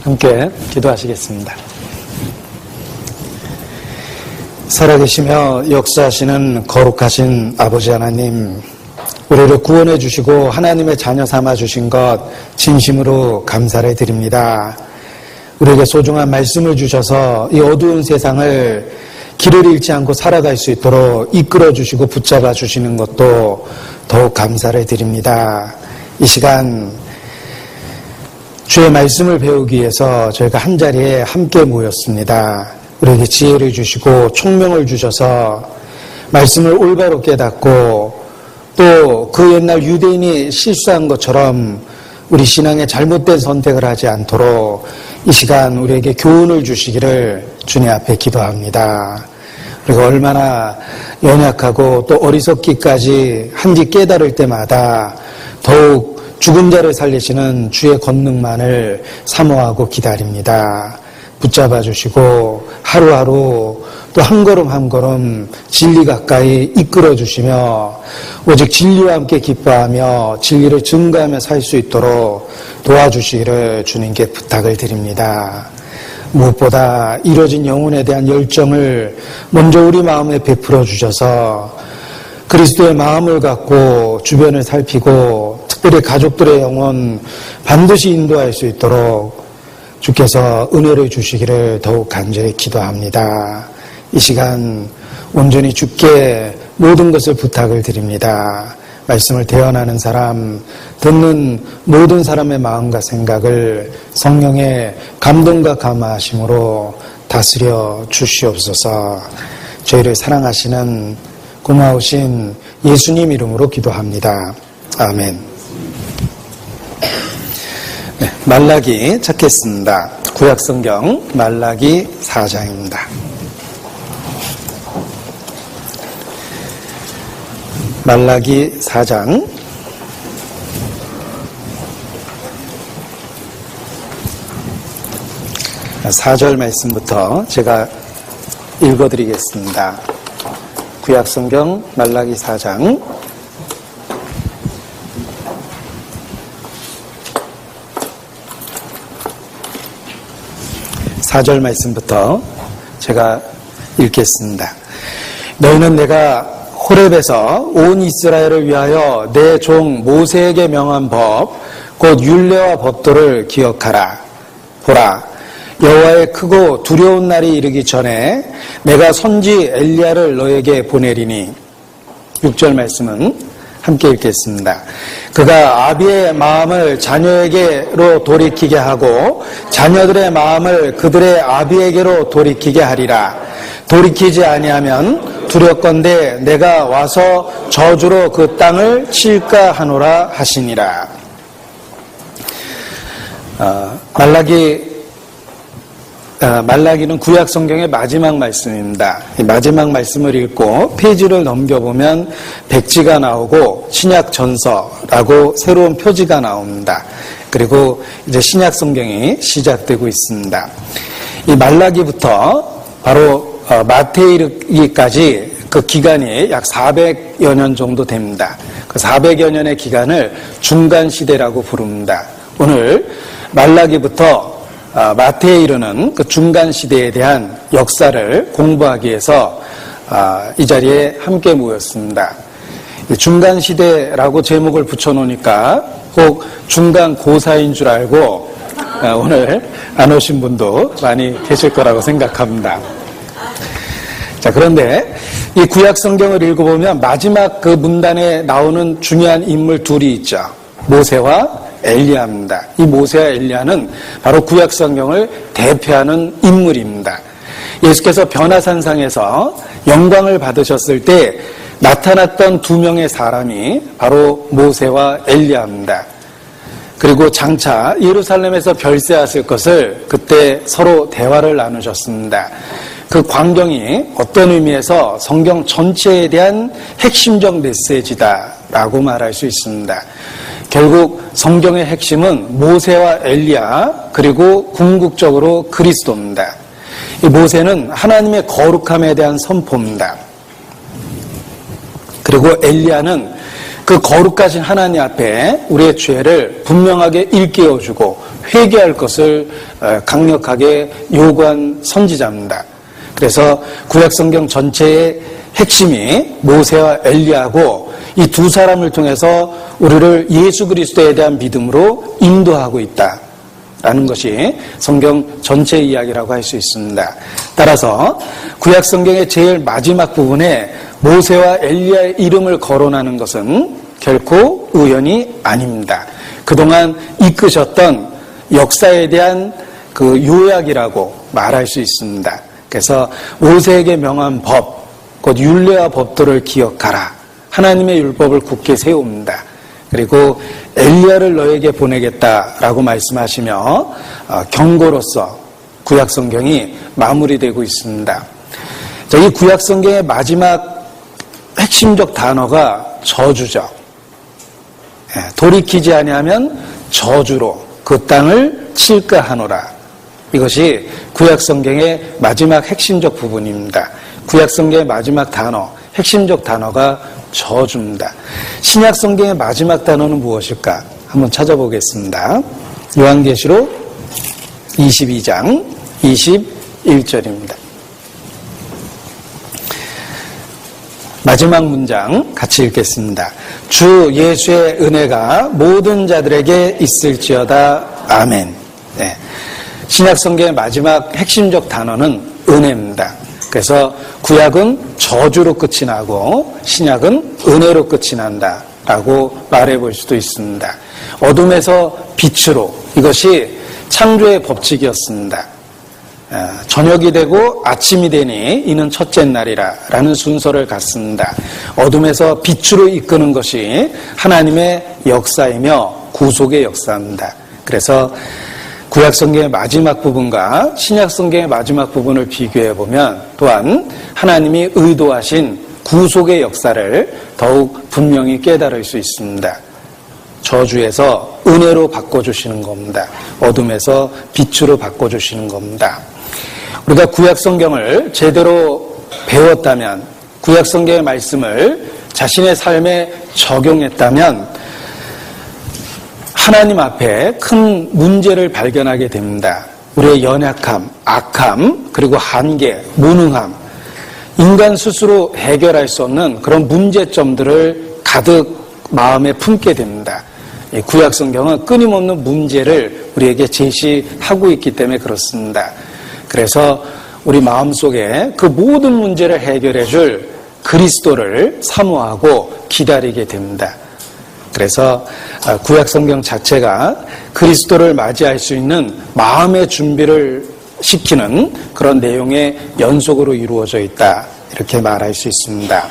함께 기도하시겠습니다. 살아계시며 역사하시는 거룩하신 아버지 하나님, 우리를 구원해 주시고 하나님의 자녀 삼아 주신 것 진심으로 감사를 드립니다. 우리에게 소중한 말씀을 주셔서 이 어두운 세상을 길을 잃지 않고 살아갈 수 있도록 이끌어 주시고 붙잡아 주시는 것도 더욱 감사를 드립니다. 이 시간 주의 말씀을 배우기 위해서 저희가 한자리에 함께 모였습니다. 우리에게 지혜를 주시고 총명을 주셔서 말씀을 올바로 깨닫고 또 그 옛날 유대인이 실수한 것처럼 우리 신앙에 잘못된 선택을 하지 않도록 이 시간 우리에게 교훈을 주시기를 주님 앞에 기도합니다. 우리가 얼마나 연약하고 또 어리석기까지 한지 깨달을 때마다 더욱 죽은 자를 살리시는 주의 권능만을 사모하고 기다립니다. 붙잡아 주시고 하루하루 또 한 걸음 한 걸음 진리 가까이 이끌어 주시며 오직 진리와 함께 기뻐하며 진리를 증거하며 살 수 있도록 도와주시기를 주님께 부탁을 드립니다. 무엇보다 이루어진 영혼에 대한 열정을 먼저 우리 마음에 베풀어 주셔서 그리스도의 마음을 갖고 주변을 살피고 특별히 가족들의 영혼 반드시 인도할 수 있도록 주께서 은혜를 주시기를 더욱 간절히 기도합니다. 이 시간 온전히 주께 모든 것을 부탁을 드립니다. 말씀을 대언하는 사람, 듣는 모든 사람의 마음과 생각을 성령의 감동과 감화하심으로 다스려 주시옵소서. 저희를 사랑하시는 고마우신 예수님 이름으로 기도합니다. 아멘. 네, 말라기 찾겠습니다. 구약성경 말라기 4장입니다. 말라기 4장 4절 말씀부터 제가 읽어드리겠습니다. 구약성경 말라기 4장 4절 말씀부터 제가 읽겠습니다. 너희는 내가 호렙에서 온 이스라엘을 위하여 내 종 모세에게 명한 법, 곧 율례와 법도를 기억하라. 보라, 여호와의 크고 두려운 날이 이르기 전에 내가 선지 엘리야를 너에게 보내리니. 6절 말씀은 함께 읽겠습니다. 그가 아비의 마음을 자녀에게로 돌이키게 하고 자녀들의 마음을 그들의 아비에게로 돌이키게 하리라. 돌이키지 아니하면 두렵건대 내가 와서 저주로 그 땅을 칠까 하노라 하시니라. 말라기는 구약 성경의 마지막 말씀입니다. 이 마지막 말씀을 읽고 페이지를 넘겨보면 백지가 나오고 신약 전서라고 새로운 표지가 나옵니다. 그리고 이제 신약 성경이 시작되고 있습니다. 이 말라기부터 바로 마태이르기까지 그 기간이 약 400여 년 정도 됩니다. 그 400여 년의 기간을 중간시대라고 부릅니다. 오늘 말라기부터 마태에 이르는 그 중간시대에 대한 역사를 공부하기 위해서 이 자리에 함께 모였습니다. 중간시대라고 제목을 붙여놓으니까 꼭 중간고사인 줄 알고 오늘 안 오신 분도 많이 계실 거라고 생각합니다. 자, 그런데 이 구약 성경을 읽어보면 마지막 그 문단에 나오는 중요한 인물 둘이 있죠. 모세와 엘리야입니다. 이 모세와 엘리야는 바로 구약 성경을 대표하는 인물입니다. 예수께서 변화산상에서 영광을 받으셨을 때 나타났던 두 명의 사람이 바로 모세와 엘리야입니다. 그리고 장차 예루살렘에서 별세하실 것을 그때 서로 대화를 나누셨습니다. 그 광경이 어떤 의미에서 성경 전체에 대한 핵심적 메시지다라고 말할 수 있습니다. 결국 성경의 핵심은 모세와 엘리야 그리고 궁극적으로 그리스도입니다. 이 모세는 하나님의 거룩함에 대한 선포입니다. 그리고 엘리야는 그 거룩하신 하나님 앞에 우리의 죄를 분명하게 일깨워주고 회개할 것을 강력하게 요구한 선지자입니다. 그래서 구약성경 전체의 핵심이 모세와 엘리야고 이 두 사람을 통해서 우리를 예수 그리스도에 대한 믿음으로 인도하고 있다라는 것이 성경 전체 이야기라고 할 수 있습니다. 따라서 구약성경의 제일 마지막 부분에 모세와 엘리야의 이름을 거론하는 것은 결코 우연이 아닙니다. 그동안 이끄셨던 역사에 대한 그 요약이라고 말할 수 있습니다. 그래서 모세에게 명한 법, 곧 율례와 법도를 기억하라. 하나님의 율법을 굳게 세웁니다. 그리고 엘리야를 너에게 보내겠다라고 말씀하시며 경고로서 구약성경이 마무리되고 있습니다. 이 구약성경의 마지막 핵심적 단어가 저주죠. 돌이키지 아니하면 저주로 그 땅을 칠까 하노라. 이것이 구약성경의 마지막 핵심적 부분입니다. 구약성경의 마지막 단어, 핵심적 단어가 저주입니다. 신약성경의 마지막 단어는 무엇일까? 한번 찾아보겠습니다. 요한계시록 22장 21절입니다. 마지막 문장 같이 읽겠습니다. 주 예수의 은혜가 모든 자들에게 있을지어다. 아멘. 네. 신약성경의 마지막 핵심적 단어는 은혜입니다. 그래서 구약은 저주로 끝이 나고 신약은 은혜로 끝이 난다라고 말해볼 수도 있습니다. 어둠에서 빛으로, 이것이 창조의 법칙이었습니다. 저녁이 되고 아침이 되니 이는 첫째 날이라 라는 순서를 갖습니다. 어둠에서 빛으로 이끄는 것이 하나님의 역사이며 구속의 역사입니다. 그래서 구약성경의 마지막 부분과 신약성경의 마지막 부분을 비교해보면 또한 하나님이 의도하신 구속의 역사를 더욱 분명히 깨달을 수 있습니다. 저주에서 은혜로 바꿔주시는 겁니다. 어둠에서 빛으로 바꿔주시는 겁니다. 우리가 구약성경을 제대로 배웠다면, 구약성경의 말씀을 자신의 삶에 적용했다면 하나님 앞에 큰 문제를 발견하게 됩니다. 우리의 연약함, 악함, 그리고 한계, 무능함, 인간 스스로 해결할 수 없는 그런 문제점들을 가득 마음에 품게 됩니다. 구약성경은 끊임없는 문제를 우리에게 제시하고 있기 때문에 그렇습니다. 그래서 우리 마음속에 그 모든 문제를 해결해 줄 그리스도를 사모하고 기다리게 됩니다. 그래서 구약성경 자체가 그리스도를 맞이할 수 있는 마음의 준비를 시키는 그런 내용의 연속으로 이루어져 있다, 이렇게 말할 수 있습니다.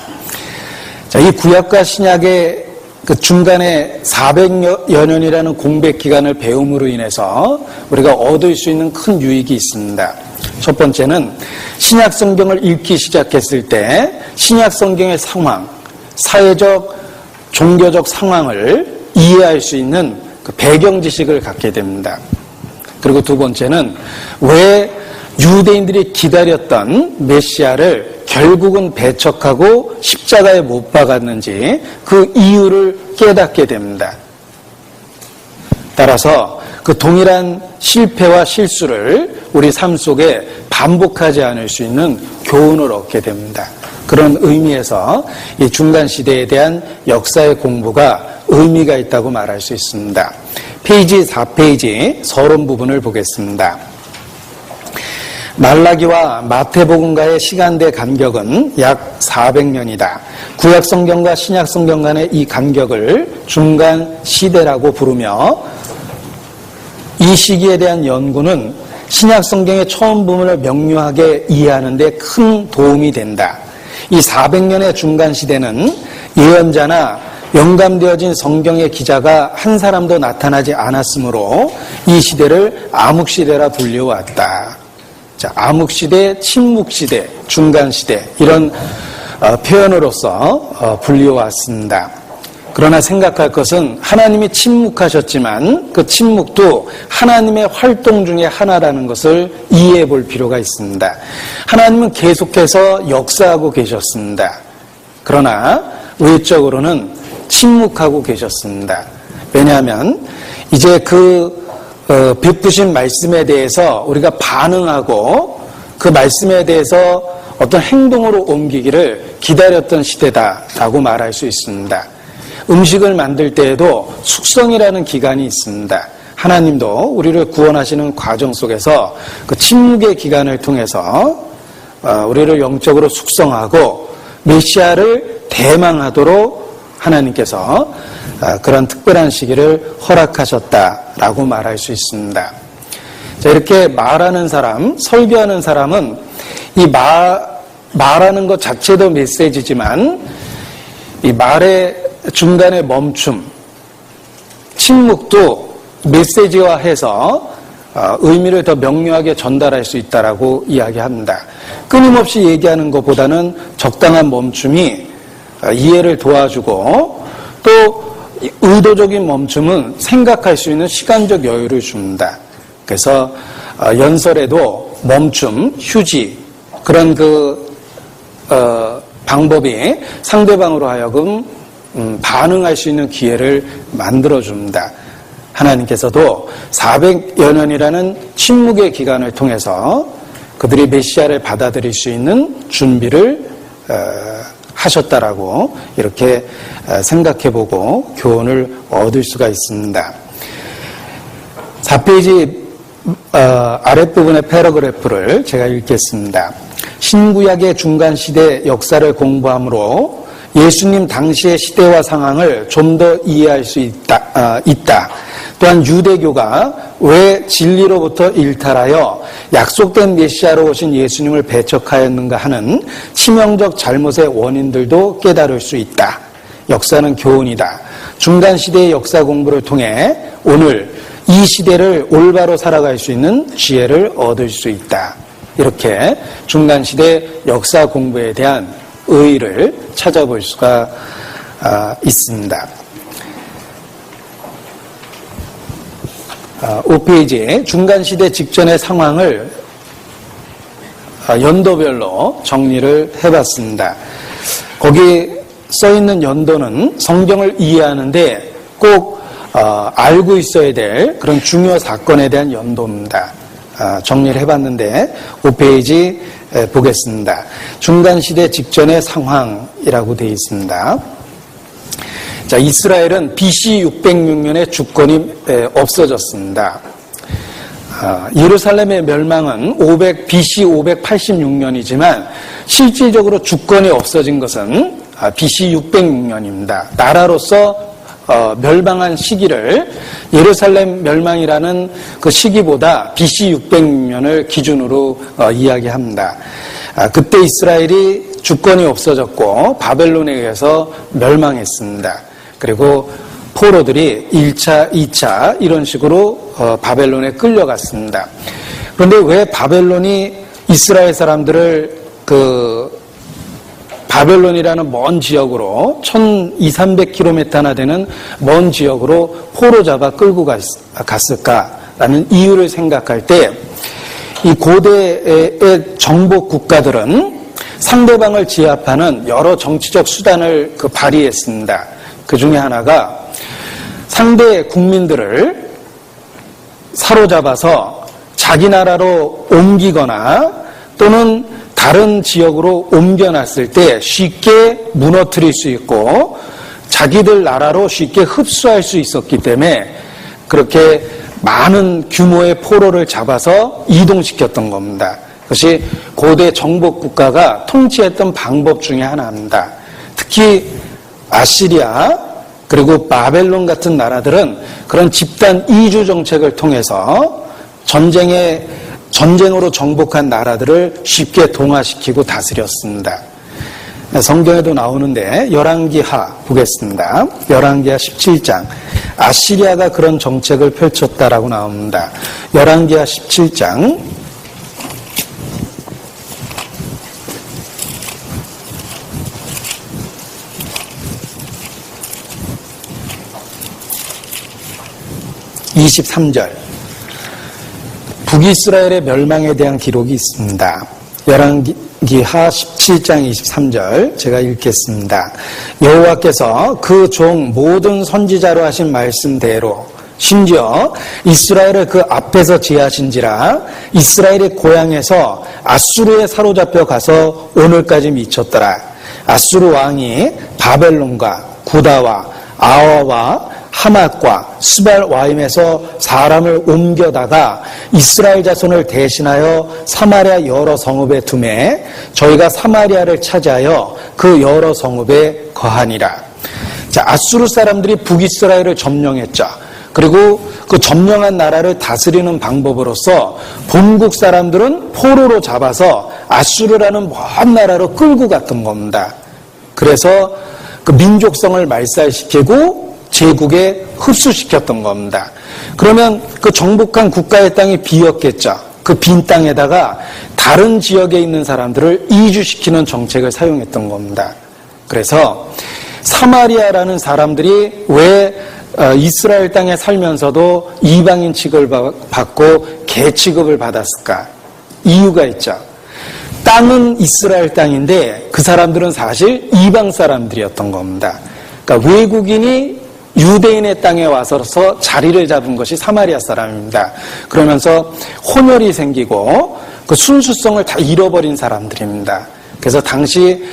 자, 이 구약과 신약의 그 중간에 400여 년이라는 공백 기간을 배움으로 인해서 우리가 얻을 수 있는 큰 유익이 있습니다. 첫 번째는 신약 성경을 읽기 시작했을 때 신약 성경의 상황, 사회적, 종교적 상황을 이해할 수 있는 그 배경 지식을 갖게 됩니다. 그리고 두 번째는 왜 유대인들이 기다렸던 메시아를 결국은 배척하고 십자가에 못 박았는지 그 이유를 깨닫게 됩니다. 따라서 그 동일한 실패와 실수를 우리 삶 속에 반복하지 않을 수 있는 교훈을 얻게 됩니다. 그런 의미에서 이 중간 시대에 대한 역사의 공부가 의미가 있다고 말할 수 있습니다. 페이지 4페이지 서론 부분을 보겠습니다. 말라기와 마태복음과의 시간대 간격은 약 400년이다. 구약성경과 신약성경 간의 이 간격을 중간 시대라고 부르며 이 시기에 대한 연구는 신약성경의 처음 부분을 명료하게 이해하는 데 큰 도움이 된다. 이 400년의 중간 시대는 예언자나 영감되어진 성경의 기자가 한 사람도 나타나지 않았으므로 이 시대를 암흑시대라 불려왔다. 자, 암흑시대, 침묵시대, 중간시대 이런 표현으로서 불려왔습니다. 그러나 생각할 것은 하나님이 침묵하셨지만 그 침묵도 하나님의 활동 중에 하나라는 것을 이해해 볼 필요가 있습니다. 하나님은 계속해서 역사하고 계셨습니다. 그러나 외적으로는 침묵하고 계셨습니다. 왜냐하면 이제 그 베푸신 말씀에 대해서 우리가 반응하고 그 말씀에 대해서 어떤 행동으로 옮기기를 기다렸던 시대다라고 말할 수 있습니다. 음식을 만들 때에도 숙성이라는 기간이 있습니다. 하나님도 우리를 구원하시는 과정 속에서 그 침묵의 기간을 통해서 우리를 영적으로 숙성하고 메시아를 대망하도록 하나님께서 그런 특별한 시기를 허락하셨다라고 말할 수 있습니다. 자, 이렇게 말하는 사람, 설교하는 사람은 이 말하는 것 자체도 메시지지만 이 말의 중간에 멈춤, 침묵도 메시지화해서 의미를 더 명료하게 전달할 수 있다라고 이야기합니다. 끊임없이 얘기하는 것보다는 적당한 멈춤이 이해를 도와주고 또 의도적인 멈춤은 생각할 수 있는 시간적 여유를 줍니다. 그래서 연설에도 멈춤, 휴지 그런 방법이 상대방으로 하여금 반응할 수 있는 기회를 만들어줍니다. 하나님께서도 400여 년이라는 침묵의 기간을 통해서 그들이 메시아를 받아들일 수 있는 준비를 하셨다라고 이렇게 생각해보고 교훈을 얻을 수가 있습니다. 4페이지 아랫부분의 패러그래프를 제가 읽겠습니다. 신구약의 중간시대 역사를 공부함으로 예수님 당시의 시대와 상황을 좀 더 이해할 수 있다. 또한 유대교가 왜 진리로부터 일탈하여 약속된 메시아로 오신 예수님을 배척하였는가 하는 치명적 잘못의 원인들도 깨달을 수 있다. 역사는 교훈이다. 중간시대의 역사 공부를 통해 오늘 이 시대를 올바로 살아갈 수 있는 지혜를 얻을 수 있다. 이렇게 중간시대 역사 공부에 대한 의의를 찾아볼 수가 있습니다. 5페이지에 중간시대 직전의 상황을 연도별로 정리를 해봤습니다. 거기 써있는 연도는 성경을 이해하는데 꼭 알고 있어야 될 그런 중요 사건에 대한 연도입니다. 정리를 해봤는데 5페이지 보겠습니다. 중간시대 직전의 상황이라고 되어 있습니다. 자, 이스라엘은 BC 606년에 주권이 없어졌습니다. 예루살렘의 멸망은 BC 586년이지만 실질적으로 주권이 없어진 것은 BC 606년입니다. 나라로서 멸망한 시기를 예루살렘 멸망이라는 그 시기보다 BC 606년을 기준으로 이야기합니다. 그때 이스라엘이 주권이 없어졌고 바벨론에 의해서 멸망했습니다. 그리고 포로들이 1차, 2차 이런 식으로 바벨론에 끌려갔습니다. 그런데 왜 바벨론이 이스라엘 사람들을 바벨론이라는 먼 지역으로 1200-300km나 되는 먼 지역으로 포로 잡아 끌고 갔을까라는 이유를 생각할 때 이 고대의 정복 국가들은 상대방을 제압하는 여러 정치적 수단을 발휘했습니다. 그 중에 하나가 상대 국민들을 사로잡아서 자기 나라로 옮기거나 또는 다른 지역으로 옮겨놨을 때 쉽게 무너뜨릴 수 있고 자기들 나라로 쉽게 흡수할 수 있었기 때문에 그렇게 많은 규모의 포로를 잡아서 이동시켰던 겁니다. 그것이 고대 정복 국가가 통치했던 방법 중에 하나입니다. 특히 아시리아 그리고 바벨론 같은 나라들은 그런 집단 이주 정책을 통해서 전쟁으로 정복한 나라들을 쉽게 동화시키고 다스렸습니다. 성경에도 나오는데 열왕기하 보겠습니다. 열왕기하 17장 아시리아가 그런 정책을 펼쳤다라고 나옵니다. 열왕기하 17장 23절 북이스라엘의 멸망에 대한 기록이 있습니다. 열왕기하 17장 23절 제가 읽겠습니다. 여호와께서 그 종 모든 선지자로 하신 말씀대로 심지어 이스라엘을 그 앞에서 제하신지라 이스라엘의 고향에서 아수르에 사로잡혀 가서 오늘까지 미쳤더라. 아수르 왕이 바벨론과 구다와 아와와 하맛과 스발와임에서 사람을 옮겨다가 이스라엘 자손을 대신하여 사마리아 여러 성읍에 두매 저희가 사마리아를 차지하여 그 여러 성읍에 거하니라. 자, 아수르 사람들이 북이스라엘을 점령했죠. 그리고 그 점령한 나라를 다스리는 방법으로서 본국 사람들은 포로로 잡아서 아수르라는 먼 나라로 끌고 갔던 겁니다. 그래서 그 민족성을 말살시키고 제국에 흡수시켰던 겁니다. 그러면 그 정복한 국가의 땅이 비었겠죠. 그 빈 땅에다가 다른 지역에 있는 사람들을 이주시키는 정책을 사용했던 겁니다. 그래서 사마리아라는 사람들이 왜 이스라엘 땅에 살면서도 이방인 취급을 받고 개 취급을 받았을까? 이유가 있죠. 땅은 이스라엘 땅인데 그 사람들은 사실 이방 사람들이었던 겁니다. 그러니까 외국인이 유대인의 땅에 와서 자리를 잡은 것이 사마리아 사람입니다. 그러면서 혼혈이 생기고 그 순수성을 다 잃어버린 사람들입니다. 그래서 당시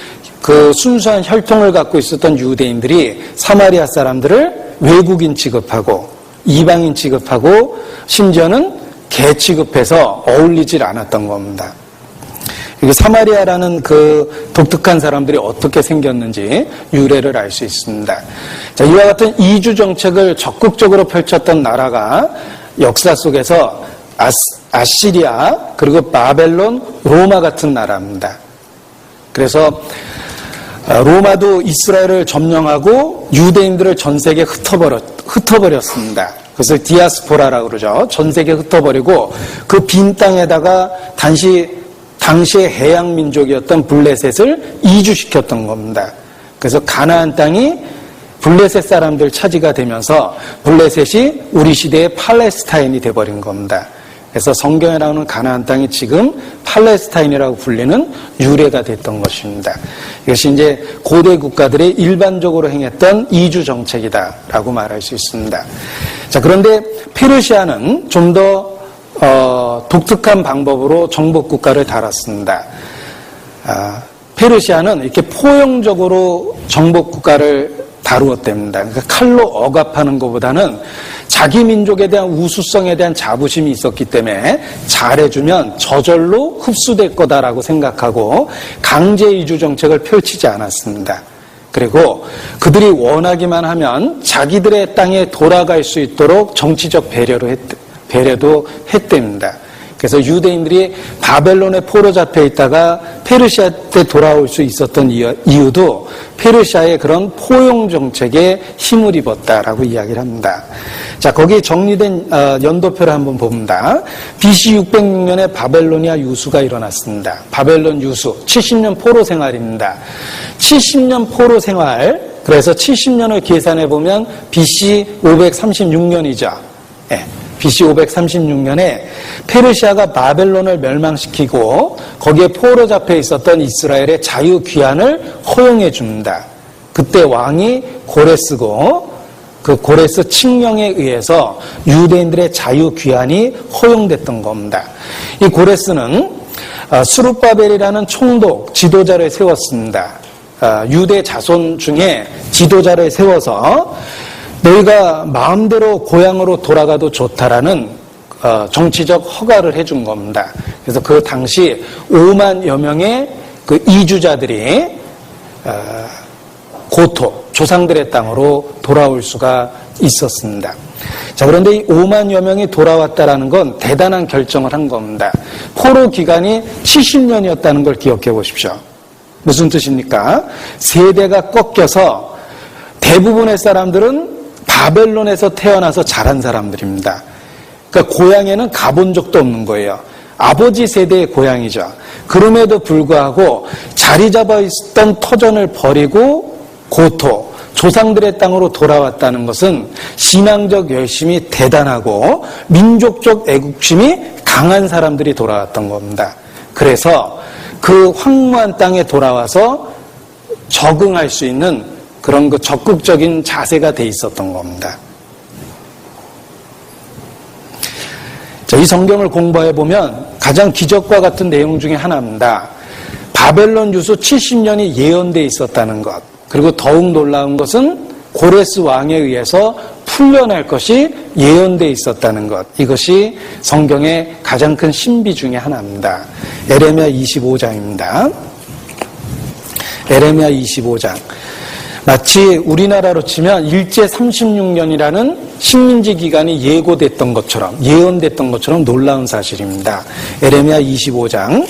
그 순수한 혈통을 갖고 있었던 유대인들이 사마리아 사람들을 외국인 취급하고 이방인 취급하고 심지어는 개 취급해서 어울리질 않았던 겁니다. 사마리아라는 그 독특한 사람들이 어떻게 생겼는지 유래를 알 수 있습니다. 자, 이와 같은 이주 정책을 적극적으로 펼쳤던 나라가 역사 속에서 아시리아 그리고 바벨론, 로마 같은 나라입니다. 그래서 로마도 이스라엘을 점령하고 유대인들을 전 세계에 흩어버렸습니다. 그래서 디아스포라라고 그러죠. 전 세계에 흩어버리고 그 빈 땅에다가 당시의 해양 민족이었던 블레셋을 이주시켰던 겁니다. 그래서 가나안 땅이 블레셋 사람들 차지가 되면서 블레셋이 우리 시대의 팔레스타인이 돼버린 겁니다. 그래서 성경에 나오는 가나안 땅이 지금 팔레스타인이라고 불리는 유래가 됐던 것입니다. 이것이 이제 고대 국가들이 일반적으로 행했던 이주 정책이다라고 말할 수 있습니다. 자, 그런데 페르시아는 좀 더 독특한 방법으로 정복 국가를 달았습니다. 페르시아는 이렇게 포용적으로 정복 국가를 다루었답니다. 그러니까 칼로 억압하는 것보다는 자기 민족에 대한 우수성에 대한 자부심이 있었기 때문에 잘해주면 저절로 흡수될 거다라고 생각하고 강제 이주 정책을 펼치지 않았습니다. 그리고 그들이 원하기만 하면 자기들의 땅에 돌아갈 수 있도록 정치적 배려도 했답니다. 그래서 유대인들이 바벨론에 포로 잡혀 있다가 페르시아 때 돌아올 수 있었던 이유도 페르시아의 그런 포용 정책에 힘을 입었다라고 이야기를 합니다. 자, 거기 정리된 연도표를 한번 봅니다. BC 606년에 바벨로니아 유수가 일어났습니다. 바벨론 유수, 70년 포로 생활입니다. 70년 포로 생활, 그래서 70년을 계산해 보면 BC 536년이죠. 네. BC 536년에 페르시아가 바벨론을 멸망시키고 거기에 포로 잡혀 있었던 이스라엘의 자유 귀환을 허용해 줍니다. 그때 왕이 고레스고 그 고레스 칙령에 의해서 유대인들의 자유 귀환이 허용됐던 겁니다. 이 고레스는 스룹바벨이라는 총독 지도자를 세웠습니다. 유대 자손 중에 지도자를 세워서 너희가 마음대로 고향으로 돌아가도 좋다라는 정치적 허가를 해준 겁니다. 그래서 그 당시 5만여 명의 그 이주자들이 고토, 조상들의 땅으로 돌아올 수가 있었습니다. 자, 그런데 이 5만여 명이 돌아왔다라는 건 대단한 결정을 한 겁니다. 포로 기간이 70년이었다는 걸 기억해 보십시오. 무슨 뜻입니까? 세대가 꺾여서 대부분의 사람들은 바벨론에서 태어나서 자란 사람들입니다. 그러니까 고향에는 가본 적도 없는 거예요. 아버지 세대의 고향이죠. 그럼에도 불구하고 자리 잡아 있던 터전을 버리고 고토, 조상들의 땅으로 돌아왔다는 것은 신앙적 열심이 대단하고 민족적 애국심이 강한 사람들이 돌아왔던 겁니다. 그래서 그 황무한 땅에 돌아와서 적응할 수 있는 그런 그 적극적인 자세가 돼 있었던 겁니다. 자, 이 성경을 공부해 보면 가장 기적과 같은 내용 중에 하나입니다. 바벨론 유수 70년이 예언되어 있었다는 것. 그리고 더욱 놀라운 것은 고레스 왕에 의해서 풀려날 것이 예언되어 있었다는 것. 이것이 성경의 가장 큰 신비 중에 하나입니다. 에레미야 25장입니다. 에레미야 25장. 마치 우리나라로 치면 일제 36년이라는 식민지 기간이 예고됐던 것처럼, 예언됐던 것처럼 놀라운 사실입니다. 에레미야 25장.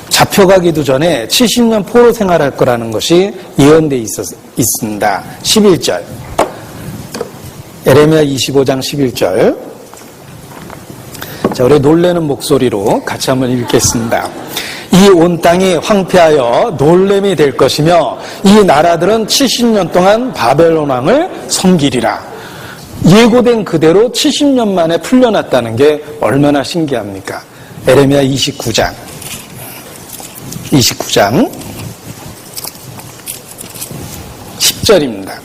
잡혀가기도 전에 70년 포로 생활할 거라는 것이 예언되어 있습니다. 11절. 에레미야 25장 11절. 자, 우리 놀라는 목소리로 같이 한번 읽겠습니다. 이 온 땅이 황폐하여 놀램이 될 것이며 이 나라들은 70년 동안 바벨론 왕을 섬기리라. 예고된 그대로 70년 만에 풀려났다는 게 얼마나 신기합니까? 에레미야 29장 10절입니다.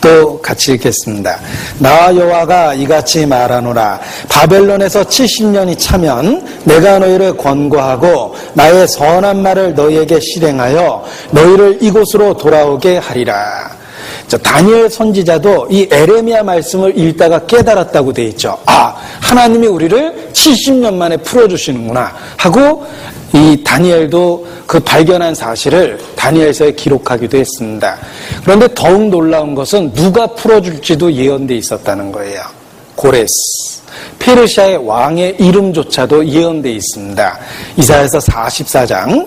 또 같이 읽겠습니다. 나 여호와가 이같이 말하노라. 바벨론에서 70년이 차면 내가 너희를 권고하고 나의 선한 말을 너희에게 실행하여 너희를 이곳으로 돌아오게 하리라. 자, 다니엘 선지자도 이 에레미야 말씀을 읽다가 깨달았다고 돼 있죠. 아, 하나님이 우리를 70년 만에 풀어주시는구나 하고 이 다니엘도 그 발견한 사실을 다니엘서에 기록하기도 했습니다. 그런데 더욱 놀라운 것은 누가 풀어줄지도 예언되어 있었다는 거예요. 고레스. 페르시아의 왕의 이름조차도 예언되어 있습니다. 이사야서 44장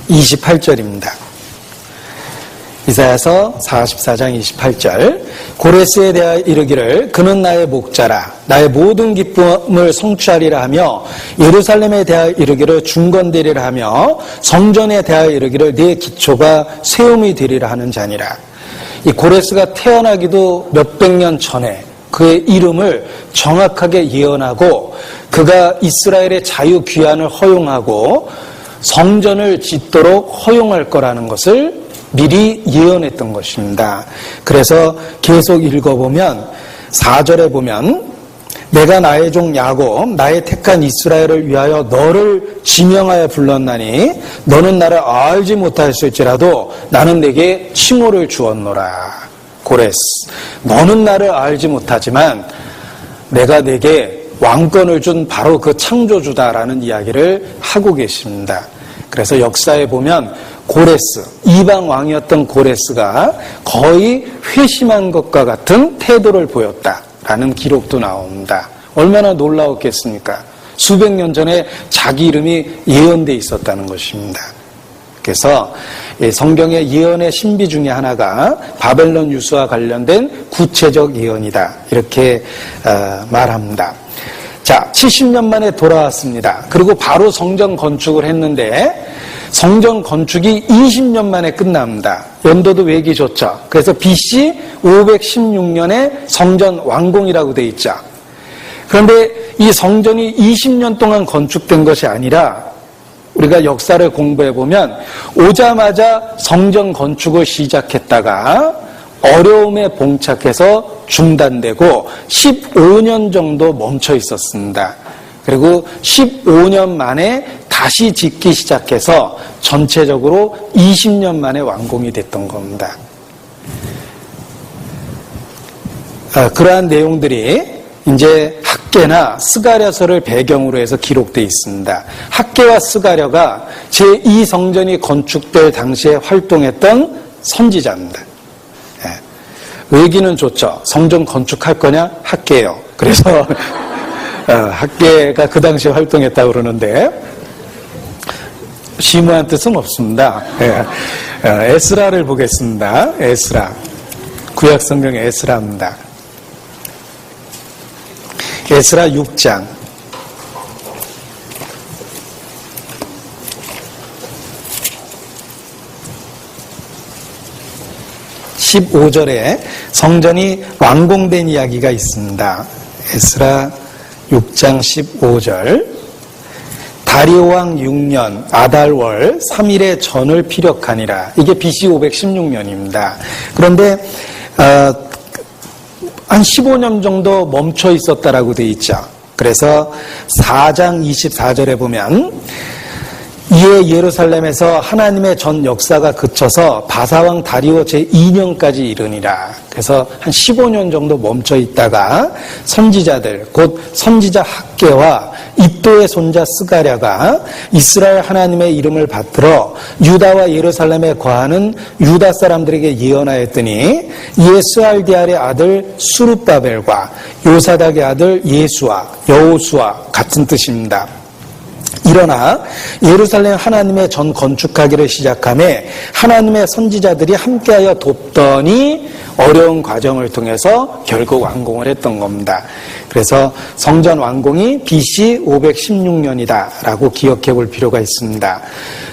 28절입니다. 이사야서 44장 28절. 고레스에 대하여 이르기를 그는 나의 목자라 나의 모든 기쁨을 성취하리라 하며 예루살렘에 대하여 이르기를 중건되리라 하며 성전에 대하여 이르기를 네 기초가 세움이 되리라 하는 자니라. 이 고레스가 태어나기도 몇백 년 전에 그의 이름을 정확하게 예언하고 그가 이스라엘의 자유 귀환을 허용하고 성전을 짓도록 허용할 거라는 것을 미리 예언했던 것입니다. 그래서 계속 읽어보면 4절에 보면 내가 나의 종 야곱 나의 택한 이스라엘을 위하여 너를 지명하여 불렀나니 너는 나를 알지 못하였을지라도 나는 내게 칭호를 주었노라. 고레스, 너는 나를 알지 못하지만 내가 내게 왕권을 준 바로 그 창조주다라는 이야기를 하고 계십니다. 그래서 역사에 보면 고레스, 이방 왕이었던 고레스가 거의 회심한 것과 같은 태도를 보였다라는 기록도 나옵니다. 얼마나 놀라웠겠습니까? 수백 년 전에 자기 이름이 예언되어 있었다는 것입니다. 그래서 성경의 예언의 신비 중에 하나가 바벨론 유수와 관련된 구체적 예언이다. 이렇게 말합니다. 자, 70년 만에 돌아왔습니다. 그리고 바로 성전 건축을 했는데 성전 건축이 20년 만에 끝납니다. 연도도 외기 좋죠. 그래서 BC 516년에 성전 완공이라고 돼 있죠. 그런데 이 성전이 20년 동안 건축된 것이 아니라 우리가 역사를 공부해 보면 오자마자 성전 건축을 시작했다가 어려움에 봉착해서 중단되고 15년 정도 멈춰 있었습니다. 그리고 15년 만에 다시 짓기 시작해서 전체적으로 20년 만에 완공이 됐던 겁니다. 그러한 내용들이 이제 학개나 스가랴서를 배경으로 해서 기록되어 있습니다. 학개와 스가랴가 제2성전이 건축될 당시에 활동했던 선지자입니다. 의기는 좋죠. 성전 건축할 거냐? 학개요. 그래서 학개가 그 당시에 활동했다고 그러는데 심오한 뜻은 없습니다. 에스라를 보겠습니다. 에스라. 구약성경의 에스라입니다. 에스라 6장 15절에 성전이 완공된 이야기가 있습니다. 에스라 6장 15절 다리오 왕 6년 아달월 3일에 전을 피력하니라. 이게 BC 516년입니다. 그런데 한 15년 정도 멈춰 있었다라고 되어 있죠. 그래서 4장 24절에 보면 이에 예루살렘에서 하나님의 전 역사가 그쳐서 바사왕 다리오 제2년까지 이르니라. 그래서 한 15년 정도 멈춰 있다가 선지자들, 곧 선지자 학개와 id도의 손자 스가랴가 이스라엘 하나님의 이름을 받들어 유다와 예루살렘에 거하는 유다 사람들에게 예언하였더니 이에 스알디알의 아들 수룹바벨과 요사닥의 아들 예수와 여호수와 같은 뜻입니다. 일어나 예루살렘 하나님의 전 건축하기를 시작하며 하나님의 선지자들이 함께하여 돕더니 어려운 과정을 통해서 결국 완공을 했던 겁니다. 그래서 성전 완공이 BC 516년이다라고 기억해 볼 필요가 있습니다.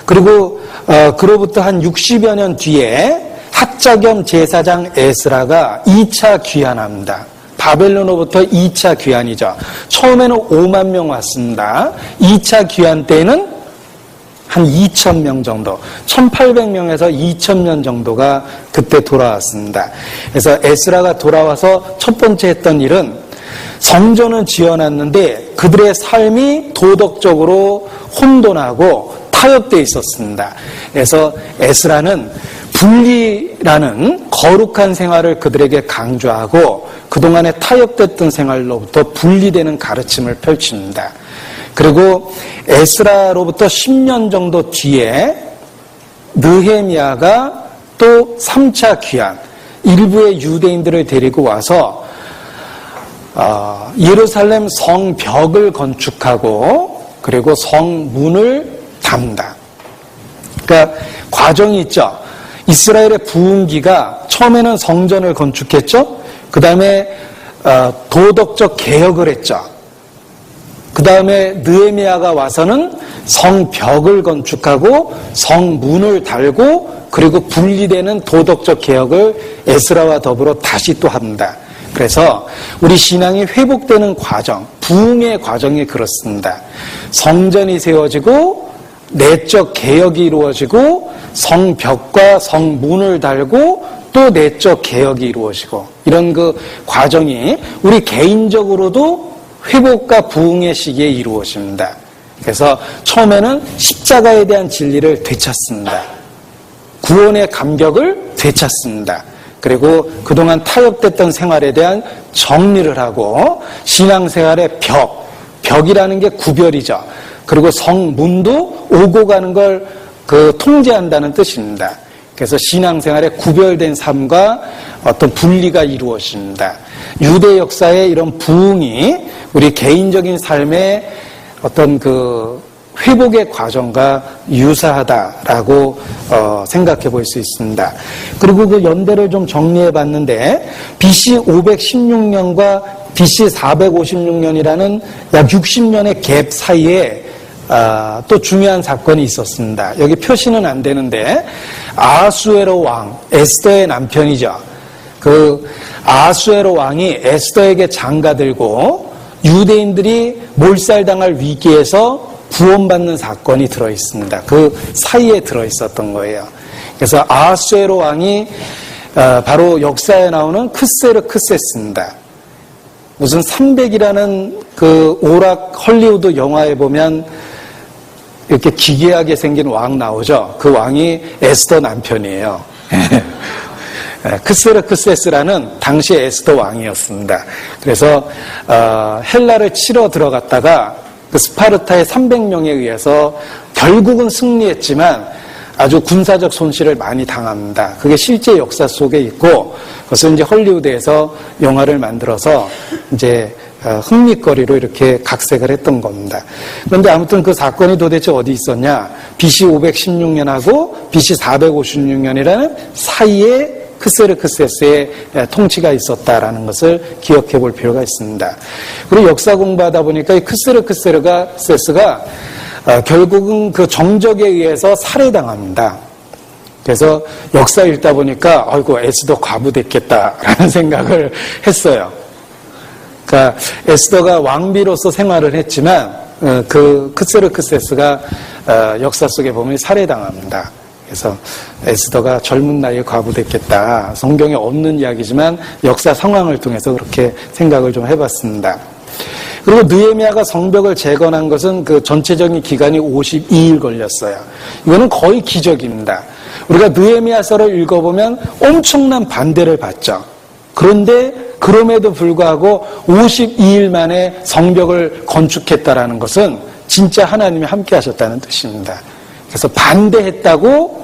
그리고 그로부터 한 60여 년 뒤에 학자 겸 제사장 에스라가 2차 귀환합니다. 바벨론으로부터 2차 귀환이죠. 처음에는 5만 명 왔습니다. 2차 귀환 때는 한 2,000명 정도, 1,800명에서 2,000명 정도가 그때 돌아왔습니다. 그래서 에스라가 돌아와서 첫 번째 했던 일은 성전은 지어놨는데 그들의 삶이 도덕적으로 혼돈하고 타협되어 있었습니다. 그래서 에스라는 분리라는 거룩한 생활을 그들에게 강조하고 그동안에 타협됐던 생활로부터 분리되는 가르침을 펼칩니다. 그리고 에스라로부터 10년 정도 뒤에 느헤미야가 또 3차 귀환, 일부의 유대인들을 데리고 와서 예루살렘 성벽을 건축하고 그리고 성문을 담다. 그러니까 과정이 있죠. 이스라엘의 부흥기가 처음에는 성전을 건축했죠. 그 다음에 도덕적 개혁을 했죠. 그 다음에 느헤미야가 와서는 성벽을 건축하고 성문을 달고 그리고 분리되는 도덕적 개혁을 에스라와 더불어 다시 또 합니다. 그래서 우리 신앙이 회복되는 과정, 부흥의 과정이 그렇습니다. 성전이 세워지고 내적 개혁이 이루어지고 성벽과 성문을 달고 또 내적 개혁이 이루어지고 이런 그 과정이 우리 개인적으로도 회복과 부흥의 시기에 이루어집니다. 그래서 처음에는 십자가에 대한 진리를 되찾습니다. 구원의 감격을 되찾습니다. 그리고 그동안 타협됐던 생활에 대한 정리를 하고 신앙생활의 벽이라는 게 구별이죠. 그리고 성문도 오고 가는 걸 통제한다는 뜻입니다. 그래서 신앙생활의 구별된 삶과 어떤 분리가 이루어집니다. 유대 역사의 이런 부흥이 우리 개인적인 삶의 어떤 그 회복의 과정과 유사하다라고 생각해 볼 수 있습니다. 그리고 그 연대를 좀 정리해 봤는데 BC 516년과 BC 456년이라는 약 60년의 갭 사이에 또 중요한 사건이 있었습니다. 여기 표시는 안 되는데 아하수에로 왕, 에스더의 남편이죠. 그 아하수에로 왕이 에스더에게 장가들고 유대인들이 몰살당할 위기에서 구원받는 사건이 들어있습니다. 그 사이에 들어있었던 거예요. 그래서 아하수에로 왕이 바로 역사에 나오는 크세르크세스입니다. 무슨 300이라는 그 오락 헐리우드 영화에 보면 이렇게 기괴하게 생긴 왕 나오죠. 그 왕이 에스더 남편이에요. 크세르크세스라는 당시 에스더 왕이었습니다. 그래서 헬라를 치러 들어갔다가 그 스파르타의 300명에 의해서 결국은 승리했지만 아주 군사적 손실을 많이 당합니다. 그게 실제 역사 속에 있고 그것을 이제 헐리우드에서 영화를 만들어서 이제 흥미거리로 이렇게 각색을 했던 겁니다. 그런데 아무튼 그 사건이 도대체 어디 있었냐? BC 516년하고 BC 456년이라는 사이에 크세르크세스의 통치가 있었다라는 것을 기억해 볼 필요가 있습니다. 그리고 역사 공부하다 보니까 이 크세르크세스가 결국은 그 정적에 의해서 살해당합니다. 그래서 역사 읽다 보니까 아이고 에스더 과부됐겠다라는 생각을 했어요. 그러니까 에스더가 왕비로서 생활을 했지만 그 크세르크세스가 역사 속에 보면 살해당합니다. 그래서 에스더가 젊은 나이에 과부됐겠다. 성경에 없는 이야기지만 역사 상황을 통해서 그렇게 생각을 좀 해봤습니다. 그리고 느헤미야가 성벽을 재건한 것은 그 전체적인 기간이 52일 걸렸어요. 이거는 거의 기적입니다. 우리가 느헤미야서를 읽어보면 엄청난 반대를 받죠. 그런데 그럼에도 불구하고 52일 만에 성벽을 건축했다라는 것은 진짜 하나님이 함께 하셨다는 뜻입니다. 그래서 반대했다고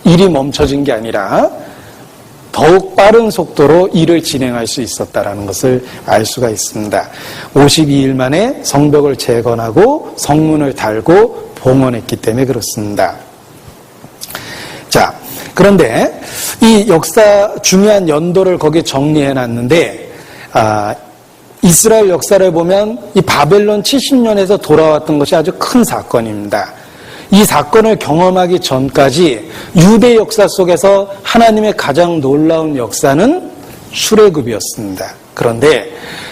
일이 멈춰진 게 아니라 더욱 빠른 속도로 일을 진행할 수 있었다는 것을 알 수가 있습니다. 52일 만에 성벽을 재건하고 성문을 달고 봉헌했기 때문에 그렇습니다. 자, 그런데 이 역사 중요한 연도를 거기 정리해놨는데 이스라엘 역사를 보면 이 바벨론 70년에서 돌아왔던 것이 아주 큰 사건입니다. 이 사건을 경험하기 전까지 유대 역사 속에서 하나님의 가장 놀라운 역사는 출애굽이었습니다. 그런데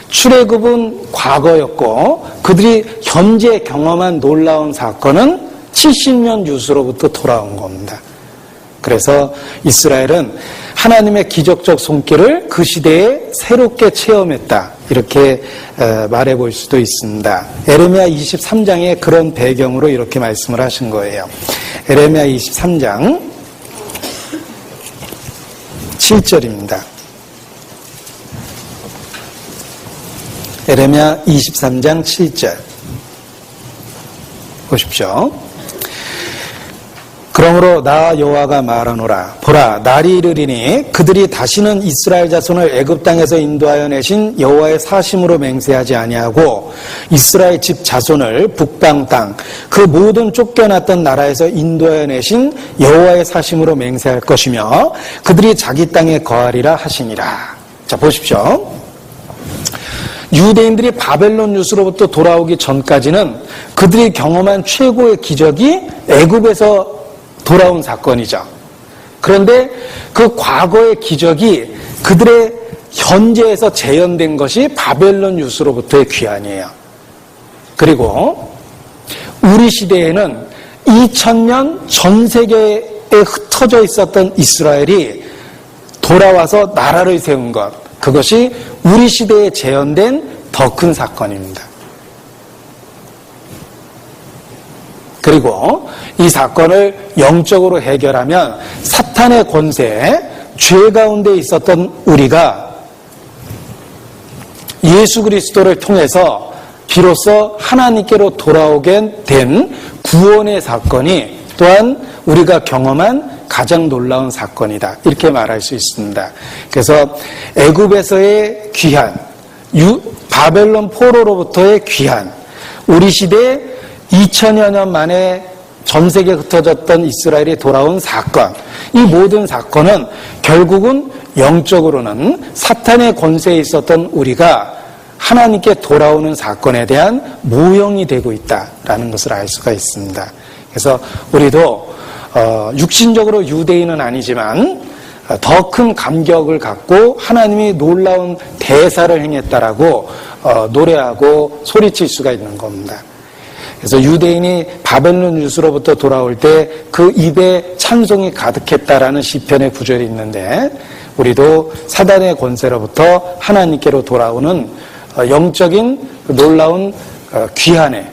출애굽은 과거였고 그들이 현재 경험한 놀라운 사건은 70년 유수로부터 돌아온 겁니다. 그래서 이스라엘은 하나님의 기적적 손길을 그 시대에 새롭게 체험했다. 이렇게 말해볼 수도 있습니다. 에레미야 23장에 그런 배경으로 이렇게 말씀을 하신 거예요. 에레미야 23장 7절입니다. 에레미야 23장 7절 보십시오. 그러므로 나 여호와가 말하노라. 보라, 날이 이르리니 그들이 다시는 이스라엘 자손을 애굽 땅에서 인도하여 내신 여호와의 사심으로 맹세하지 아니하고 이스라엘 집 자손을 북방 땅 그 모든 쫓겨났던 나라에서 인도하여 내신 여호와의 사심으로 맹세할 것이며 그들이 자기 땅에 거하리라 하시니라. 자, 보십시오. 유대인들이 바벨론 유수로부터 돌아오기 전까지는 그들이 경험한 최고의 기적이 애굽에서 돌아온 사건이죠. 그런데 그 과거의 기적이 그들의 현재에서 재현된 것이 바벨론 유수로부터의 귀환이에요. 그리고 우리 시대에는 2000년 전 세계에 흩어져 있었던 이스라엘이 돌아와서 나라를 세운 것, 그것이 우리 시대에 재현된 더 큰 사건입니다. 그리고 이 사건을 영적으로 해결하면 사탄의 권세, 죄 가운데 있었던 우리가 예수 그리스도를 통해서 비로소 하나님께로 돌아오게 된 구원의 사건이 또한 우리가 경험한 가장 놀라운 사건이다. 이렇게 말할 수 있습니다. 그래서 애굽에서의 귀환, 바벨론 포로로부터의 귀환, 우리 시대 2000여 년 만에 전 세계에 흩어졌던 이스라엘이 돌아온 사건, 이 모든 사건은 결국은 영적으로는 사탄의 권세에 있었던 우리가 하나님께 돌아오는 사건에 대한 모형이 되고 있다라는 것을 알 수가 있습니다. 그래서 우리도 육신적으로 유대인은 아니지만 더 큰 감격을 갖고 하나님이 놀라운 대사를 행했다라고 노래하고 소리칠 수가 있는 겁니다. 그래서 유대인이 바벨론 유수로부터 돌아올 때 그 입에 찬송이 가득했다라는 시편의 구절이 있는데 우리도 사단의 권세로부터 하나님께로 돌아오는 영적인 놀라운 귀환의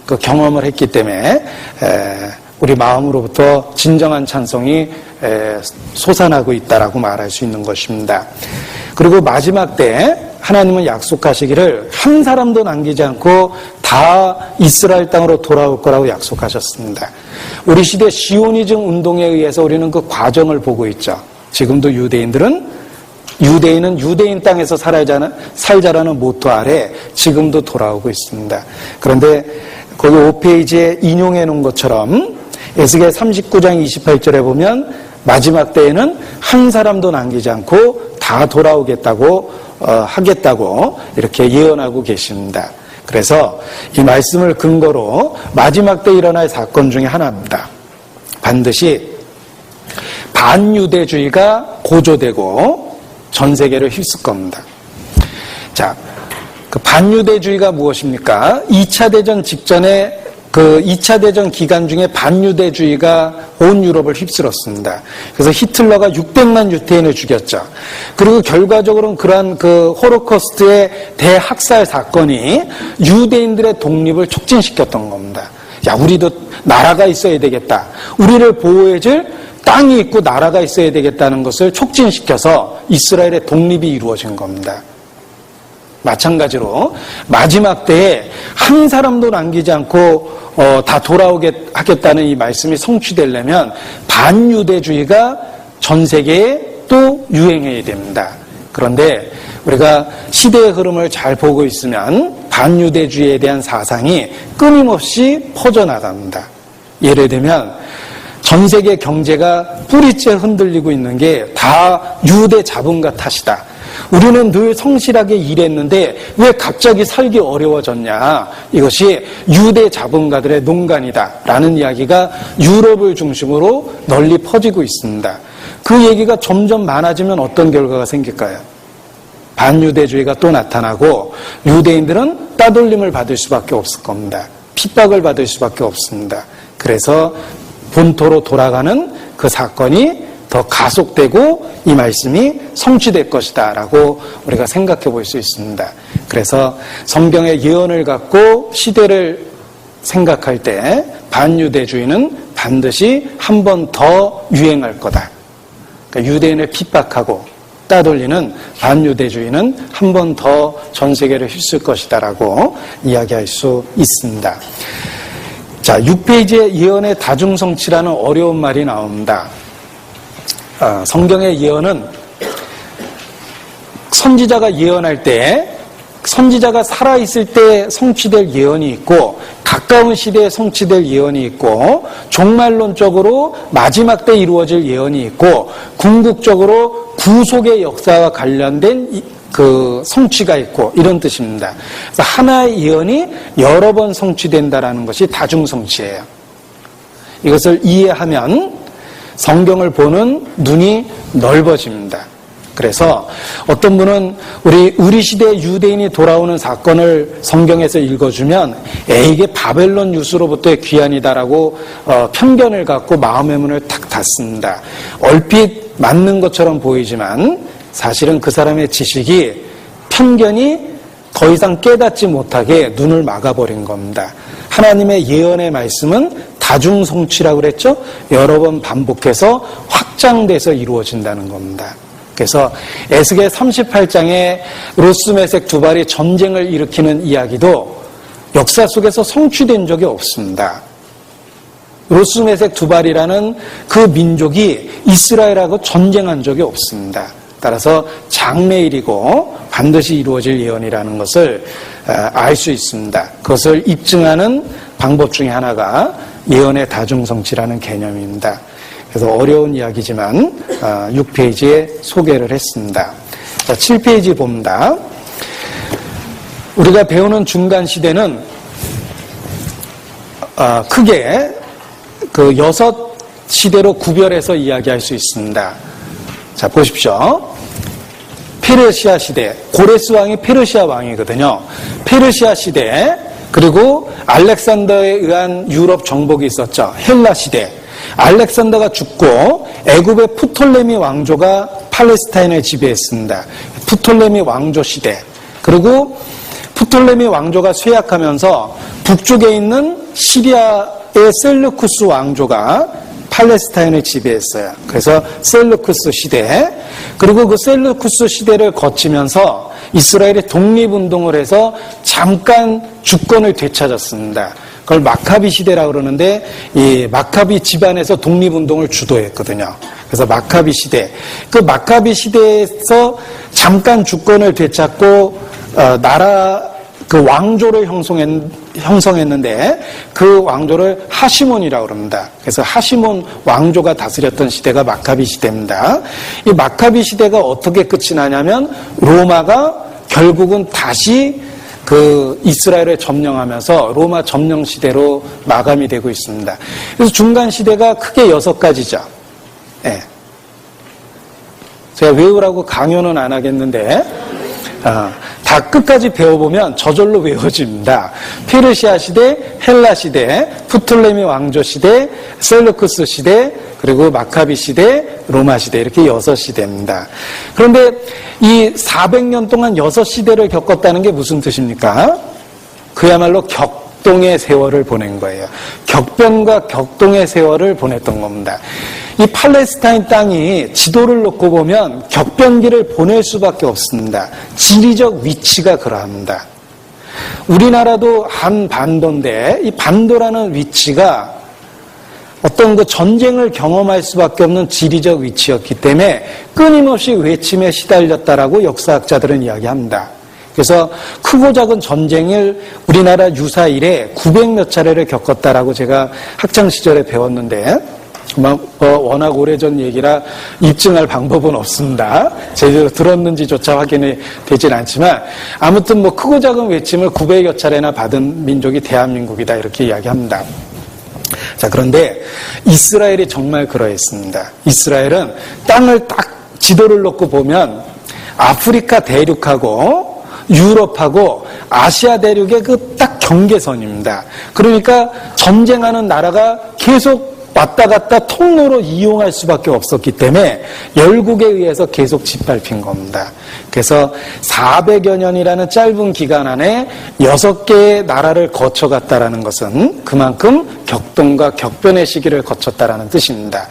그 경험을 했기 때문에 우리 마음으로부터 진정한 찬송이 솟아나고 있다라고 말할 수 있는 것입니다. 그리고 마지막 때 하나님은 약속하시기를 한 사람도 남기지 않고 다 이스라엘 땅으로 돌아올 거라고 약속하셨습니다. 우리 시대 시오니즘 운동에 의해서 우리는 그 과정을 보고 있죠. 지금도 유대인은 유대인 땅에서 살자라는 모토 아래 지금도 돌아오고 있습니다. 그런데 거기 5페이지에 인용해 놓은 것처럼 에스겔 39장 28절에 보면 마지막 때에는 한 사람도 남기지 않고 다 돌아오겠다고 하겠다고 이렇게 예언하고 계십니다. 그래서 이 말씀을 근거로 마지막 때 일어날 사건 중에 하나입니다. 반드시 반유대주의가 고조되고 전 세계를 휩쓸 겁니다. 자, 그 반유대주의가 무엇입니까? 2차 대전 직전에 그 2차 대전 기간 중에 반유대주의가 온 유럽을 휩쓸었습니다. 그래서 히틀러가 600만 유태인을 죽였죠. 그리고 결과적으로는 그러한 그 홀로코스트의 대학살 사건이 유대인들의 독립을 촉진시켰던 겁니다. 야, 우리도 나라가 있어야 되겠다. 우리를 보호해줄 땅이 있고 나라가 있어야 되겠다는 것을 촉진시켜서 이스라엘의 독립이 이루어진 겁니다. 마찬가지로 마지막 때에 한 사람도 남기지 않고 다 돌아오게 하겠다는 이 말씀이 성취되려면 반유대주의가 전 세계에 또 유행해야 됩니다. 그런데 우리가 시대의 흐름을 잘 보고 있으면 반유대주의에 대한 사상이 끊임없이 퍼져나갑니다. 예를 들면 전 세계 경제가 뿌리째 흔들리고 있는 게 다 유대 자본가 탓이다. 우리는 늘 성실하게 일했는데 왜 갑자기 살기 어려워졌냐. 이것이 유대 자본가들의 농간이다 라는 이야기가 유럽을 중심으로 널리 퍼지고 있습니다. 그 얘기가 점점 많아지면 어떤 결과가 생길까요? 반유대주의가 또 나타나고 유대인들은 따돌림을 받을 수밖에 없을 겁니다. 핍박을 받을 수밖에 없습니다. 그래서 본토로 돌아가는 그 사건이 더 가속되고 이 말씀이 성취될 것이다 라고 우리가 생각해 볼 수 있습니다. 그래서 성경의 예언을 갖고 시대를 생각할 때 반유대주의는 반드시 한 번 더 유행할 거다. 그러니까 유대인을 핍박하고 따돌리는 반유대주의는 한 번 더 전 세계를 휩쓸 것이다 라고 이야기할 수 있습니다. 자, 6페이지에 예언의 다중성취라는 어려운 말이 나옵니다. 성경의 예언은 선지자가 예언할 때 선지자가 살아있을 때 성취될 예언이 있고 가까운 시대에 성취될 예언이 있고 종말론적으로 마지막 때 이루어질 예언이 있고 궁극적으로 구속의 역사와 관련된 그 성취가 있고 이런 뜻입니다. 그래서 하나의 예언이 여러 번 성취된다라는 것이 다중성취예요. 이것을 이해하면 성경을 보는 눈이 넓어집니다. 그래서 어떤 분은 우리 시대의 유대인이 돌아오는 사건을 성경에서 읽어주면 이게 바벨론 유수로부터의 귀환이다라고 편견을 갖고 마음의 문을 탁 닫습니다. 얼핏 맞는 것처럼 보이지만 사실은 그 사람의 지식이 편견이 더 이상 깨닫지 못하게 눈을 막아버린 겁니다. 하나님의 예언의 말씀은 다중성취라고 그랬죠? 여러 번 반복해서 확장돼서 이루어진다는 겁니다. 그래서 에스겔 38장에 로스메색 두 발이 전쟁을 일으키는 이야기도 역사 속에서 성취된 적이 없습니다. 로스메색 두 발이라는 그 민족이 이스라엘하고 전쟁한 적이 없습니다. 따라서 장래일이고 반드시 이루어질 예언이라는 것을 알 수 있습니다. 그것을 입증하는 방법 중에 하나가 예언의 다중성취라는 개념입니다. 그래서 어려운 이야기지만 6페이지에 소개를 했습니다. 자, 7페이지 봅니다. 우리가 배우는 중간 시대는 크게 그 6시대로 구별해서 이야기할 수 있습니다. 자, 보십시오. 페르시아 시대, 고레스 왕이 페르시아 왕이거든요. 페르시아 시대, 그리고 알렉산더에 의한 유럽 정복이 있었죠. 헬라 시대. 알렉산더가 죽고 애굽의 프톨레미 왕조가 팔레스타인을 지배했습니다. 프톨레미 왕조 시대. 그리고 프톨레미 왕조가 쇠약하면서 북쪽에 있는 시리아의 셀루쿠스 왕조가 팔레스타인을 지배했어요. 그래서 셀루쿠스 시대. 그리고 그 셀루쿠스 시대를 거치면서 이스라엘이 독립운동을 해서 잠깐 주권을 되찾았습니다. 그걸 마카비 시대라고 그러는데 이 마카비 집안에서 독립운동을 주도했거든요. 그래서 마카비 시대. 그 마카비 시대에서 잠깐 주권을 되찾고 나라 그 왕조를 형성했는데 그 왕조를 하시몬이라고 그럽니다. 그래서 하시몬 왕조가 다스렸던 시대가 마카비 시대입니다. 이 마카비 시대가 어떻게 끝이 나냐면 로마가 결국은 다시 그 이스라엘을 점령하면서 로마 점령 시대로 마감이 되고 있습니다. 그래서 중간 시대가 크게 6가지죠. 네. 제가 외우라고 강요는 안 하겠는데 다 끝까지 배워보면 저절로 외워집니다. 페르시아 시대, 헬라 시대, 프톨레미 왕조 시대, 셀루쿠스 시대, 그리고 마카비 시대, 로마 시대 이렇게 6시대입니다. 그런데 이 400년 동안 6시대를 겪었다는 게 무슨 뜻입니까? 그야말로 격동의 세월을 보낸 거예요. 격변과 격동의 세월을 보냈던 겁니다. 이 팔레스타인 땅이 지도를 놓고 보면 격변기를 보낼 수밖에 없습니다. 지리적 위치가 그러합니다. 우리나라도 한 반도인데 이 반도라는 위치가 어떤 그 전쟁을 경험할 수밖에 없는 지리적 위치였기 때문에 끊임없이 외침에 시달렸다라고 역사학자들은 이야기합니다. 그래서 크고 작은 전쟁을 우리나라 유사 이래 900몇 차례를 겪었다라고 제가 학창시절에 배웠는데 워낙 오래전 얘기라 입증할 방법은 없습니다. 제대로 들었는지조차 확인이 되진 않지만 아무튼 뭐 크고 작은 외침을 900여 차례나 받은 민족이 대한민국이다 이렇게 이야기합니다. 자, 그런데 이스라엘이 정말 그러했습니다. 이스라엘은 땅을 딱 지도를 놓고 보면 아프리카 대륙하고 유럽하고 아시아 대륙의 그 딱 경계선입니다. 그러니까 전쟁하는 나라가 계속 왔다 갔다 통로로 이용할 수밖에 없었기 때문에 열국에 의해서 계속 짓밟힌 겁니다. 그래서 400여 년이라는 짧은 기간 안에 6개의 나라를 거쳐갔다라는 것은 그만큼 격동과 격변의 시기를 거쳤다라는 뜻입니다.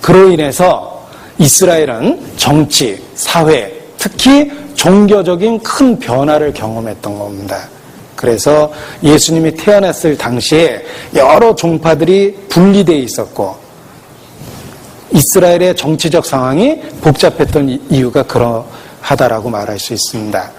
그로 인해서 이스라엘은 정치, 사회, 특히 종교적인 큰 변화를 경험했던 겁니다. 그래서 예수님이 태어났을 당시에 여러 종파들이 분리되어 있었고 이스라엘의 정치적 상황이 복잡했던 이유가 그러하다라고 말할 수 있습니다.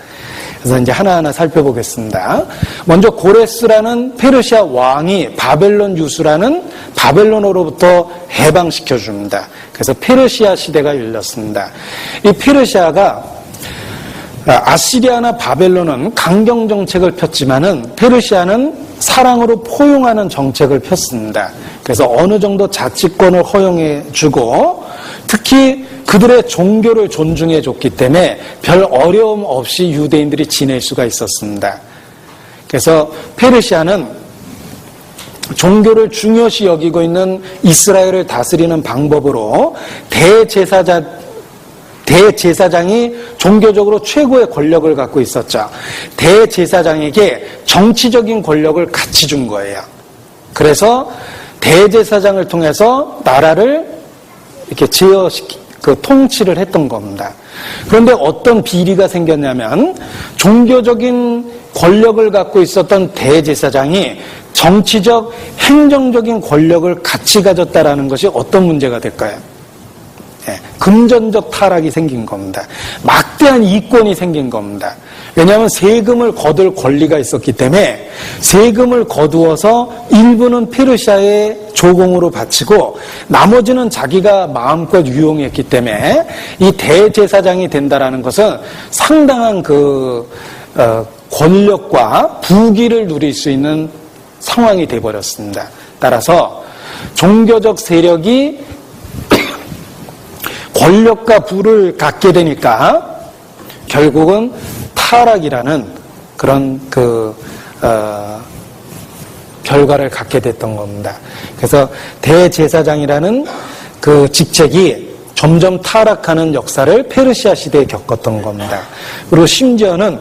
그래서 이제 하나하나 살펴보겠습니다. 먼저 고레스라는 페르시아 왕이 바벨론 유수라는 바벨론으로부터 해방시켜 줍니다. 그래서 페르시아 시대가 열렸습니다. 이 페르시아가 아시리아나 바벨론은 강경 정책을 폈지만은 페르시아는 사랑으로 포용하는 정책을 폈습니다. 그래서 어느 정도 자치권을 허용해 주고 특히 그들의 종교를 존중해 줬기 때문에 별 어려움 없이 유대인들이 지낼 수가 있었습니다. 그래서 페르시아는 종교를 중요시 여기고 있는 이스라엘을 다스리는 방법으로 대제사장이 종교적으로 최고의 권력을 갖고 있었죠. 대제사장에게 정치적인 권력을 같이 준 거예요. 그래서 대제사장을 통해서 나라를 이렇게 통치를 했던 겁니다. 그런데 어떤 비리가 생겼냐면 종교적인 권력을 갖고 있었던 대제사장이 정치적, 행정적인 권력을 같이 가졌다라는 것이 어떤 문제가 될까요? 금전적 타락이 생긴 겁니다. 막대한 이권이 생긴 겁니다. 왜냐하면 세금을 거둘 권리가 있었기 때문에 세금을 거두어서 일부는 페르시아의 조공으로 바치고 나머지는 자기가 마음껏 유용했기 때문에 이 대제사장이 된다라는 것은 상당한 권력과 부귀를 누릴 수 있는 상황이 되어버렸습니다. 따라서 종교적 세력이 권력과 부를 갖게 되니까 결국은 타락이라는 그런 결과를 갖게 됐던 겁니다. 그래서 대제사장이라는 그 직책이 점점 타락하는 역사를 페르시아 시대에 겪었던 겁니다. 그리고 심지어는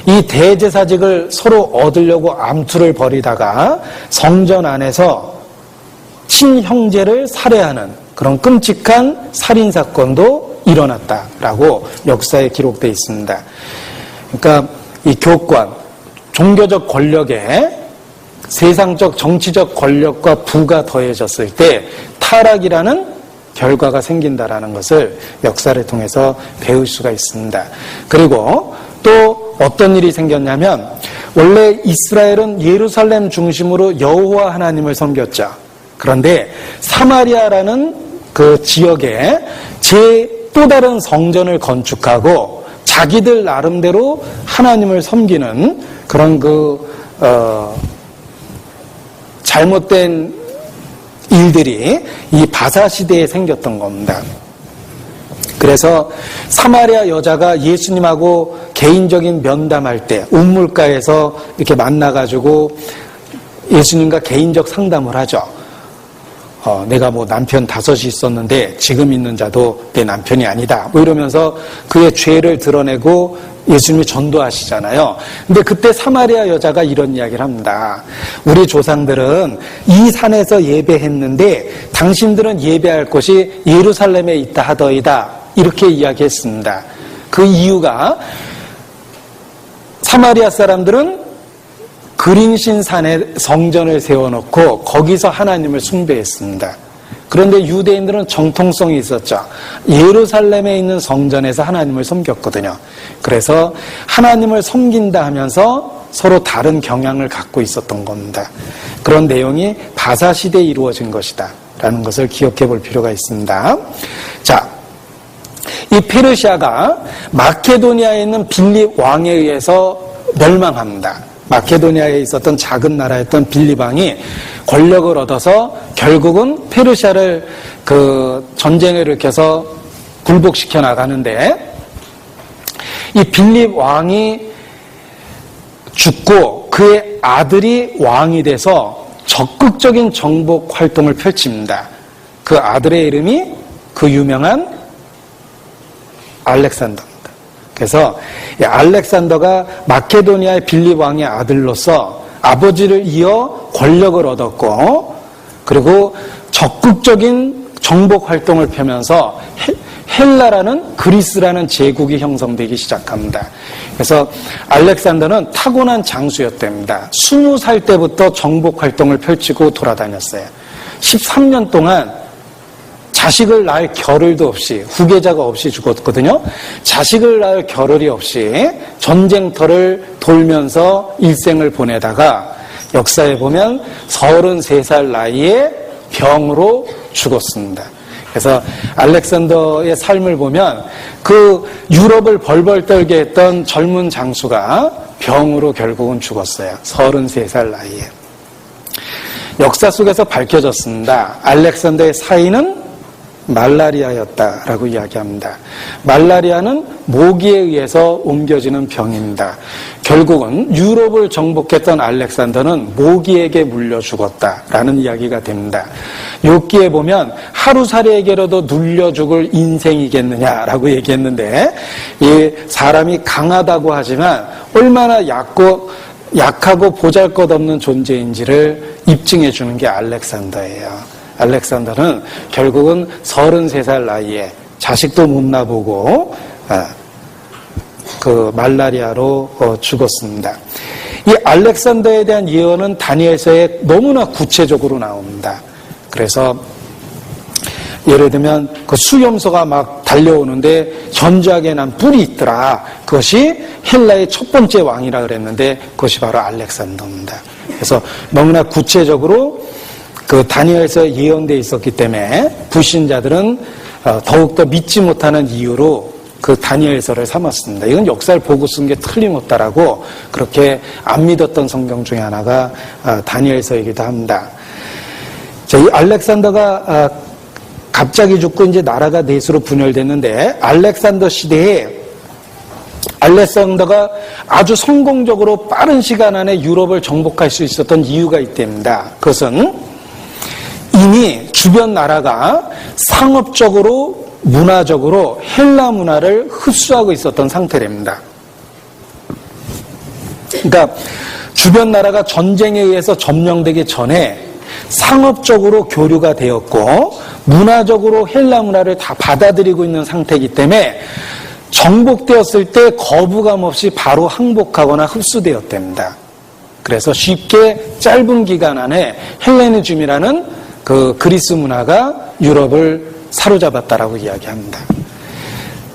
이 대제사직을 서로 얻으려고 암투를 벌이다가 성전 안에서 친형제를 살해하는 그런 끔찍한 살인사건도 일어났다라고 역사에 기록되어 있습니다. 그러니까 이 교권, 종교적 권력에 세상적 정치적 권력과 부가 더해졌을 때 타락이라는 결과가 생긴다라는 것을 역사를 통해서 배울 수가 있습니다. 그리고 또 어떤 일이 생겼냐면 원래 이스라엘은 예루살렘 중심으로 여호와 하나님을 섬겼죠. 그런데 사마리아라는 그 지역에 또 다른 성전을 건축하고 자기들 나름대로 하나님을 섬기는 그런 잘못된 일들이 이 바사 시대에 생겼던 겁니다. 그래서 사마리아 여자가 예수님하고 개인적인 면담할 때 우물가에서 이렇게 만나가지고 예수님과 개인적 상담을 하죠. 내가 뭐 남편 5이 있었는데 지금 있는 자도 내 남편이 아니다. 뭐 이러면서 그의 죄를 드러내고 예수님이 전도하시잖아요. 근데 그때 사마리아 여자가 이런 이야기를 합니다. 우리 조상들은 이 산에서 예배했는데 당신들은 예배할 곳이 예루살렘에 있다 하더이다. 이렇게 이야기했습니다. 그 이유가 사마리아 사람들은 그린신 산에 성전을 세워놓고 거기서 하나님을 숭배했습니다. 그런데 유대인들은 정통성이 있었죠. 예루살렘에 있는 성전에서 하나님을 섬겼거든요. 그래서 하나님을 섬긴다 하면서 서로 다른 경향을 갖고 있었던 겁니다. 그런 내용이 바사 시대에 이루어진 것이다 라는 것을 기억해 볼 필요가 있습니다. 자, 이 페르시아가 마케도니아에 있는 빌립 왕에 의해서 멸망합니다. 마케도니아에 있었던 작은 나라였던 빌립 왕이 권력을 얻어서 결국은 페르시아를 전쟁을 일으켜서 굴복시켜 나가는데, 이 빌립 왕이 죽고 그의 아들이 왕이 돼서 적극적인 정복 활동을 펼칩니다. 그 아들의 이름이 그 유명한 알렉산더입니다. 그래서 알렉산더가 마케도니아의 빌립 왕의 아들로서 아버지를 이어 권력을 얻었고, 그리고 적극적인 정복 활동을 펴면서 헬라라는 그리스라는 제국이 형성되기 시작합니다. 그래서 알렉산더는 타고난 장수였답니다. 20살 때부터 정복 활동을 펼치고 돌아다녔어요. 13년 동안 자식을 낳을 겨를도 없이, 후계자가 없이 죽었거든요. 자식을 낳을 겨를이 없이 전쟁터를 돌면서 일생을 보내다가 역사에 보면 33살 나이에 병으로 죽었습니다. 그래서 알렉산더의 삶을 보면 그 유럽을 벌벌 떨게 했던 젊은 장수가 병으로 결국은 죽었어요. 33살 나이에. 역사 속에서 밝혀졌습니다. 알렉산더의 사인은 말라리아였다라고 이야기합니다. 말라리아는 모기에 의해서 옮겨지는 병입니다. 결국은 유럽을 정복했던 알렉산더는 모기에게 물려 죽었다라는 이야기가 됩니다. 욥기에 보면 하루살이에게로도 눌려 죽을 인생이겠느냐라고 얘기했는데, 이 사람이 강하다고 하지만 얼마나 약하고 보잘것없는 존재인지를 입증해 주는 게 알렉산더예요. 알렉산더는 결국은 33살 나이에 자식도 못 낳아보고 그 말라리아로 죽었습니다. 이 알렉산더에 대한 예언은 다니엘서에 너무나 구체적으로 나옵니다. 그래서 예를 들면 그 수염소가 막 달려오는데 현저하게 난 뿔이 있더라. 그것이 헬라의 첫 번째 왕이라 그랬는데 그것이 바로 알렉산더입니다. 그래서 너무나 구체적으로 그 다니엘서에 예언되어 있었기 때문에 불신자들은 더욱더 믿지 못하는 이유로 그 다니엘서를 삼았습니다. 이건 역사를 보고 쓴 게 틀림없다라고 그렇게 안 믿었던 성경 중에 하나가 다니엘서이기도 합니다. 자, 이 알렉산더가 갑자기 죽고 이제 나라가 넷으로 분열됐는데, 알렉산더 시대에 알렉산더가 아주 성공적으로 빠른 시간 안에 유럽을 정복할 수 있었던 이유가 있답니다. 그것은 이미 주변 나라가 상업적으로, 문화적으로 헬라 문화를 흡수하고 있었던 상태랍니다. 그러니까 주변 나라가 전쟁에 의해서 점령되기 전에 상업적으로 교류가 되었고 문화적으로 헬라 문화를 다 받아들이고 있는 상태이기 때문에 정복되었을 때 거부감 없이 바로 항복하거나 흡수되었답니다. 그래서 쉽게 짧은 기간 안에 헬레니즘이라는 그 그리스 문화가 유럽을 사로잡았다라고 이야기합니다.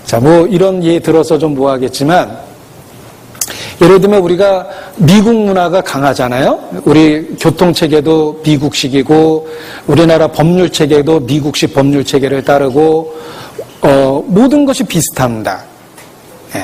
자, 뭐 이런 예 들어서 좀 뭐하겠지만, 예를 들면 우리가 미국 문화가 강하잖아요. 우리 교통체계도 미국식이고 우리나라 법률체계도 미국식 법률체계를 따르고 모든 것이 비슷합니다. 예.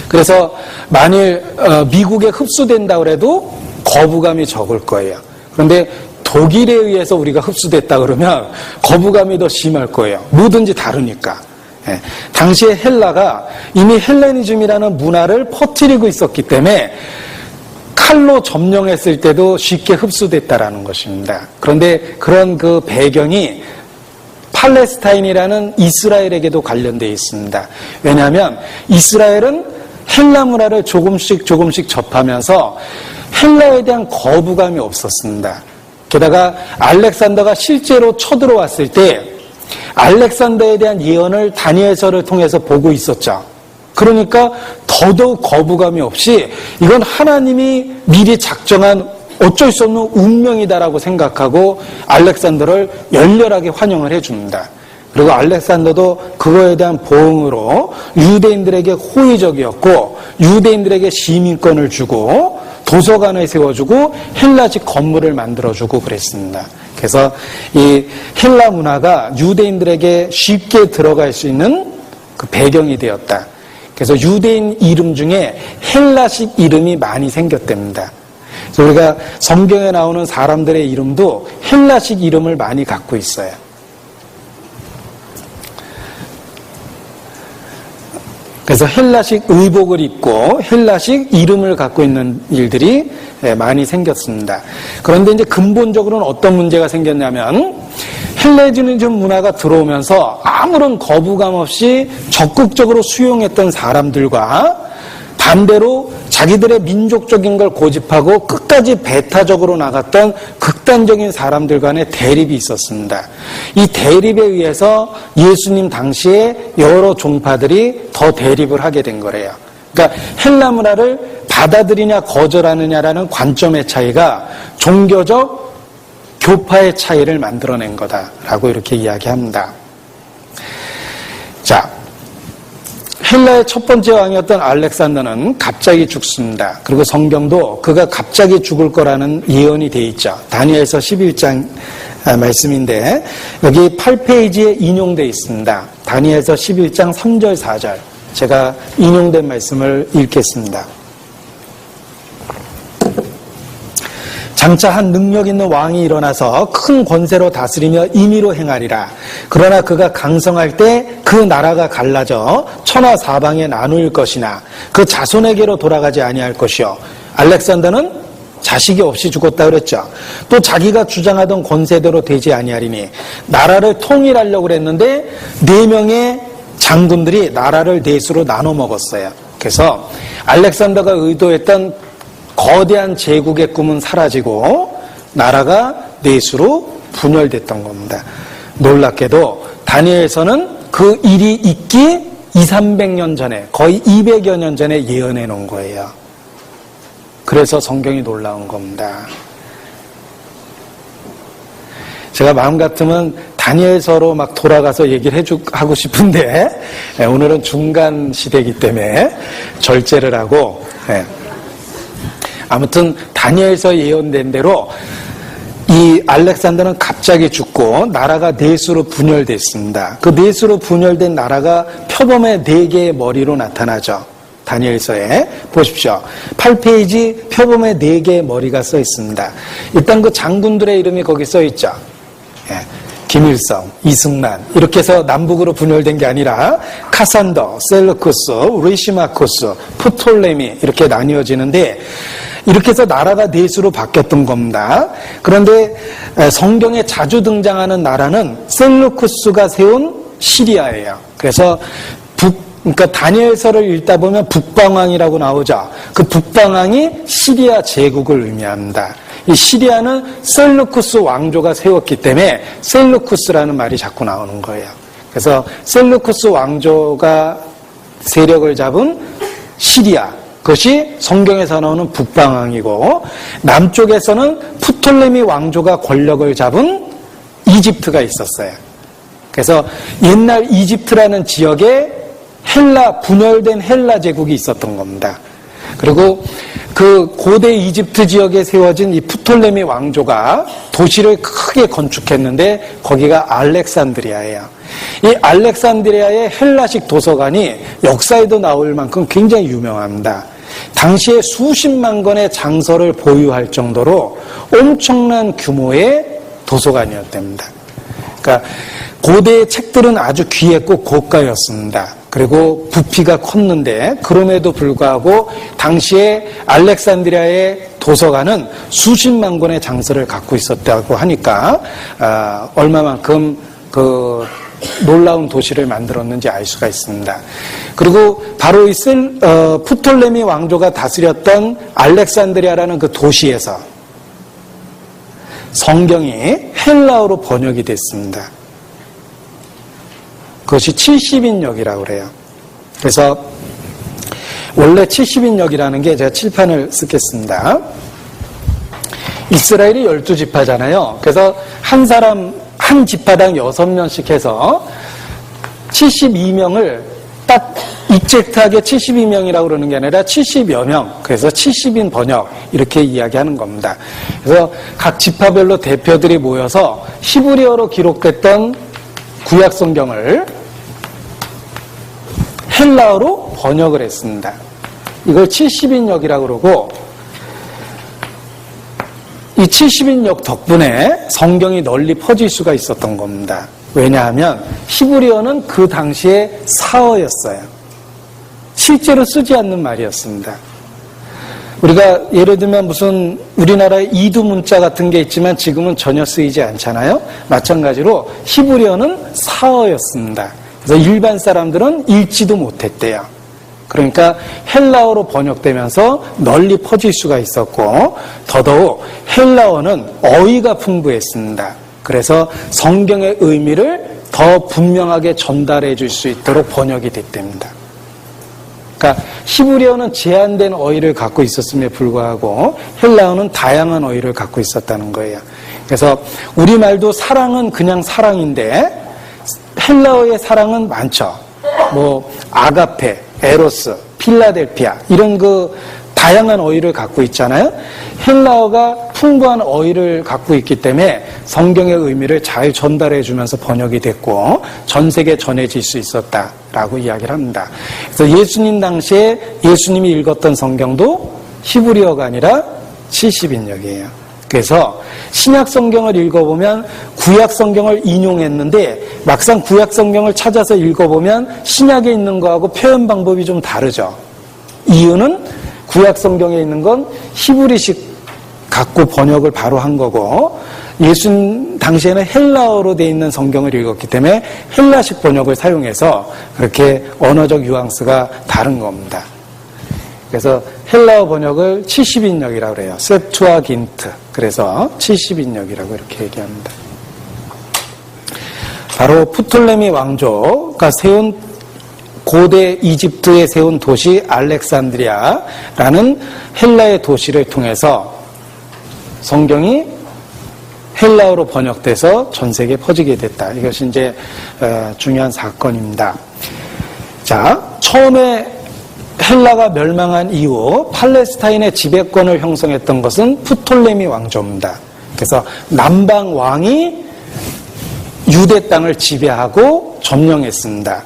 그래서 만일 미국에 흡수된다고 해도 거부감이 적을 거예요. 그런데 독일에 의해서 우리가 흡수됐다 그러면 거부감이 더 심할 거예요. 뭐든지 다르니까. 예. 당시에 헬라가 이미 헬레니즘이라는 문화를 퍼뜨리고 있었기 때문에 칼로 점령했을 때도 쉽게 흡수됐다라는 것입니다. 그런데 그런 그 배경이 팔레스타인이라는 이스라엘에게도 관련되어 있습니다. 왜냐하면 이스라엘은 헬라 문화를 조금씩 접하면서 헬라에 대한 거부감이 없었습니다. 게다가 알렉산더가 실제로 쳐들어왔을 때 알렉산더에 대한 예언을 다니엘서를 통해서 보고 있었죠. 그러니까 더더욱 거부감이 없이 이건 하나님이 미리 작정한 어쩔 수 없는 운명이다라고 생각하고 알렉산더를 열렬하게 환영을 해줍니다. 그리고 알렉산더도 그거에 대한 보응으로 유대인들에게 호의적이었고 유대인들에게 시민권을 주고 도서관을 세워주고 헬라식 건물을 만들어주고 그랬습니다. 그래서 이 헬라 문화가 유대인들에게 쉽게 들어갈 수 있는 그 배경이 되었다. 그래서 유대인 이름 중에 헬라식 이름이 많이 생겼답니다. 그래서 우리가 성경에 나오는 사람들의 이름도 헬라식 이름을 많이 갖고 있어요. 그래서 헬라식 의복을 입고 헬라식 이름을 갖고 있는 일들이 많이 생겼습니다. 그런데 이제 근본적으로는 어떤 문제가 생겼냐면 헬레니즘 문화가 들어오면서 아무런 거부감 없이 적극적으로 수용했던 사람들과 반대로 자기들의 민족적인 걸 고집하고 끝까지 배타적으로 나갔던 극단적인 사람들 간의 대립이 있었습니다. 이 대립에 의해서 예수님 당시에 여러 종파들이 더 대립을 하게 된 거래요. 그러니까 헬라 문화를 받아들이냐 거절하느냐라는 관점의 차이가 종교적 교파의 차이를 만들어낸 거다라고 이렇게 이야기합니다. 자, 헬라의 첫 번째 왕이었던 알렉산더는 갑자기 죽습니다. 그리고 성경도 그가 갑자기 죽을 거라는 예언이 되어 있죠. 다니엘서 11장 말씀인데 여기 8페이지에 인용되어 있습니다. 다니엘서 11장 3절 4절 제가 인용된 말씀을 읽겠습니다. 장차 한 능력 있는 왕이 일어나서 큰 권세로 다스리며 임의로 행하리라. 그러나 그가 강성할 때 그 나라가 갈라져 천하 사방에 나누일 것이나 그 자손에게로 돌아가지 아니할 것이요. 알렉산더는 자식이 없이 죽었다 그랬죠. 또 자기가 주장하던 권세대로 되지 아니하리니 나라를 통일하려고 그랬는데 4명의 장군들이 나라를 넷으로 나눠 먹었어요. 그래서 알렉산더가 의도했던 거대한 제국의 꿈은 사라지고 나라가 넷으로 분열됐던 겁니다. 놀랍게도 다니엘서는 그 일이 있기 200~300년 전에 거의 200여 년 전에 예언해 놓은 거예요. 그래서 성경이 놀라운 겁니다. 제가 마음 같으면 다니엘서로 막 돌아가서 얘기를 하고 싶은데 오늘은 중간 시대이기 때문에 절제를 하고 아무튼 다니엘서 예언된 대로 이 알렉산더는 갑자기 죽고 나라가 넷으로 분열됐습니다. 그 넷으로 분열된 나라가 표범의 4개의 머리로 나타나죠. 다니엘서에 보십시오. 8페이지 표범의 4개의 머리가 써 있습니다. 일단 그 장군들의 이름이 거기 써 있죠. 김일성, 이승만 이렇게 해서 남북으로 분열된 게 아니라 카산더, 셀루쿠스, 리시마쿠스, 프톨레미 이렇게 나뉘어지는데 이렇게 해서 나라가 넷으로 바뀌었던 겁니다. 그런데 성경에 자주 등장하는 나라는 셀루쿠스가 세운 시리아예요. 그래서 그러니까 다니엘서를 읽다 보면 북방왕이라고 나오죠. 그 북방왕이 시리아 제국을 의미합니다. 이 시리아는 셀루쿠스 왕조가 세웠기 때문에 셀루쿠스라는 말이 자꾸 나오는 거예요. 그래서 셀루쿠스 왕조가 세력을 잡은 시리아, 그것이 성경에서 나오는 북방왕이고 남쪽에서는 프톨레미 왕조가 권력을 잡은 이집트가 있었어요. 그래서 옛날 이집트라는 지역에 분열된 헬라 제국이 있었던 겁니다. 그리고 그 고대 이집트 지역에 세워진 이 프톨레미 왕조가 도시를 크게 건축했는데 거기가 알렉산드리아예요. 이 알렉산드리아의 헬라식 도서관이 역사에도 나올 만큼 굉장히 유명합니다. 당시에 수십만 권의 장서를 보유할 정도로 엄청난 규모의 도서관이었답니다. 그러니까 고대의 책들은 아주 귀했고 고가였습니다. 그리고 부피가 컸는데 그럼에도 불구하고 당시에 알렉산드리아의 도서관은 수십만 권의 장서를 갖고 있었다고 하니까 얼마만큼 그 놀라운 도시를 만들었는지 알 수가 있습니다. 그리고 바로 이 프톨레미 왕조가 다스렸던 알렉산드리아라는 그 도시에서 성경이 헬라어로 번역이 됐습니다. 그것이 70인역이라고 그래요. 그래서 원래 70인역이라는 게 제가 칠판을 쓰겠습니다. 이스라엘이 12지파잖아요. 그래서 한 사람 한 지파당 6명씩 해서 72명을 딱 익젝트하게 72명이라고 그러는 게 아니라 70여 명, 그래서 70인 번역 이렇게 이야기하는 겁니다. 그래서 각 지파별로 대표들이 모여서 히브리어로 기록됐던 구약 성경을 헬라어로 번역을 했습니다. 이걸 70인역이라고 그러고 이 70인역 덕분에 성경이 널리 퍼질 수가 있었던 겁니다. 왜냐하면 히브리어는 그 당시에 사어였어요. 실제로 쓰지 않는 말이었습니다. 우리가 예를 들면 무슨 우리나라의 이두 문자 같은 게 있지만 지금은 전혀 쓰이지 않잖아요. 마찬가지로 히브리어는 사어였습니다. 그래서 일반 사람들은 읽지도 못했대요. 그러니까 헬라어로 번역되면서 널리 퍼질 수가 있었고 더더욱 헬라어는 어휘가 풍부했습니다. 그래서 성경의 의미를 더 분명하게 전달해 줄 수 있도록 번역이 됐답니다. 그러니까 히브리어는 제한된 어휘를 갖고 있었음에 불구하고 헬라어는 다양한 어휘를 갖고 있었다는 거예요. 그래서 우리말도 사랑은 그냥 사랑인데 헬라어의 사랑은 많죠. 뭐 아가페, 에로스, 필라델피아 이런 그 다양한 어휘를 갖고 있잖아요. 헬라어가 풍부한 어휘를 갖고 있기 때문에 성경의 의미를 잘 전달해 주면서 번역이 됐고 전 세계에 전해질 수 있었다라고 이야기를 합니다. 그래서 예수님 당시에 예수님이 읽었던 성경도 히브리어가 아니라 70인역이에요. 그래서 신약 성경을 읽어보면 구약 성경을 인용했는데 막상 구약 성경을 찾아서 읽어보면 신약에 있는 거하고 표현 방법이 좀 다르죠. 이유는 구약 성경에 있는 건 히브리식 갖고 번역을 바로 한 거고 예수님 당시에는 헬라어로 되어 있는 성경을 읽었기 때문에 헬라식 번역을 사용해서 그렇게 언어적 뉘앙스가 다른 겁니다. 그래서 헬라어 번역을 70인역이라고 그래요. 셉투아긴트. 그래서 70인역이라고 이렇게 얘기합니다. 바로 프톨레미 왕조가 세운 고대 이집트에 세운 도시 알렉산드리아라는 헬라의 도시를 통해서 성경이 헬라어로 번역돼서 전 세계에 퍼지게 됐다. 이것이 이제 중요한 사건입니다. 자, 처음에 헬라가 멸망한 이후 팔레스타인의 지배권을 형성했던 것은 프톨레미 왕조입니다. 그래서 남방 왕이 유대 땅을 지배하고 점령했습니다.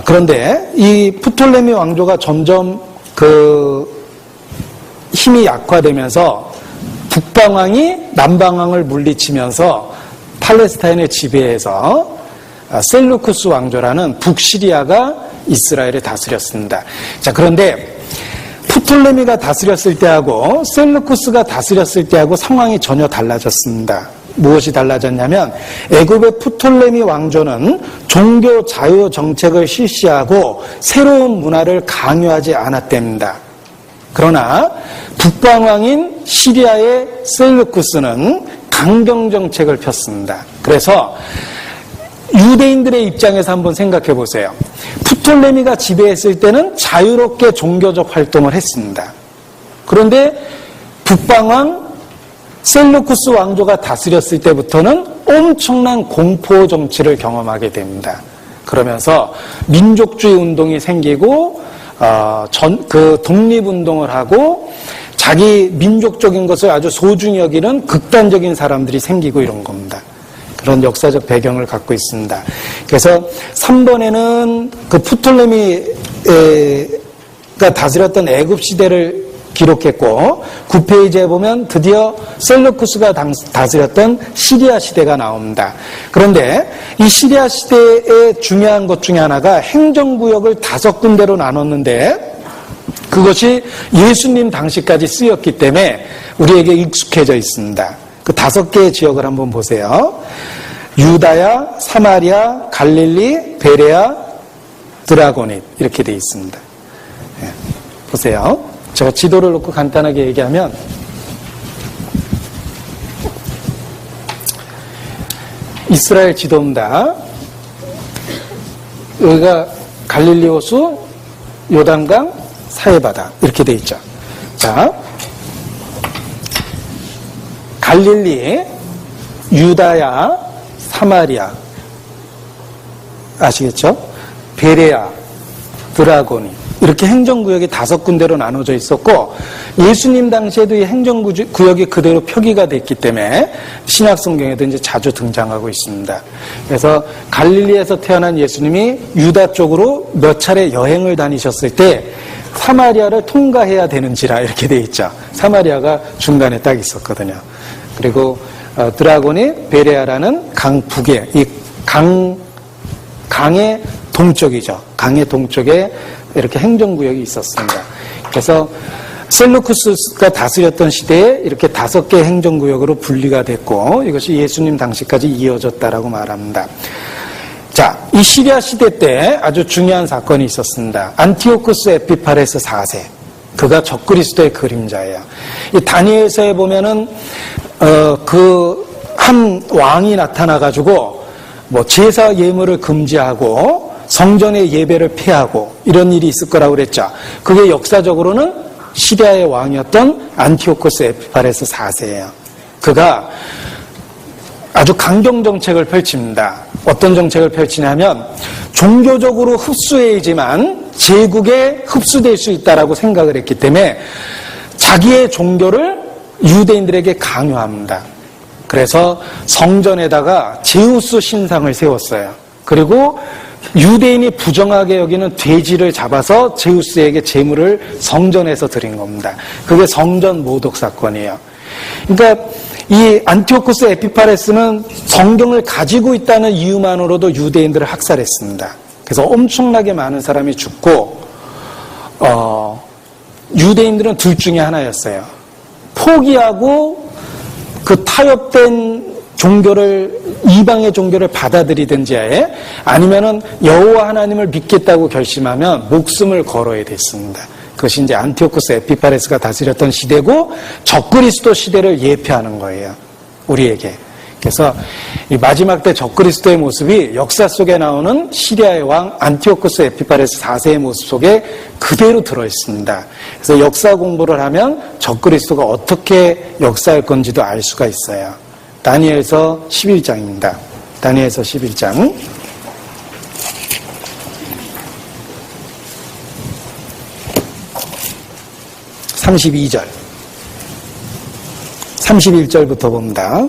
그런데 이 프톨레미 왕조가 점점 그 힘이 약화되면서 북방왕이 남방왕을 물리치면서 팔레스타인을 지배해서 셀루쿠스 왕조라는 북시리아가 이스라엘을 다스렸습니다. 자, 그런데 프톨레미가 다스렸을 때하고 셀루쿠스가 다스렸을 때하고 상황이 전혀 달라졌습니다. 무엇이 달라졌냐면 애굽의 프톨레미 왕조는 종교 자유 정책을 실시하고 새로운 문화를 강요하지 않았답니다. 그러나 북방왕인 시리아의 셀루쿠스는 강경 정책을 폈습니다. 그래서 유대인들의 입장에서 한번 생각해 보세요. 프톨레미가 지배했을 때는 자유롭게 종교적 활동을 했습니다. 그런데 북방왕 셀루쿠스 왕조가 다스렸을 때부터는 엄청난 공포 정치를 경험하게 됩니다. 그러면서 민족주의 운동이 생기고 독립운동을 하고 자기 민족적인 것을 아주 소중히 여기는 극단적인 사람들이 생기고 이런 겁니다. 그런 역사적 배경을 갖고 있습니다. 그래서 3번에는 그 프톨레미 다스렸던 애굽 시대를 기록했고 9페이지에 보면 드디어 셀루쿠스가 다스렸던 시리아 시대가 나옵니다. 그런데 이 시리아 시대의 중요한 것 중에 하나가 행정구역을 5군데로 나눴는데 그것이 예수님 당시까지 쓰였기 때문에 우리에게 익숙해져 있습니다. 그 5개의 지역을 한번 보세요. 유다야, 사마리아, 갈릴리, 베레아, 드라고닛 이렇게 되어 있습니다. 네, 보세요. 제가 지도를 놓고 간단하게 얘기하면 이스라엘 지도입니다. 여기가 갈릴리 호수, 요단강, 사해바다 이렇게 되어 있죠. 자, 갈릴리, 유다야, 사마리아 아시겠죠? 베레아, 드라고니 이렇게 행정구역이 5군데로 나눠져 있었고 예수님 당시에도 이 행정구역이 그대로 표기가 됐기 때문에 신약성경에도 이제 자주 등장하고 있습니다. 그래서 갈릴리에서 태어난 예수님이 유다 쪽으로 몇 차례 여행을 다니셨을 때 사마리아를 통과해야 되는지라 이렇게 돼 있죠. 사마리아가 중간에 딱 있었거든요. 그리고 드라고니 베레아라는 강 북에 이 강의 동쪽이죠. 강의 동쪽에 이렇게 행정구역이 있었습니다. 그래서 셀루쿠스가 다스렸던 시대에 이렇게 5개 행정구역으로 분리가 됐고 이것이 예수님 당시까지 이어졌다라고 말합니다. 자, 이 시리아 시대 때 아주 중요한 사건이 있었습니다. 안티오쿠스 에피파레스 4세. 그가 적그리스도의 그림자예요. 이 다니엘서에 보면은 그 한 왕이 나타나가지고 뭐 제사 예물을 금지하고 성전의 예배를 폐하고 이런 일이 있을 거라고 그랬죠. 그게 역사적으로는 시리아의 왕이었던 안티오코스 에피파레스 4세예요. 그가 아주 강경 정책을 펼칩니다. 어떤 정책을 펼치냐면 종교적으로 흡수해야지만 제국에 흡수될 수 있다라고 생각을 했기 때문에 자기의 종교를 유대인들에게 강요합니다. 그래서 성전에다가 제우스 신상을 세웠어요. 그리고 유대인이 부정하게 여기는 돼지를 잡아서 제우스에게 제물을 성전에서 드린 겁니다. 그게 성전 모독 사건이에요. 그러니까 이 안티오코스 에피파레스는 성경을 가지고 있다는 이유만으로도 유대인들을 학살했습니다. 그래서 엄청나게 많은 사람이 죽고 유대인들은 둘 중에 하나였어요. 포기하고 그 타협된 종교를 이방의 종교를 받아들이든지 아니면은 여호와 하나님을 믿겠다고 결심하면 목숨을 걸어야 됐습니다. 그것이 이제 안티오코스 에피파레스가 다스렸던 시대고 적그리스도 시대를 예표하는 거예요. 우리에게. 그래서 이 마지막 때 적그리스도의 모습이 역사 속에 나오는 시리아의 왕 안티오코스 에피파레스 4세의 모습 속에 그대로 들어있습니다. 그래서 역사 공부를 하면 적그리스도가 어떻게 역사할 건지도 알 수가 있어요. 다니엘서 11장입니다. 다니엘서 11장. 32절. 31절부터 봅니다.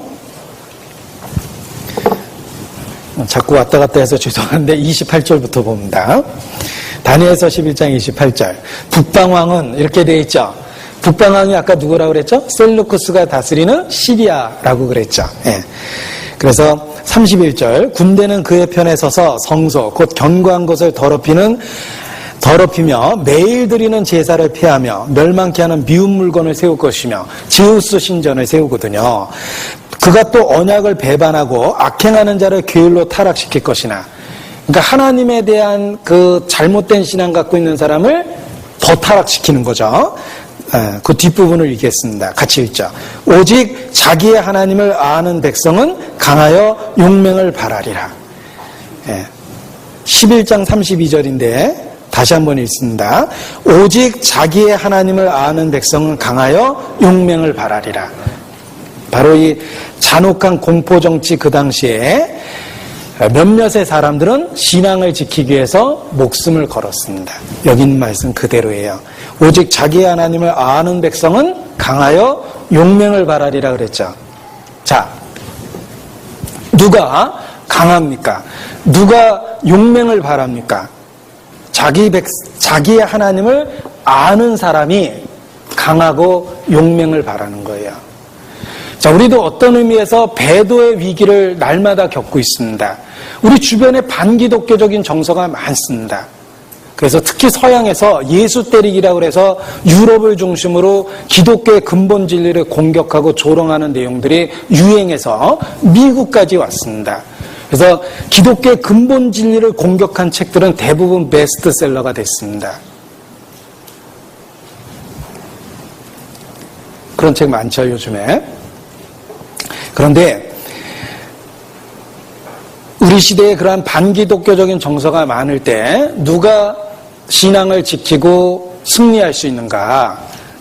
자꾸 왔다 갔다 해서 죄송한데 28절부터 봅니다. 다니엘서 11장 28절. 북방왕은 이렇게 되어 있죠. 북방왕이 아까 누구라고 그랬죠? 셀루쿠스가 다스리는 시리아라고 그랬죠. 예. 그래서 31절. 군대는 그의 편에 서서 성소 곧 견고한 것을 더럽히며 매일 드리는 제사를 폐하며 멸망케 하는 미운 물건을 세울 것이며 제우스 신전을 세우거든요. 그가 또 언약을 배반하고 악행하는 자를 게을로 타락시킬 것이나, 그러니까 하나님에 대한 그 잘못된 신앙 갖고 있는 사람을 더 타락시키는 거죠. 그 뒷부분을 읽겠습니다. 같이 읽죠. 오직 자기의 하나님을 아는 백성은 강하여 용맹을 발하리라. 11장 32절인데 다시 한번 읽습니다. 오직 자기의 하나님을 아는 백성은 강하여 용맹을 발하리라. 바로 이 잔혹한 공포정치 그 당시에 몇몇의 사람들은 신앙을 지키기 위해서 목숨을 걸었습니다. 여기 있는 말씀 그대로예요. 오직 자기의 하나님을 아는 백성은 강하여 용맹을 발하리라 그랬죠. 자, 누가 강합니까? 누가 용맹을 발합니까? 자기의 하나님을 아는 사람이 강하고 용맹을 바라는 거예요. 자, 우리도 어떤 의미에서 배도의 위기를 날마다 겪고 있습니다. 우리 주변에 반기독교적인 정서가 많습니다. 그래서 특히 서양에서 예수 때리기라고 해서 유럽을 중심으로 기독교의 근본 진리를 공격하고 조롱하는 내용들이 유행해서 미국까지 왔습니다. 그래서 기독교의 근본 진리를 공격한 책들은 대부분 베스트셀러가 됐습니다. 그런 책 많죠, 요즘에. 그런데 우리 시대에 그러한 반기독교적인 정서가 많을 때 누가 신앙을 지키고 승리할 수 있는가?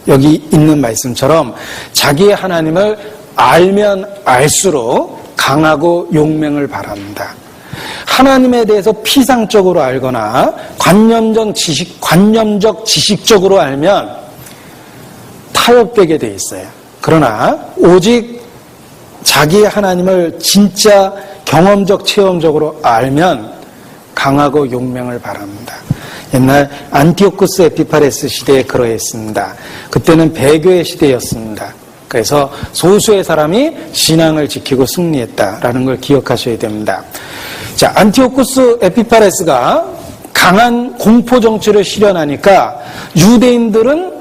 여기 있는 말씀처럼 자기의 하나님을 알면 알수록 강하고 용맹을 바랍니다. 하나님에 대해서 피상적으로 알거나 관념적 지식적으로 알면 타협되게 돼 있어요. 그러나 오직 자기의 하나님을 진짜 경험적, 체험적으로 알면 강하고 용맹을 바랍니다. 옛날 안티오쿠스 에피파레스 시대에 그러했습니다. 그때는 배교의 시대였습니다. 그래서 소수의 사람이 신앙을 지키고 승리했다라는 걸 기억하셔야 됩니다. 자, 안티오쿠스 에피파레스가 강한 공포 정치를 실현하니까 유대인들은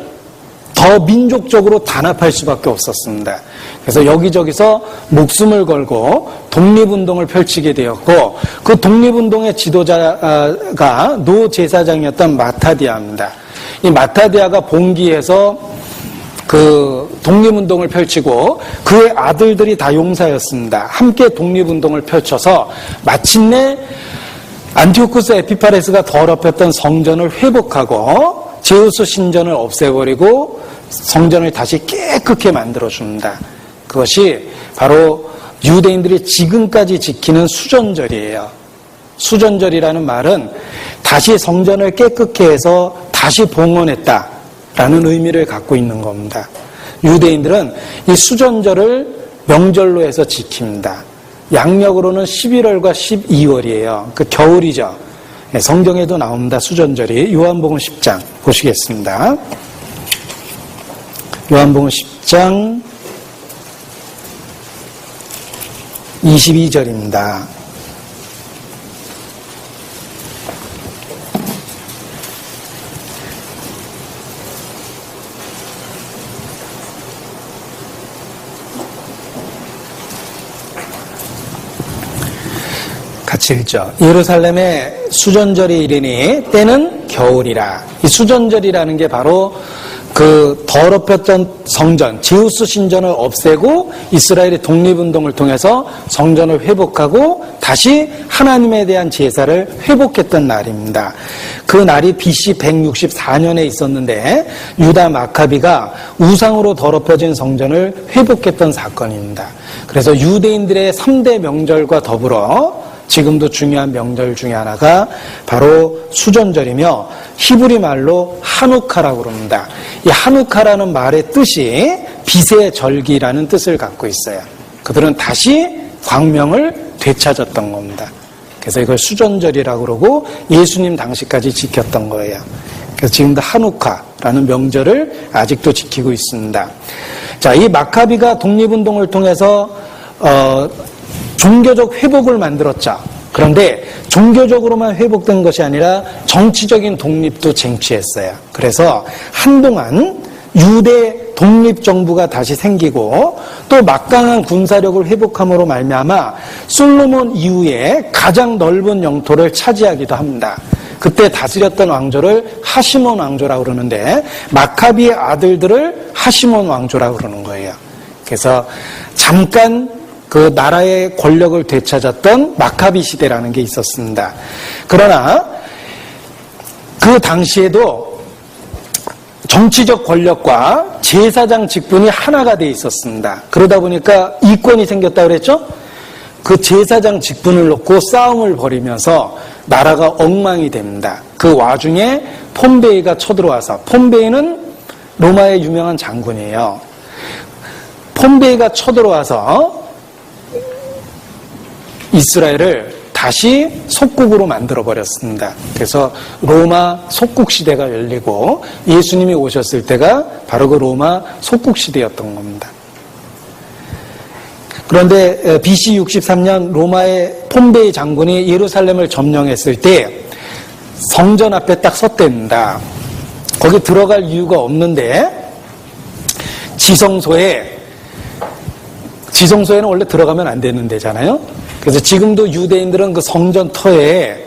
더 민족적으로 단합할 수밖에 없었습니다. 그래서 여기저기서 목숨을 걸고 독립운동을 펼치게 되었고 그 독립운동의 지도자가 노 제사장이었던 마타디아입니다. 이 마타디아가 봉기해서 그 독립운동을 펼치고 그의 아들들이 다 용사였습니다. 함께 독립운동을 펼쳐서 마침내 안티오쿠스 에피파레스가 더럽혔던 성전을 회복하고 제우스 신전을 없애버리고 성전을 다시 깨끗하게 만들어줍니다. 그것이 바로 유대인들이 지금까지 지키는 수전절이에요. 수전절이라는 말은 다시 성전을 깨끗하게 해서 다시 봉헌했다라는 의미를 갖고 있는 겁니다. 유대인들은 이 수전절을 명절로 해서 지킵니다. 양력으로는 11월과 12월이에요. 그 겨울이죠. 성경에도 나옵니다. 수전절이. 요한복음 10장 보시겠습니다. 요한복음 10장 22절입니다. 같이 읽죠. 예루살렘에 수전절이 이르니 때는 겨울이라. 이 수전절이라는 게 바로 그 더럽혔던 성전, 제우스 신전을 없애고 이스라엘의 독립운동을 통해서 성전을 회복하고 다시 하나님에 대한 제사를 회복했던 날입니다. 그 날이 BC 164년에 있었는데 유다 마카비가 우상으로 더럽혀진 성전을 회복했던 사건입니다. 그래서 유대인들의 3대 명절과 더불어 지금도 중요한 명절 중에 하나가 바로 수전절이며 히브리 말로 하누카라고 그럽니다. 이 하누카라는 말의 뜻이 빛의 절기라는 뜻을 갖고 있어요. 그들은 다시 광명을 되찾았던 겁니다. 그래서 이걸 수전절이라고 그러고 예수님 당시까지 지켰던 거예요. 그래서 지금도 하누카라는 명절을 아직도 지키고 있습니다. 자, 이 마카비가 독립운동을 통해서 종교적 회복을 만들었죠. 그런데 종교적으로만 회복된 것이 아니라 정치적인 독립도 쟁취했어요. 그래서 한동안 유대 독립정부가 다시 생기고 또 막강한 군사력을 회복함으로 말미암아 솔로몬 이후에 가장 넓은 영토를 차지하기도 합니다. 그때 다스렸던 왕조를 하시몬 왕조라고 그러는데 마카비의 아들들을 하시몬 왕조라고 그러는 거예요. 그래서 잠깐 그 나라의 권력을 되찾았던 마카비 시대라는 게 있었습니다. 그러나 그 당시에도 정치적 권력과 제사장 직분이 하나가 돼 있었습니다. 그러다 보니까 이권이 생겼다고 그랬죠? 그 제사장 직분을 놓고 싸움을 벌이면서 나라가 엉망이 됩니다. 그 와중에 폼베이가 쳐들어와서, 폼베이는 로마의 유명한 장군이에요. 폼베이가 쳐들어와서 이스라엘을 다시 속국으로 만들어버렸습니다. 그래서 로마 속국 시대가 열리고 예수님이 오셨을 때가 바로 그 로마 속국 시대였던 겁니다. 그런데 BC 63년 로마의 폼베이 장군이 예루살렘을 점령했을 때 성전 앞에 딱 섰답니다. 거기 들어갈 이유가 없는데 지성소에는 원래 들어가면 안 되는 데잖아요. 그래서 지금도 유대인들은 그 성전 터에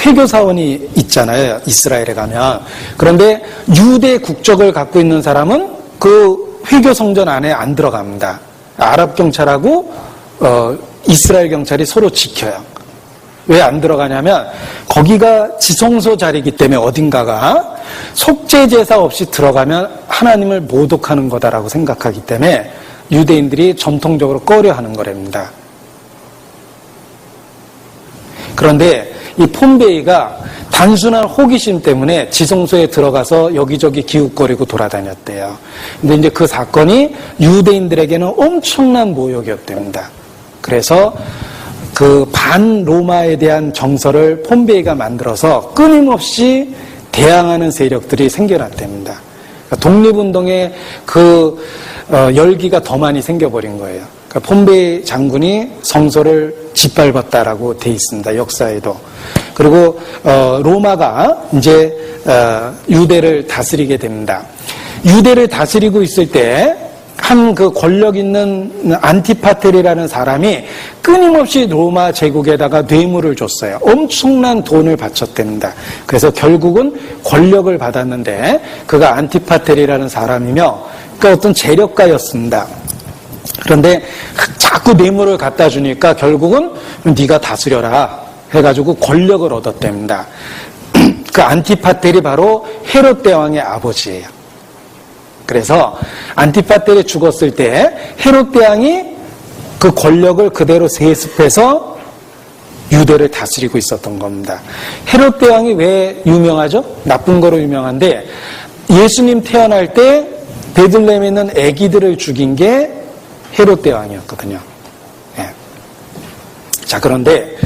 회교사원이 있잖아요. 이스라엘에 가면. 그런데 유대 국적을 갖고 있는 사람은 그 회교 성전 안에 안 들어갑니다. 아랍 경찰하고 이스라엘 경찰이 서로 지켜요. 왜 안 들어가냐면 거기가 지성소 자리이기 때문에 어딘가가 속죄제사 없이 들어가면 하나님을 모독하는 거다라고 생각하기 때문에 유대인들이 전통적으로 꺼려하는 거랍니다. 그런데 이 폼베이가 단순한 호기심 때문에 지성소에 들어가서 여기저기 기웃거리고 돌아다녔대요. 근데 이제 그 사건이 유대인들에게는 엄청난 모욕이었답니다. 그래서 그 반로마에 대한 정서를 폼베이가 만들어서 끊임없이 대항하는 세력들이 생겨났답니다. 그러니까 독립운동의 그 열기가 더 많이 생겨버린 거예요. 그러니까 폼베이 장군이 성소를 짓밟았다라고 돼 있습니다. 역사에도. 그리고 로마가 이제 유대를 다스리게 됩니다. 유대를 다스리고 있을 때 한 그 권력 있는 안티파텔이라는 사람이 끊임없이 로마 제국에다가 뇌물을 줬어요. 엄청난 돈을 바쳤답니다. 그래서 결국은 권력을 받았는데 그가 안티파텔이라는 사람이며 그러니까 어떤 재력가였습니다. 그런데 자꾸 뇌물을 갖다 주니까 결국은 네가 다스려라 해가지고 권력을 얻었답니다. 그 안티파텔이 바로 헤롯 대왕의 아버지예요. 그래서 안티파텔이 죽었을 때 헤롯 대왕이 그 권력을 그대로 세습해서 유대를 다스리고 있었던 겁니다. 헤롯 대왕이 왜 유명하죠? 나쁜 거로 유명한데 예수님 태어날 때 베들레헴에 있는 아기들을 죽인 게 헤롯 대왕이었거든요. 네. 자, 그런데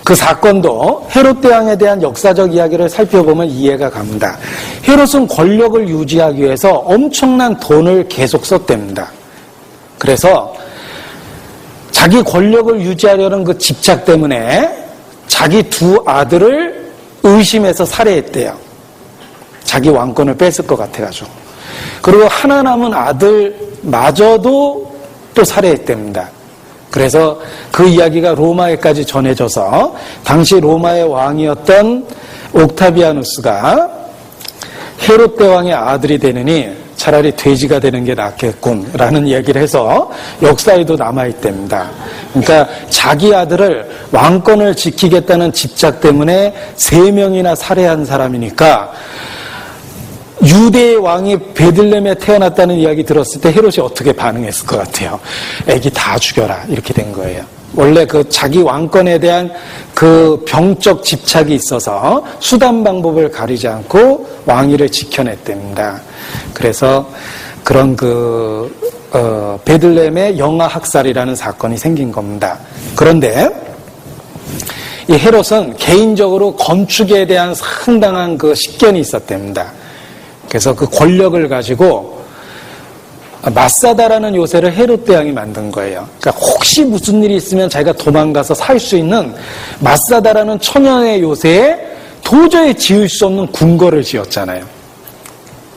그 사건도 헤롯 대왕에 대한 역사적 이야기를 살펴보면 이해가 갑니다. 헤롯은 권력을 유지하기 위해서 엄청난 돈을 계속 썼답니다. 그래서 자기 권력을 유지하려는 그 집착 때문에 자기 두 아들을 의심해서 살해했대요. 자기 왕권을 뺏을 것 같아가지고. 그리고 하나 남은 아들마저도 또 살해했답니다. 그래서 그 이야기가 로마에까지 전해져서 당시 로마의 왕이었던 옥타비아누스가 헤롯 대왕의 아들이 되느니 차라리 돼지가 되는 게 낫겠군라는 이야기를 해서 역사에도 남아있답니다. 그러니까 자기 아들을 왕권을 지키겠다는 집착 때문에 3명이나 살해한 사람이니까 유대의 왕이 베들레헴에 태어났다는 이야기 들었을 때 헤롯이 어떻게 반응했을 것 같아요? 애기 다 죽여라 이렇게 된 거예요. 원래 그 자기 왕권에 대한 그 병적 집착이 있어서 수단 방법을 가리지 않고 왕위를 지켜냈답니다. 그래서 그런 베들레헴의 영아 학살이라는 사건이 생긴 겁니다. 그런데 이 헤롯은 개인적으로 건축에 대한 상당한 그 식견이 있었답니다. 그래서 그 권력을 가지고 마사다라는 요새를 헤롯 대왕이 만든 거예요. 그러니까 혹시 무슨 일이 있으면 자기가 도망가서 살 수 있는 마사다라는 천연의 요새에 도저히 지을 수 없는 궁궐을 지었잖아요.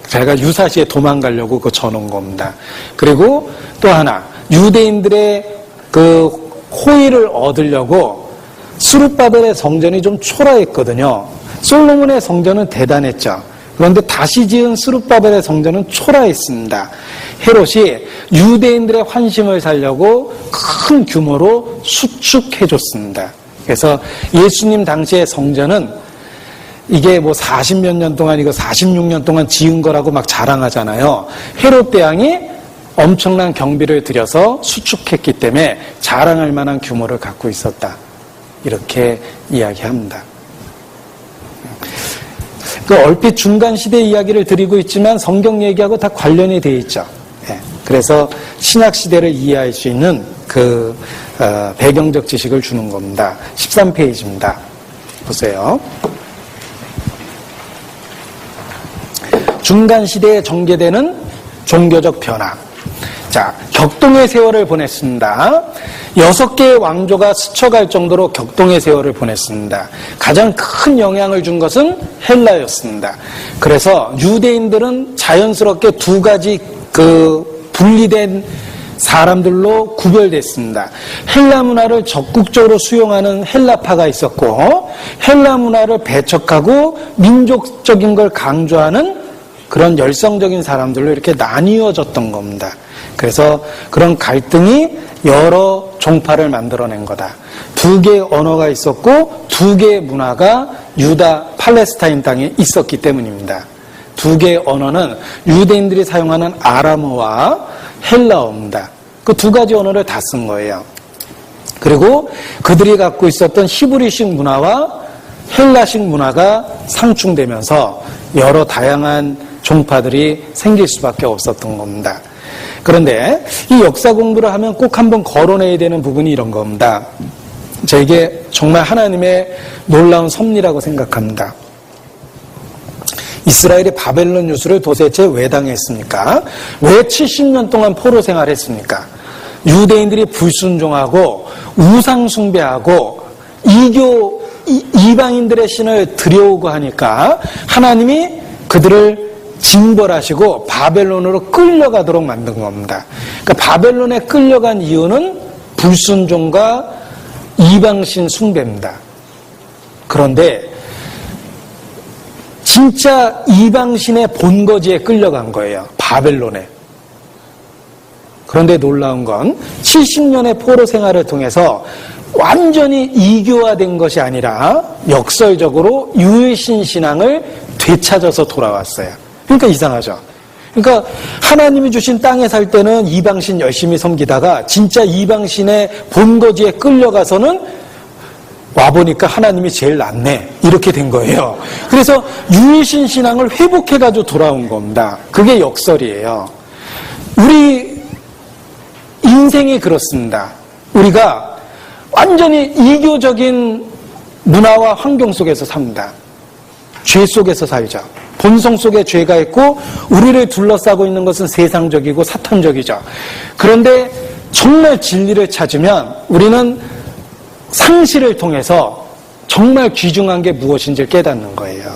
자기가 유사시에 도망가려고 그거 져놓은 겁니다. 그리고 또 하나 유대인들의 그 호의를 얻으려고 스룹바벨의 성전이 좀 초라했거든요. 솔로몬의 성전은 대단했죠. 그런데 다시 지은 스룹바벨의 성전은 초라했습니다. 헤롯이 유대인들의 환심을 살려고 큰 규모로 수축해줬습니다. 그래서 예수님 당시의 성전은 이게 뭐 40몇 년 동안 이거 46년 동안 지은 거라고 막 자랑하잖아요. 헤롯 대왕이 엄청난 경비를 들여서 수축했기 때문에 자랑할 만한 규모를 갖고 있었다. 이렇게 이야기합니다. 그 얼핏 중간 시대 이야기를 드리고 있지만 성경 얘기하고 다 관련이 되어 있죠. 예. 그래서 신약 시대를 이해할 수 있는 그 배경적 지식을 주는 겁니다. 13페이지입니다. 보세요. 중간 시대에 전개되는 종교적 변화. 자, 격동의 세월을 보냈습니다. 6개의 왕조가 스쳐갈 정도로 격동의 세월을 보냈습니다. 가장 큰 영향을 준 것은 헬라였습니다. 그래서 유대인들은 자연스럽게 두 가지 분리된 사람들로 구별됐습니다. 헬라 문화를 적극적으로 수용하는 헬라파가 있었고, 헬라 문화를 배척하고 민족적인 걸 강조하는 그런 열성적인 사람들로 이렇게 나뉘어졌던 겁니다. 그래서 그런 갈등이 여러 종파를 만들어낸 거다. 두 개의 언어가 있었고 두 개의 문화가 유다 팔레스타인 땅에 있었기 때문입니다. 두 개의 언어는 유대인들이 사용하는 아람어와 헬라어입니다. 그 두 가지 언어를 다 쓴 거예요. 그리고 그들이 갖고 있었던 히브리식 문화와 헬라식 문화가 상충되면서 여러 다양한 종파들이 생길 수밖에 없었던 겁니다. 그런데 이 역사 공부를 하면 꼭 한번 거론해야 되는 부분이 이런 겁니다. 이게 정말 하나님의 놀라운 섭리라고 생각합니다. 이스라엘이 바벨론 유수를 도대체 왜 당했습니까? 왜 70년 동안 포로 생활했습니까? 유대인들이 불순종하고 우상 숭배하고 이방인들의 신을 들여오고 하니까 하나님이 그들을 징벌하시고 바벨론으로 끌려가도록 만든 겁니다. 그러니까 바벨론에 끌려간 이유는 불순종과 이방신 숭배입니다. 그런데 진짜 이방신의 본거지에 끌려간 거예요. 바벨론에. 그런데 놀라운 건 70년의 포로 생활을 통해서 완전히 이교화된 것이 아니라 역설적으로 유일신 신앙을 되찾아서 돌아왔어요. 그러니까 이상하죠. 그러니까 하나님이 주신 땅에 살 때는 이방신 열심히 섬기다가 진짜 이방신의 본거지에 끌려가서는 와보니까 하나님이 제일 낫네. 이렇게 된 거예요. 그래서 유일신 신앙을 회복해가지고 돌아온 겁니다. 그게 역설이에요. 우리 인생이 그렇습니다. 우리가 완전히 이교적인 문화와 환경 속에서 삽니다. 죄 속에서 살죠. 본성 속에 죄가 있고 우리를 둘러싸고 있는 것은 세상적이고 사탄적이죠. 그런데 정말 진리를 찾으면 우리는 상실을 통해서 정말 귀중한 게 무엇인지를 깨닫는 거예요.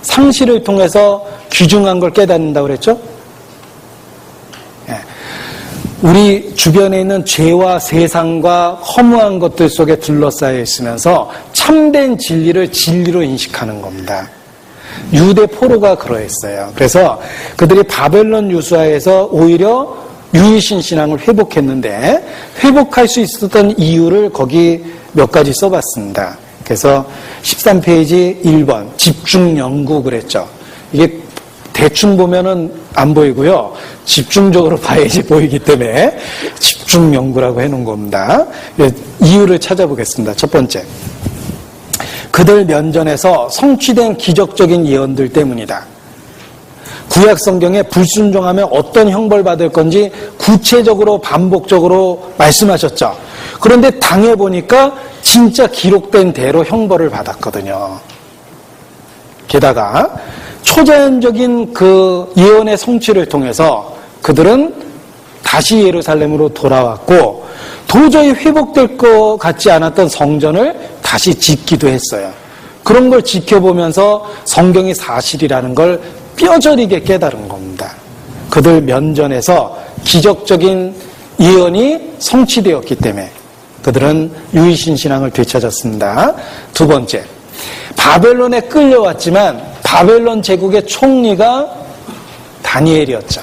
상실을 통해서 귀중한 걸 깨닫는다고 그랬죠? 우리 주변에 있는 죄와 세상과 허무한 것들 속에 둘러싸여 있으면서 참된 진리를 진리로 인식하는 겁니다. 유대 포로가 그러했어요. 그래서 그들이 바벨론 유수하에서 오히려 유일신 신앙을 회복했는데 회복할 수 있었던 이유를 거기 몇 가지 써봤습니다. 그래서 13페이지 1번 집중 연구 그랬죠. 이게 대충 보면은 안 보이고요. 집중적으로 봐야지 보이기 때문에 집중 연구라고 해놓은 겁니다. 이유를 찾아보겠습니다. 첫 번째. 그들 면전에서 성취된 기적적인 예언들 때문이다. 구약 성경에 불순종하면 어떤 형벌 받을 건지 구체적으로 반복적으로 말씀하셨죠. 그런데 당해보니까 진짜 기록된 대로 형벌을 받았거든요. 게다가 초자연적인 그 예언의 성취를 통해서 그들은 다시 예루살렘으로 돌아왔고 도저히 회복될 것 같지 않았던 성전을 다시 짓기도 했어요. 그런 걸 지켜보면서 성경이 사실이라는 걸 뼈저리게 깨달은 겁니다. 그들 면전에서 기적적인 예언이 성취되었기 때문에 그들은 유일신 신앙을 되찾았습니다. 두 번째, 바벨론에 끌려왔지만 바벨론 제국의 총리가 다니엘이었죠.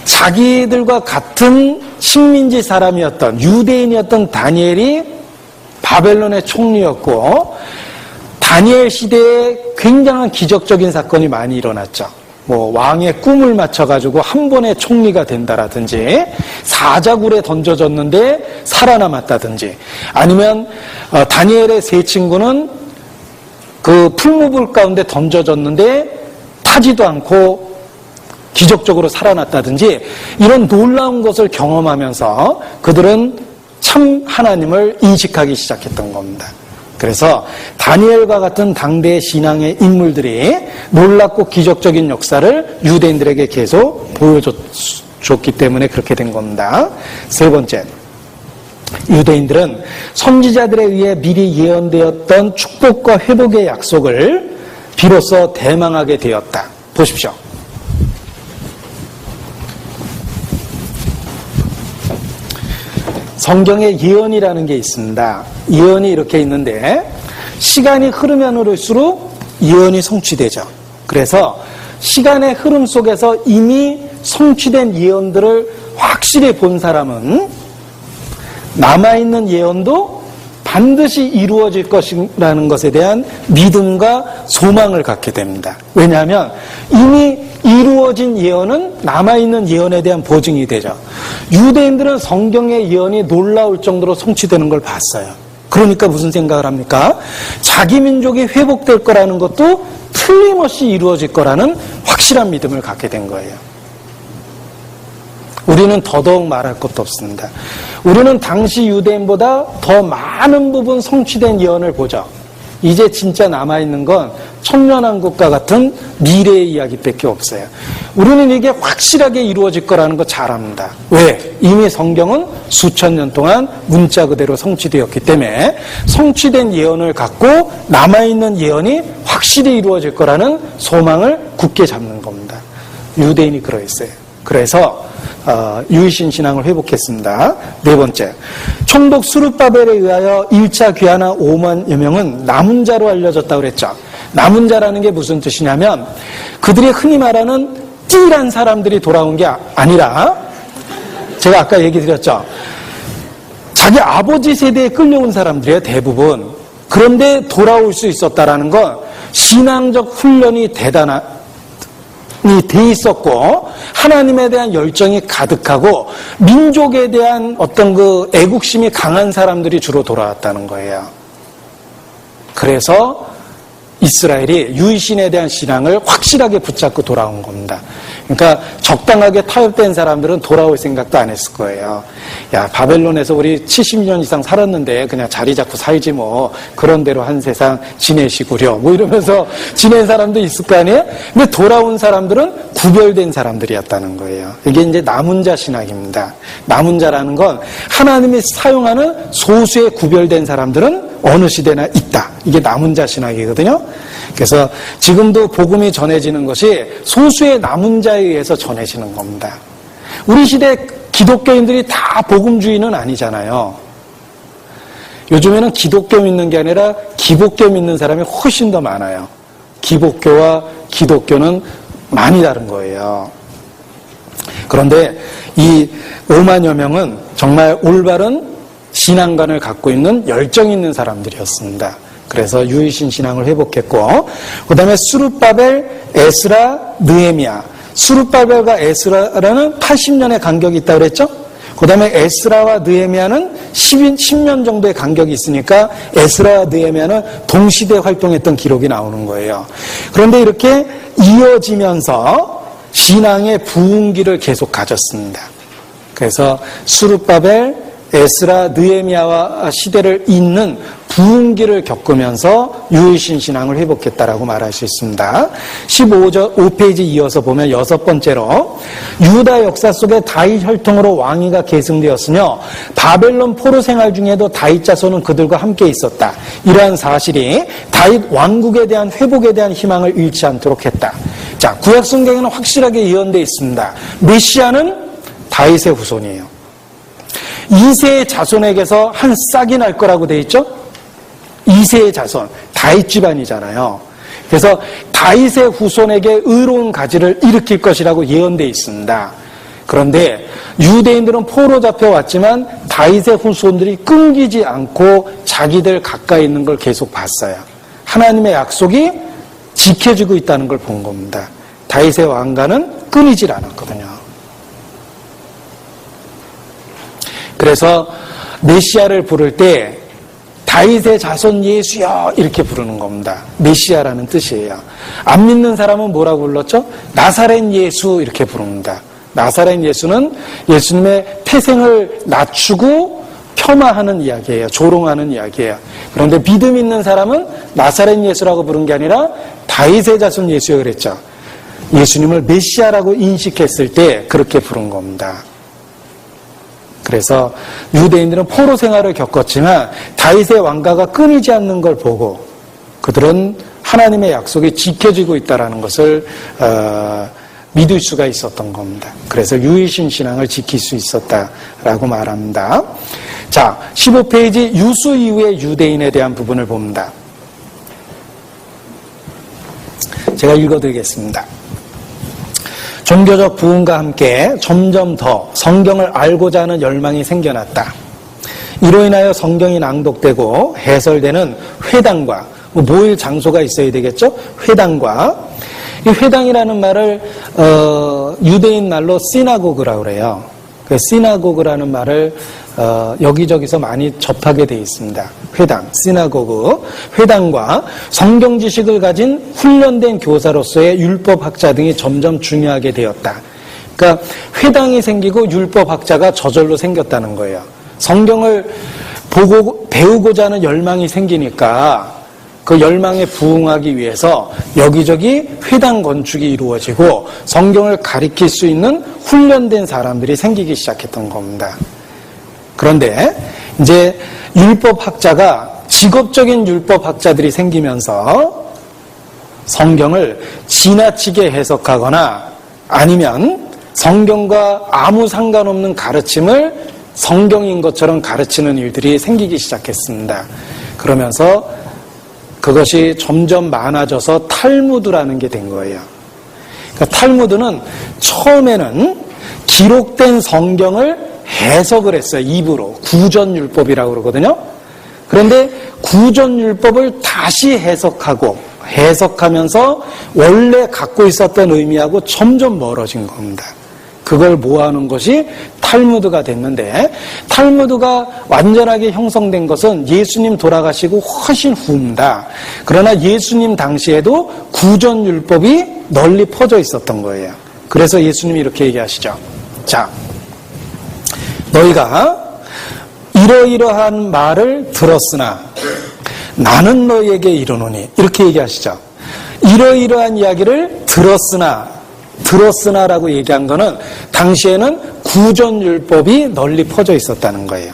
자기들과 같은 식민지 사람이었던 유대인이었던 다니엘이 바벨론의 총리였고 다니엘 시대에 굉장한 기적적인 사건이 많이 일어났죠. 왕의 꿈을 맞춰가지고 한 번에 총리가 된다라든지 사자굴에 던져졌는데 살아남았다든지 아니면 다니엘의 세 친구는 그 풀무불 가운데 던져졌는데 타지도 않고 기적적으로 살아났다든지 이런 놀라운 것을 경험하면서 그들은 참 하나님을 인식하기 시작했던 겁니다. 그래서 다니엘과 같은 당대의 신앙의 인물들이 놀랍고 기적적인 역사를 유대인들에게 계속 보여줬기 때문에 그렇게 된 겁니다. 세 번째, 유대인들은 선지자들에 의해 미리 예언되었던 축복과 회복의 약속을 비로소 대망하게 되었다. 보십시오. 성경에 예언이라는 게 있습니다. 예언이 이렇게 있는데 시간이 흐르면 흐를수록 예언이 성취되죠. 그래서 시간의 흐름 속에서 이미 성취된 예언들을 확실히 본 사람은 남아있는 예언도 반드시 이루어질 것이라는 것에 대한 믿음과 소망을 갖게 됩니다. 왜냐하면 이미 이루어진 예언은 남아있는 예언에 대한 보증이 되죠. 유대인들은 성경의 예언이 놀라울 정도로 성취되는 걸 봤어요. 그러니까 무슨 생각을 합니까? 자기 민족이 회복될 거라는 것도 틀림없이 이루어질 거라는 확실한 믿음을 갖게 된 거예요. 우리는 더더욱 말할 것도 없습니다. 우리는 당시 유대인보다 더 많은 부분 성취된 예언을 보죠. 이제 진짜 남아있는 건 천년왕국과 같은 미래의 이야기밖에 없어요. 우리는 이게 확실하게 이루어질 거라는 거 잘 압니다. 왜? 이미 성경은 수천 년 동안 문자 그대로 성취되었기 때문에 성취된 예언을 갖고 남아있는 예언이 확실히 이루어질 거라는 소망을 굳게 잡는 겁니다. 유대인이 그러했어요. 그래서 유이신 신앙을 회복했습니다. 네 번째, 총독 수르바벨에 의하여 1차 귀환한 5만여 명은 남은 자로 알려졌다고 그랬죠. 남은 자라는 게 무슨 뜻이냐면 그들이 흔히 말하는 띠란 사람들이 돌아온 게 아니라 제가 아까 얘기 드렸죠. 자기 아버지 세대에 끌려온 사람들이에요, 대부분. 그런데 돌아올 수 있었다라는 건 신앙적 훈련이 돼 있었고 하나님에 대한 열정이 가득하고 민족에 대한 어떤 그 애국심이 강한 사람들이 주로 돌아왔다는 거예요. 그래서 이스라엘이 유이신에 대한 신앙을 확실하게 붙잡고 돌아온 겁니다. 그러니까 적당하게 타협된 사람들은 돌아올 생각도 안 했을 거예요. 야, 바벨론에서 우리 70년 이상 살았는데 그냥 자리 잡고 살지 뭐 그런 대로 한 세상 지내시구려 뭐 이러면서 지낸 사람도 있을 거 아니에요? 근데 돌아온 사람들은 구별된 사람들이었다는 거예요. 이게 이제 남은 자 신학입니다. 남은 자라는 건 하나님이 사용하는 소수의 구별된 사람들은 어느 시대나 있다. 이게 남은 자 신학이거든요. 그래서 지금도 복음이 전해지는 것이 소수의 남은 자에 의해서 전해지는 겁니다. 우리 시대 기독교인들이 다 복음주의는 아니잖아요. 요즘에는 기독교 믿는 게 아니라 기복교 믿는 사람이 훨씬 더 많아요. 기복교와 기독교는 많이 다른 거예요. 그런데 이 5만여 명은 정말 올바른 신앙관을 갖고 있는 열정 있는 사람들이었습니다. 그래서 유이신 신앙을 회복했고, 그 다음에 수르바벨, 에스라, 느헤미야. 수르바벨과 에스라라는 80년의 간격이 있다고 그랬죠? 그 다음에 에스라와 느헤미야는 10년 정도의 간격이 있으니까 에스라와 느헤미야는 동시대 활동했던 기록이 나오는 거예요. 그런데 이렇게 이어지면서 신앙의 부흥기를 계속 가졌습니다. 그래서 수르바벨, 에스라, 느헤미야와 시대를 잇는 부흥기를 겪으면서 유이신 신앙을 회복했다라고 말할 수 있습니다. 5페이지 이어서 보면 여섯 번째로 유다 역사 속에 다윗 혈통으로 왕위가 계승되었으며 바벨론 포로 생활 중에도 다윗 자손은 그들과 함께 있었다. 이러한 사실이 다윗 왕국에 대한 회복에 대한 희망을 잃지 않도록 했다. 자, 구약 성경에는 확실하게 예언되어 있습니다. 메시아는 다윗의 후손이에요. 이새의 자손에게서 한 싹이 날 거라고 돼 있죠? 이새의 자손, 다윗 집안이잖아요. 그래서 다윗의 후손에게 의로운 가지를 일으킬 것이라고 예언되어 있습니다. 그런데 유대인들은 포로 잡혀왔지만 다윗의 후손들이 끊기지 않고 자기들 가까이 있는 걸 계속 봤어요. 하나님의 약속이 지켜지고 있다는 걸 본 겁니다. 다윗의 왕가는 끊이질 않았거든요. 그래서 메시아를 부를 때 다윗의 자손 예수여 이렇게 부르는 겁니다. 메시아라는 뜻이에요. 안 믿는 사람은 뭐라고 불렀죠? 나사렛 예수 이렇게 부릅니다. 나사렛 예수는 예수님의 태생을 낮추고 폄하하는 이야기예요. 조롱하는 이야기예요. 그런데 믿음 있는 사람은 나사렛 예수라고 부른 게 아니라 다윗의 자손 예수여 그랬죠. 예수님을 메시아라고 인식했을 때 그렇게 부른 겁니다. 그래서 유대인들은 포로 생활을 겪었지만 다윗의 왕가가 끊이지 않는 걸 보고 그들은 하나님의 약속이 지켜지고 있다는 것을 믿을 수가 있었던 겁니다. 그래서 유일신 신앙을 지킬 수 있었다라고 말합니다. 자, 15페이지 유수 이후의 유대인에 대한 부분을 봅니다. 제가 읽어드리겠습니다. 종교적 부흥과 함께 점점 더 성경을 알고자 하는 열망이 생겨났다. 이로 인하여 성경이 낭독되고 해설되는 회당과 모일 장소가 있어야 되겠죠? 회당과 이 회당이라는 말을 유대인 말로 시나고그라고 그래요. 그 시나고그라는 말을 여기저기서 많이 접하게 되어 있습니다. 회당, 시나고그, 회당과 성경 지식을 가진 훈련된 교사로서의 율법학자 등이 점점 중요하게 되었다. 그러니까 회당이 생기고 율법학자가 저절로 생겼다는 거예요. 성경을 보고 배우고자 하는 열망이 생기니까 그 열망에 부응하기 위해서 여기저기 회당 건축이 이루어지고 성경을 가리킬 수 있는 훈련된 사람들이 생기기 시작했던 겁니다. 그런데 이제 율법학자가 직업적인 율법학자들이 생기면서 성경을 지나치게 해석하거나 아니면 성경과 아무 상관없는 가르침을 성경인 것처럼 가르치는 일들이 생기기 시작했습니다. 그러면서 그것이 점점 많아져서 탈무드라는 게 된 거예요. 그러니까 탈무드는 처음에는 기록된 성경을 해석을 했어요. 입으로. 구전율법이라고 그러거든요. 그런데 구전율법을 다시 해석하면서 원래 갖고 있었던 의미하고 점점 멀어진 겁니다. 그걸 모아놓은 것이 탈무드가 됐는데 탈무드가 완전하게 형성된 것은 예수님 돌아가시고 훨씬 후입니다. 그러나 예수님 당시에도 구전율법이 널리 퍼져 있었던 거예요. 그래서 예수님이 이렇게 얘기하시죠. 자, 너희가 이러이러한 말을 들었으나 나는 너희에게 이르노니 이렇게 얘기하시죠. 이러이러한 이야기를 들었으나라고 얘기한 거는 당시에는 구전율법이 널리 퍼져 있었다는 거예요.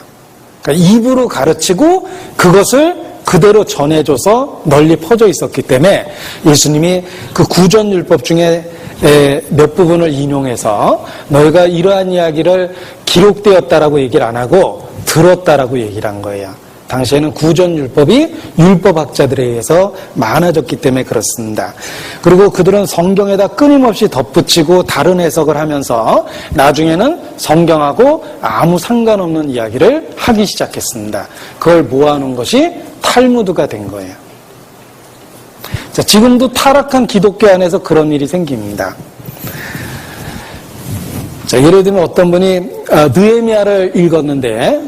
그러니까 입으로 가르치고 그것을 그대로 전해줘서 널리 퍼져 있었기 때문에 예수님이 그 구전율법 중에 몇 부분을 인용해서 너희가 이러한 이야기를 기록되었다라고 얘기를 안 하고 들었다라고 얘기를 한 거예요. 당시에는 구전율법이 율법학자들에 의해서 많아졌기 때문에 그렇습니다. 그리고 그들은 성경에다 끊임없이 덧붙이고 다른 해석을 하면서 나중에는 성경하고 아무 상관없는 이야기를 하기 시작했습니다. 그걸 모아놓은 것이 탈무드가 된 거예요. 자, 지금도 타락한 기독교 안에서 그런 일이 생깁니다. 자, 예를 들면 어떤 분이 느헤미야를 읽었는데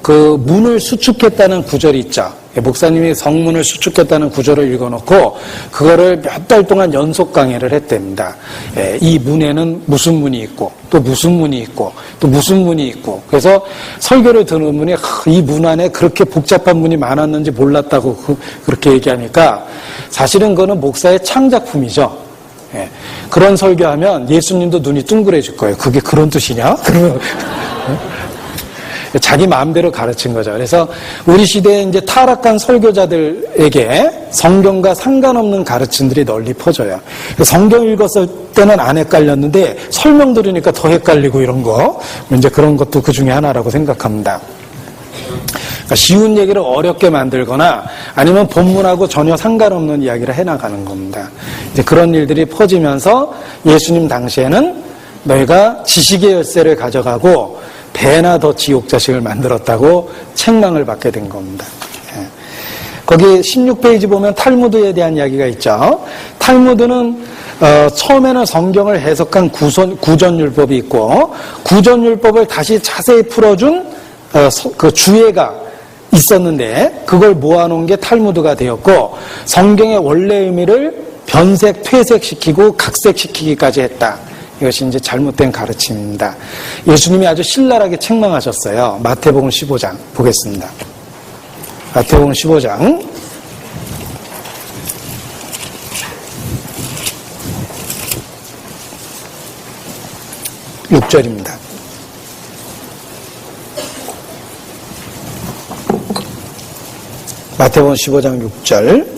그 문을 수축했다는 구절이 있죠. 목사님이 성문을 수축했다는 구절을 읽어놓고 그거를 몇 달 동안 연속 강의를 했답니다. 이 문에는 무슨 문이 있고 또 무슨 문이 있고 또 무슨 문이 있고 그래서 설교를 듣는 분이 이 문 안에 그렇게 복잡한 문이 많았는지 몰랐다고 그렇게 얘기하니까 사실은 그거는 목사의 창작품이죠. 그런 설교하면 예수님도 눈이 둥그레질 거예요. 그게 그런 뜻이냐? 그러면 자기 마음대로 가르친 거죠. 그래서 우리 시대에 이제 타락한 설교자들에게 성경과 상관없는 가르침들이 널리 퍼져요. 성경 읽었을 때는 안 헷갈렸는데 설명 들으니까 더 헷갈리고 이런 거 이제 그런 것도 그 중에 하나라고 생각합니다. 그러니까 쉬운 얘기를 어렵게 만들거나 아니면 본문하고 전혀 상관없는 이야기를 해나가는 겁니다. 이제 그런 일들이 퍼지면서 예수님 당시에는 너희가 지식의 열쇠를 가져가고 배나 더 지옥 자식을 만들었다고 책망을 받게 된 겁니다. 거기 16페이지 보면 탈무드에 대한 이야기가 있죠. 탈무드는 처음에는 성경을 해석한 구전율법이 있고 구전율법을 다시 자세히 풀어준 그 주예가 있었는데 그걸 모아놓은 게 탈무드가 되었고 성경의 원래 의미를 변색, 퇴색시키고 각색시키기까지 했다. 이것이 이제 잘못된 가르침입니다. 예수님이 아주 신랄하게 책망하셨어요. 마태복음 15장 보겠습니다. 마태복음 15장 6절입니다. 마태복음 15장 6절.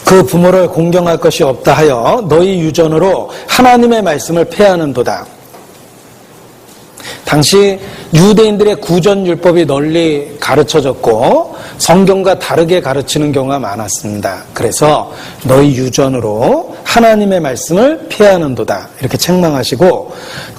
그 부모를 공경할 것이 없다 하여 너희 유전으로 하나님의 말씀을 폐하는도다. 당시 유대인들의 구전율법이 널리 가르쳐졌고 성경과 다르게 가르치는 경우가 많았습니다. 그래서 너희 유전으로 하나님의 말씀을 폐하는도다. 이렇게 책망하시고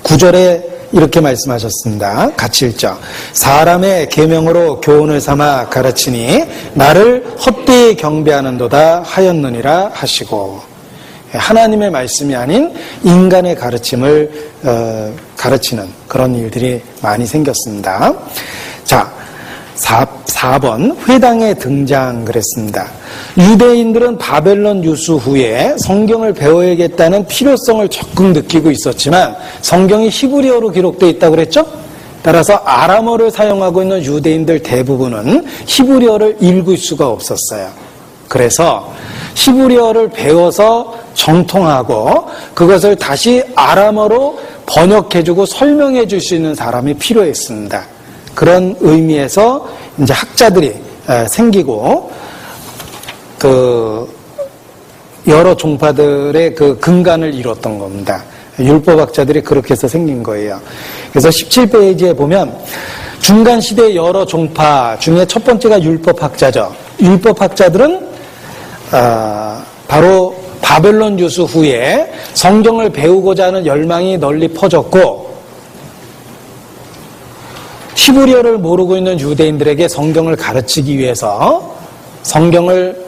9절에 이렇게 말씀하셨습니다. 같이 읽죠. 사람의 계명으로 교훈을 삼아 가르치니 나를 헛되이 경배하는도다 하였느니라 하시고, 하나님의 말씀이 아닌 인간의 가르침을 가르치는 그런 일들이 많이 생겼습니다. 자, 4번 회당의 등장 그랬습니다. 유대인들은 바벨론 유수 후에 성경을 배워야겠다는 필요성을 적극 느끼고 있었지만 성경이 히브리어로 기록되어 있다고 그랬죠? 따라서 아람어를 사용하고 있는 유대인들 대부분은 히브리어를 읽을 수가 없었어요. 그래서 히브리어를 배워서 정통하고 그것을 다시 아람어로 번역해주고 설명해 줄 수 있는 사람이 필요했습니다. 그런 의미에서 이제 학자들이 생기고 그 여러 종파들의 그 근간을 이뤘던 겁니다. 율법학자들이 그렇게 해서 생긴 거예요. 그래서 17페이지에 보면 중간 시대의 여러 종파 중에 첫 번째가 율법학자죠. 율법학자들은 바로 바벨론 유수 후에 성경을 배우고자 하는 열망이 널리 퍼졌고 히브리어를 모르고 있는 유대인들에게 성경을 가르치기 위해서 성경을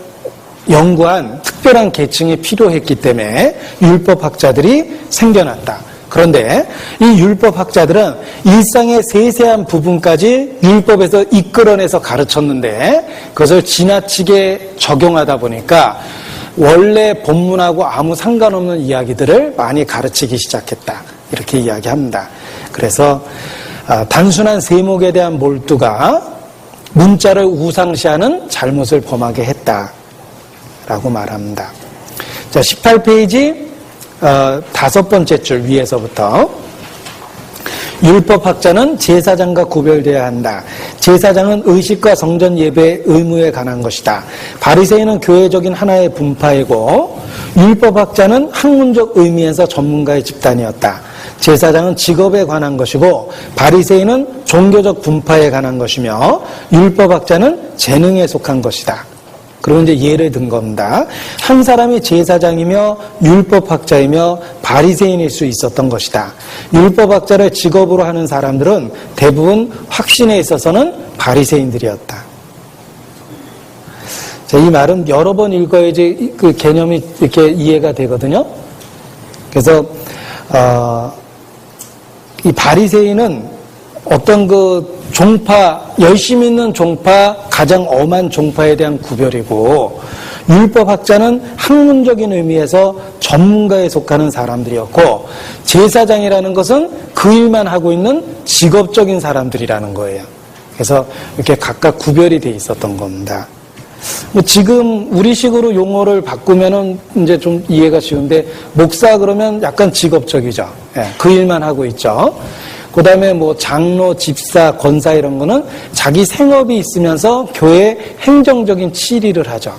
연구한 특별한 계층이 필요했기 때문에 율법학자들이 생겨났다. 그런데 이 율법학자들은 일상의 세세한 부분까지 율법에서 이끌어내서 가르쳤는데 그것을 지나치게 적용하다 보니까 원래 본문하고 아무 상관없는 이야기들을 많이 가르치기 시작했다. 이렇게 이야기합니다. 그래서 단순한 세목에 대한 몰두가 문자를 우상시하는 잘못을 범하게 했다라고 말합니다. 자, 18페이지 5번째 줄 위에서부터 율법학자는 제사장과 구별되어야 한다. 제사장은 의식과 성전 예배 의무에 관한 것이다. 바리새인은 교회적인 하나의 분파이고 율법학자는 학문적 의미에서 전문가의 집단이었다. 제사장은 직업에 관한 것이고 바리새인은 종교적 분파에 관한 것이며 율법학자는 재능에 속한 것이다. 그리고 이제 예를 든 겁니다. 한 사람이 제사장이며 율법학자이며 바리새인일 수 있었던 것이다. 율법학자를 직업으로 하는 사람들은 대부분 확신에 있어서는 바리새인들이었다. 자, 이 말은 여러 번 읽어야지 그 개념이 이렇게 이해가 되거든요. 그래서 이 바리새인은 어떤 그 종파, 열심히 있는 종파, 가장 엄한 종파에 대한 구별이고 율법학자는 학문적인 의미에서 전문가에 속하는 사람들이었고 제사장이라는 것은 그 일만 하고 있는 직업적인 사람들이라는 거예요. 그래서 이렇게 각각 구별이 돼 있었던 겁니다. 뭐 지금 우리식으로 용어를 바꾸면은 이제 좀 이해가 쉬운데 목사 그러면 약간 직업적이죠. 예, 그 일만 하고 있죠. 그 다음에 뭐 장로, 집사, 권사 이런 거는 자기 생업이 있으면서 교회 행정적인 치리를 하죠.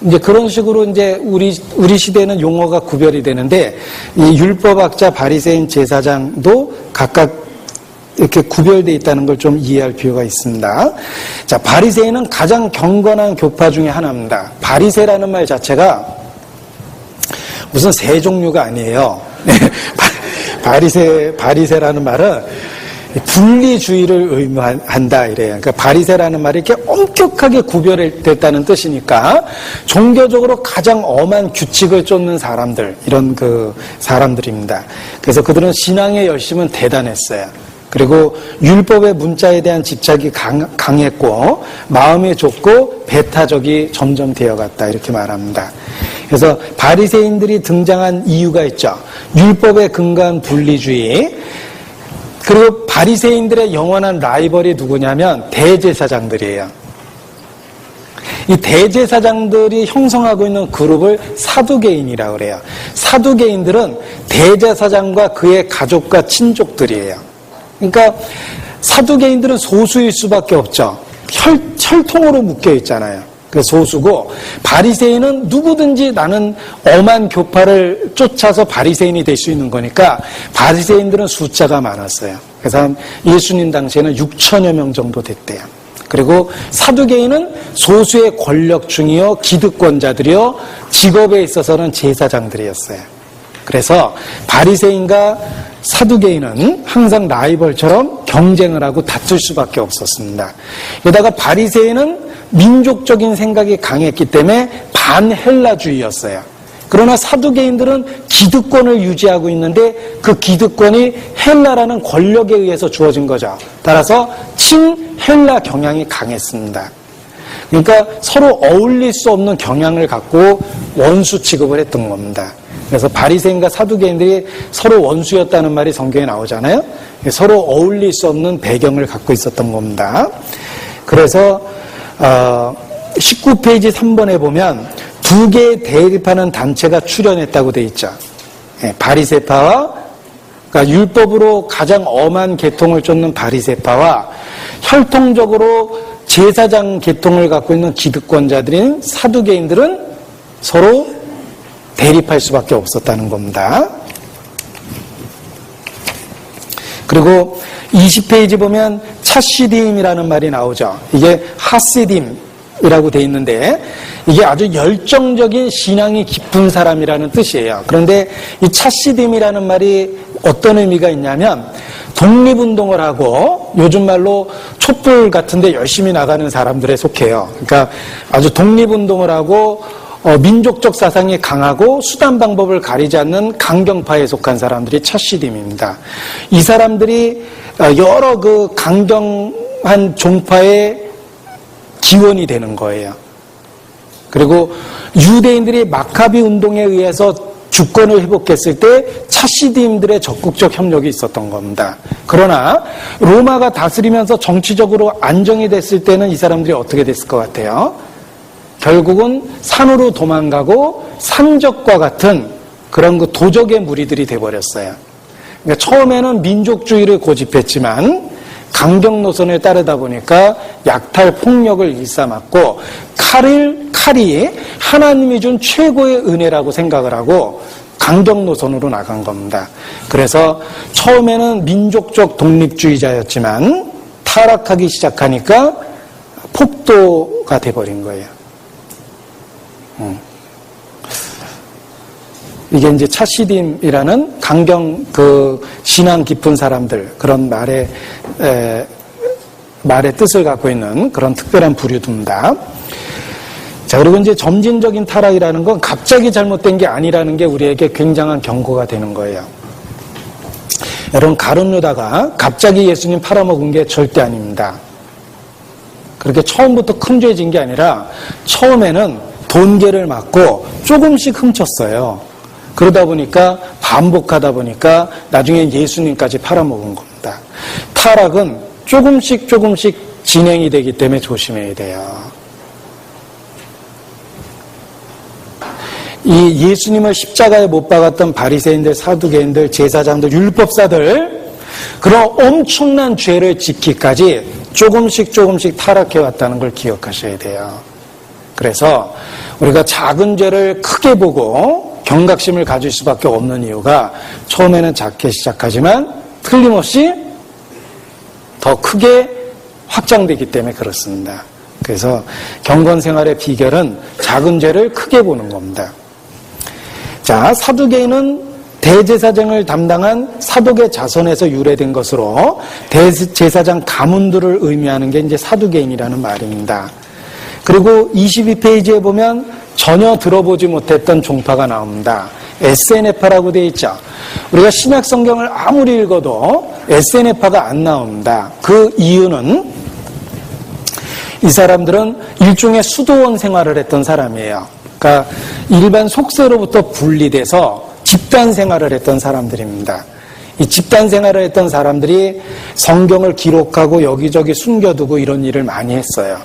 이제 그런 식으로 이제 우리 시대에는 용어가 구별이 되는데 이 율법학자, 바리새인, 제사장도 각각 이렇게 구별되어 있다는 걸 좀 이해할 필요가 있습니다. 자, 바리새인은 가장 경건한 교파 중에 하나입니다. 바리새라는 말 자체가 무슨 새 종류가 아니에요. 바리새라는 말은 분리주의를 의미한다 이래요. 그러니까 바리새라는 말이 이렇게 엄격하게 구별됐다는 뜻이니까 종교적으로 가장 엄한 규칙을 쫓는 사람들, 이런 그 사람들입니다. 그래서 그들은 신앙의 열심은 대단했어요. 그리고 율법의 문자에 대한 집착이 강했고 마음이 좁고 배타적이 점점 되어갔다 이렇게 말합니다. 그래서 바리새인들이 등장한 이유가 있죠. 율법에 근거한 분리주의. 그리고 바리새인들의 영원한 라이벌이 누구냐면 대제사장들이에요. 이 대제사장들이 형성하고 있는 그룹을 사두개인이라고 그래요. 사두개인들은 대제사장과 그의 가족과 친족들이에요. 그러니까 사두개인들은 소수일 수밖에 없죠. 혈통으로 묶여 있잖아요. 그 소수고 바리새인은 누구든지 나는 엄한 교파를 쫓아서 바리새인이 될 수 있는 거니까 바리새인들은 숫자가 많았어요. 그래서 예수님 당시에는 6천여 명 정도 됐대요. 그리고 사두개인은 소수의 권력층이요 기득권자들이요 직업에 있어서는 제사장들이었어요. 그래서 바리새인과 사두개인은 항상 라이벌처럼 경쟁을 하고 다툴 수밖에 없었습니다. 게다가 바리새인은 민족적인 생각이 강했기 때문에 반헬라주의였어요. 그러나 사두개인들은 기득권을 유지하고 있는데 그 기득권이 헬라라는 권력에 의해서 주어진 거죠. 따라서 친헬라 경향이 강했습니다. 그러니까 서로 어울릴 수 없는 경향을 갖고 원수 취급을 했던 겁니다. 그래서 바리새인과 사두개인들이 서로 원수였다는 말이 성경에 나오잖아요. 서로 어울릴 수 없는 배경을 갖고 있었던 겁니다. 그래서 19페이지 3번에 보면 두 개의 대립하는 단체가 출현했다고 돼 있죠. 바리새파와 그러니까 율법으로 가장 엄한 계통을 쫓는 바리새파와 혈통적으로 제사장 계통을 갖고 있는 기득권자들인 사두개인들은 서로 대립할 수밖에 없었다는 겁니다. 그리고 20페이지 보면 차시딤이라는 말이 나오죠. 이게 하시딤이라고 돼 있는데 이게 아주 열정적인 신앙이 깊은 사람이라는 뜻이에요. 그런데 이 차시딤이라는 말이 어떤 의미가 있냐면 독립운동을 하고 요즘 말로 촛불 같은데 열심히 나가는 사람들에 속해요. 그러니까 아주 독립운동을 하고 민족적 사상이 강하고 수단 방법을 가리지 않는 강경파에 속한 사람들이 차시딤입니다. 이 사람들이 여러 그 강경한 종파의 기원이 되는 거예요. 그리고 유대인들이 마카비 운동에 의해서 주권을 회복했을 때 차시딤들의 적극적 협력이 있었던 겁니다. 그러나 로마가 다스리면서 정치적으로 안정이 됐을 때는 이 사람들이 어떻게 됐을 것 같아요? 결국은 산으로 도망가고 산적과 같은 그런 그 도적의 무리들이 돼버렸어요. 그러니까 처음에는 민족주의를 고집했지만 강경 노선을 따르다 보니까 약탈 폭력을 일삼았고 칼이 하나님이 준 최고의 은혜라고 생각을 하고 강경 노선으로 나간 겁니다. 그래서 처음에는 민족적 독립주의자였지만 타락하기 시작하니까 폭도가 돼버린 거예요. 이게 이제 차시딤이라는 강경 신앙 깊은 사람들 그런 말의 뜻을 갖고 있는 그런 특별한 부류입니다. 자, 그리고 이제 점진적인 타락이라는 건 갑자기 잘못된 게 아니라는 게 우리에게 굉장한 경고가 되는 거예요. 여러분, 가룟 유다가 갑자기 예수님 팔아먹은 게 절대 아닙니다. 그렇게 처음부터 큰 죄 진 게 아니라 처음에는 돈계를 맞고 조금씩 훔쳤어요. 그러다 보니까 반복하다 보니까 나중에 예수님까지 팔아먹은 겁니다. 타락은 조금씩 진행이 되기 때문에 조심해야 돼요. 이 예수님을 십자가에 못 박았던 바리새인들, 사두개인들, 제사장들, 율법사들 그런 엄청난 죄를 짓기까지 조금씩 타락해왔다는 걸 기억하셔야 돼요. 그래서 우리가 작은 죄를 크게 보고 경각심을 가질 수밖에 없는 이유가 처음에는 작게 시작하지만 틀림없이 더 크게 확장되기 때문에 그렇습니다. 그래서 경건 생활의 비결은 작은 죄를 크게 보는 겁니다. 자, 사두개인은 대제사장을 담당한 사독의 자손에서 유래된 것으로 대제사장 가문들을 의미하는 게 이제 사두개인이라는 말입니다. 그리고 22페이지에 보면 전혀 들어보지 못했던 종파가 나옵니다. SNF라고 되어 있죠. 우리가 신약 성경을 아무리 읽어도 SNF파가 안 나옵니다. 그 이유는 이 사람들은 일종의 수도원 생활을 했던 사람이에요. 그러니까 일반 속세로부터 분리돼서 집단 생활을 했던 사람들입니다. 이 집단 생활을 했던 사람들이 성경을 기록하고 여기저기 숨겨두고 이런 일을 많이 했어요.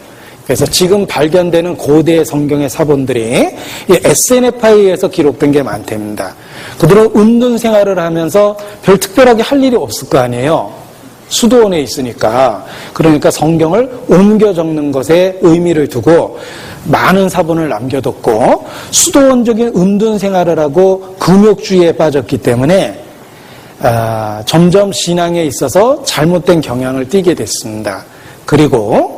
그래서 지금 발견되는 고대 성경의 사본들이 이 SNF파에 의해서 기록된 게 많답니다. 그들은 은둔 생활을 하면서 별 특별하게 할 일이 없을 거 아니에요. 수도원에 있으니까. 그러니까 성경을 옮겨 적는 것에 의미를 두고 많은 사본을 남겨뒀고 수도원적인 은둔 생활을 하고 금욕주의에 빠졌기 때문에 점점 신앙에 있어서 잘못된 경향을 띠게 됐습니다. 그리고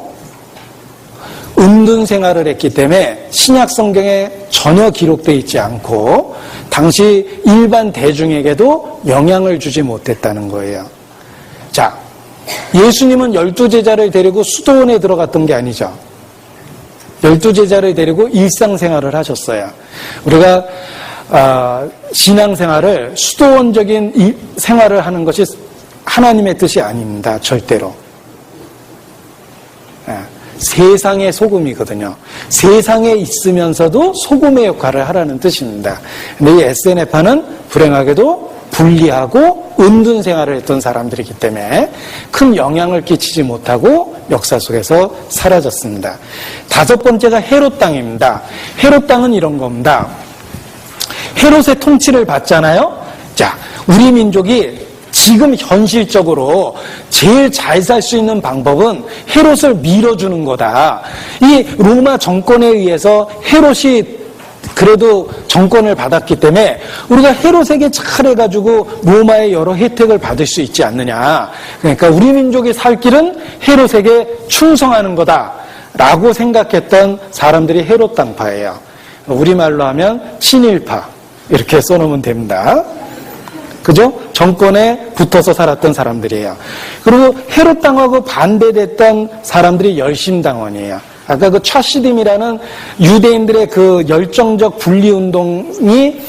은둔 생활을 했기 때문에 신약 성경에 전혀 기록되어 있지 않고 당시 일반 대중에게도 영향을 주지 못했다는 거예요. 자, 예수님은 12제자를 데리고 수도원에 들어갔던 게 아니죠. 12제자를 데리고 일상생활을 하셨어요. 우리가 신앙생활을 수도원적인 생활을 하는 것이 하나님의 뜻이 아닙니다. 절대로. 세상의 소금이거든요. 세상에 있으면서도 소금의 역할을 하라는 뜻입니다. 근데 이 SNF파는 불행하게도 분리하고 은둔 생활을 했던 사람들이기 때문에 큰 영향을 끼치지 못하고 역사 속에서 사라졌습니다. 다섯 번째가 헤롯 땅입니다. 헤롯 땅은 이런 겁니다. 헤롯의 통치를 받잖아요. 자, 우리 민족이 지금 현실적으로 제일 잘 살 수 있는 방법은 헤롯을 밀어주는 거다. 이 로마 정권에 의해서 헤롯이 그래도 정권을 받았기 때문에 우리가 헤롯에게 잘해가지고 로마의 여러 혜택을 받을 수 있지 않느냐. 그러니까 우리 민족이 살 길은 헤롯에게 충성하는 거다라고 생각했던 사람들이 헤롯 당파예요. 우리말로 하면 친일파 이렇게 써놓으면 됩니다. 그죠? 정권에 붙어서 살았던 사람들이에요. 그리고 헤롯 당하고 반대됐던 사람들이 열심당원이에요. 아까 그 차시딤이라는 유대인들의 그 열정적 분리운동이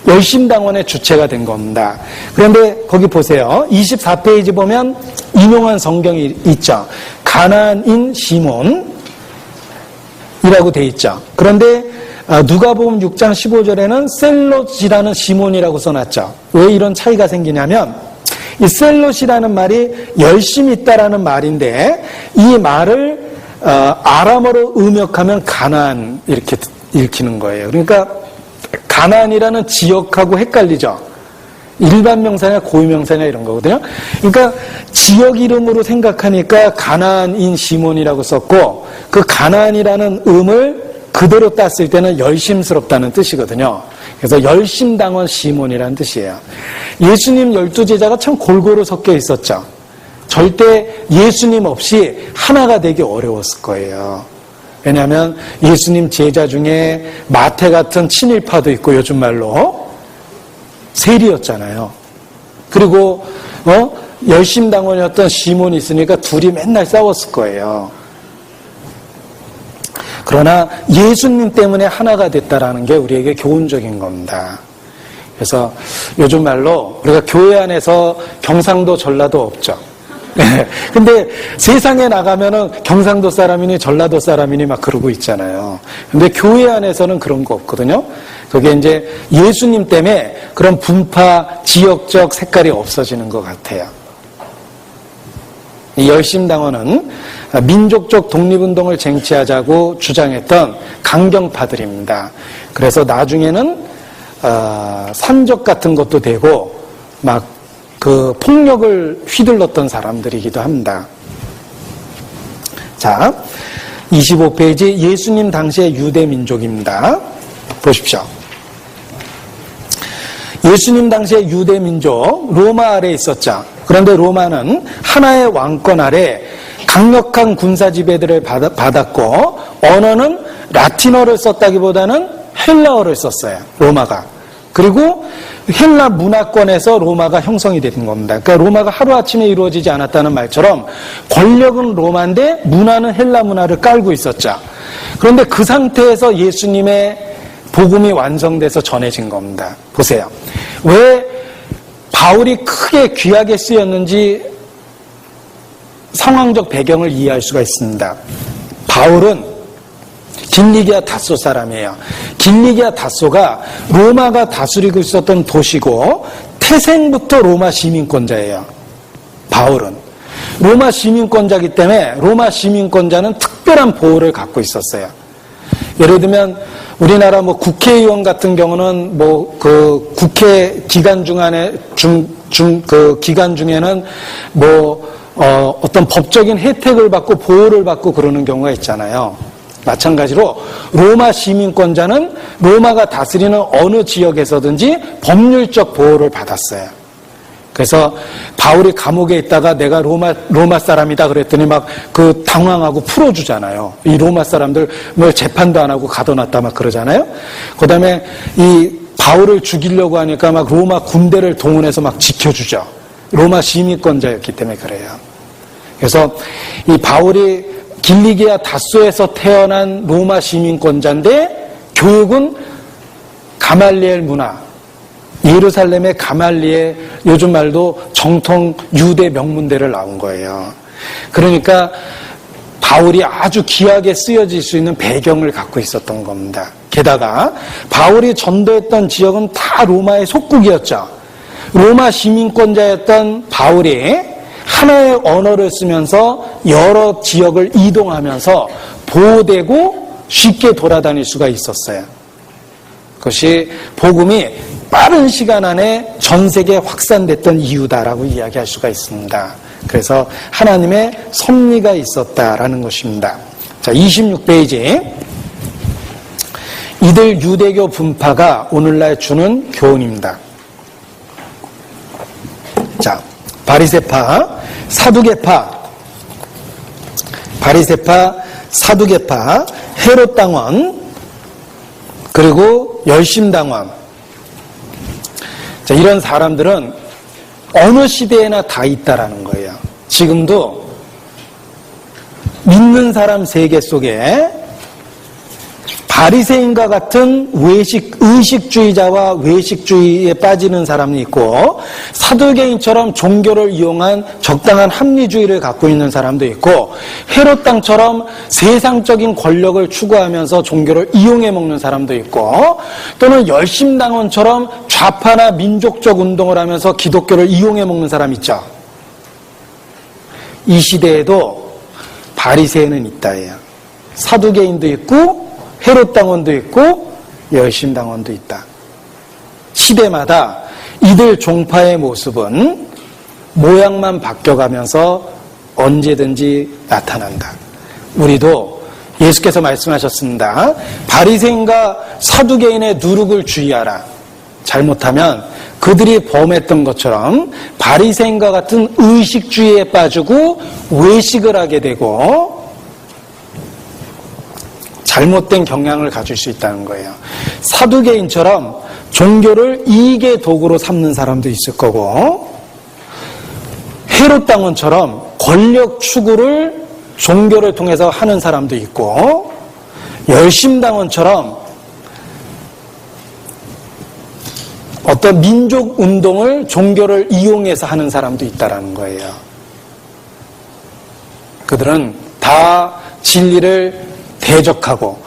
열심당원의 주체가 된 겁니다. 그런데 거기 보세요. 24페이지 보면 인용한 성경이 있죠. 가나안인 시몬이라고 돼 있죠. 그런데 누가복음 6장 15절에는 셀롯이라는 시몬이라고 써놨죠. 왜 이런 차이가 생기냐면 이 셀롯이라는 말이 열심히 있다라는 말인데 이 말을 아람어로 음역하면 가나안 이렇게 읽히는 거예요. 그러니까 가나안이라는 지역하고 헷갈리죠. 일반 명사냐 고유명사냐 이런 거거든요. 그러니까 지역 이름으로 생각하니까 가나안인 시몬이라고 썼고 그 가나안이라는 음을 그대로 땄을 때는 열심스럽다는 뜻이거든요. 그래서 열심당원 시몬이라는 뜻이에요. 예수님 12제자가 참 골고루 섞여 있었죠. 절대 예수님 없이 하나가 되기 어려웠을 거예요. 왜냐하면 예수님 제자 중에 마태 같은 친일파도 있고 요즘 말로 세리였잖아요. 그리고 열심당원이었던 시몬이 있으니까 둘이 맨날 싸웠을 거예요. 그러나 예수님 때문에 하나가 됐다라는 게 우리에게 교훈적인 겁니다. 그래서 요즘 말로 우리가 교회 안에서 경상도 전라도 없죠. 근데 세상에 나가면은 경상도 사람이니 전라도 사람이니 막 그러고 있잖아요. 근데 교회 안에서는 그런 거 없거든요. 그게 이제 예수님 때문에 그런 분파, 지역적 색깔이 없어지는 것 같아요. 이 열심당원은 민족적 독립운동을 쟁취하자고 주장했던 강경파들입니다. 그래서 나중에는 산적 같은 것도 되고 막 그 폭력을 휘둘렀던 사람들이기도 합니다. 자, 25페이지 예수님 당시의 유대 민족입니다. 보십시오. 예수님 당시의 유대 민족 로마 아래에 있었죠. 그런데 로마는 하나의 왕권 아래 강력한 군사 지배들을 받았고 언어는 라틴어를 썼다기보다는 헬라어를 썼어요. 로마가. 그리고 헬라 문화권에서 로마가 형성이 된 겁니다. 그러니까 로마가 하루아침에 이루어지지 않았다는 말처럼 권력은 로마인데 문화는 헬라 문화를 깔고 있었죠. 그런데 그 상태에서 예수님의 복음이 완성돼서 전해진 겁니다. 보세요. 왜 바울이 크게 귀하게 쓰였는지 상황적 배경을 이해할 수가 있습니다. 바울은 길리기아 다소 사람이에요. 길리기아 다소가 로마가 다스리고 있었던 도시고 태생부터 로마 시민권자예요. 바울은 로마 시민권자이기 때문에 로마 시민권자는 특별한 보호를 갖고 있었어요. 예를 들면 우리나라 국회의원 같은 경우는 그 국회 기간 기간 중에는 어떤 법적인 혜택을 받고 보호를 받고 그러는 경우가 있잖아요. 마찬가지로 로마 시민권자는 로마가 다스리는 어느 지역에서든지 법률적 보호를 받았어요. 그래서 바울이 감옥에 있다가 내가 로마 사람이다 그랬더니 당황하고 풀어주잖아요. 이 로마 사람들 재판도 안 하고 가둬놨다 그러잖아요. 그 다음에 이 바울을 죽이려고 하니까 로마 군대를 동원해서 지켜주죠. 로마 시민권자였기 때문에 그래요. 그래서 이 바울이 길리기아 다소에서 태어난 로마 시민권자인데 교육은 가말리엘 문화, 예루살렘의 가말리엘, 요즘 말도 정통 유대 명문대를 나온 거예요. 그러니까 바울이 아주 귀하게 쓰여질 수 있는 배경을 갖고 있었던 겁니다. 게다가 바울이 전도했던 지역은 다 로마의 속국이었죠. 로마 시민권자였던 바울이 하나의 언어를 쓰면서 여러 지역을 이동하면서 보호되고 쉽게 돌아다닐 수가 있었어요. 그것이 복음이 빠른 시간 안에 전 세계에 확산됐던 이유다라고 이야기할 수가 있습니다. 그래서 하나님의 섭리가 있었다라는 것입니다. 자, 26페이지. 이들 유대교 분파가 오늘날 주는 교훈입니다. 자, 바리새파, 사두개파, 헤롯당원, 그리고 열심당원. 자, 이런 사람들은 어느 시대에나 다 있다라는 거예요. 지금도 믿는 사람 세계 속에 바리새인과 같은 의식주의자와 외식주의에 빠지는 사람이 있고, 사두개인처럼 종교를 이용한 적당한 합리주의를 갖고 있는 사람도 있고, 헤롯당처럼 세상적인 권력을 추구하면서 종교를 이용해 먹는 사람도 있고, 또는 열심당원처럼 좌파나 민족적 운동을 하면서 기독교를 이용해 먹는 사람 있죠. 이 시대에도 바리새인은 있다예요. 사두개인도 있고 헤롯당원도 있고 열심당원도 있다. 시대마다 이들 종파의 모습은 모양만 바뀌어가면서 언제든지 나타난다. 우리도 예수께서 말씀하셨습니다. 바리새인과 사두개인의 누룩을 주의하라. 잘못하면 그들이 범했던 것처럼 바리새인과 같은 의식주의에 빠지고 외식을 하게 되고 잘못된 경향을 가질 수 있다는 거예요. 사두개인처럼 종교를 이익의 도구로 삼는 사람도 있을 거고, 헤롯당원처럼 권력 추구를 종교를 통해서 하는 사람도 있고, 열심당원처럼 어떤 민족 운동을 종교를 이용해서 하는 사람도 있다라는 거예요. 그들은 다 진리를 대적하고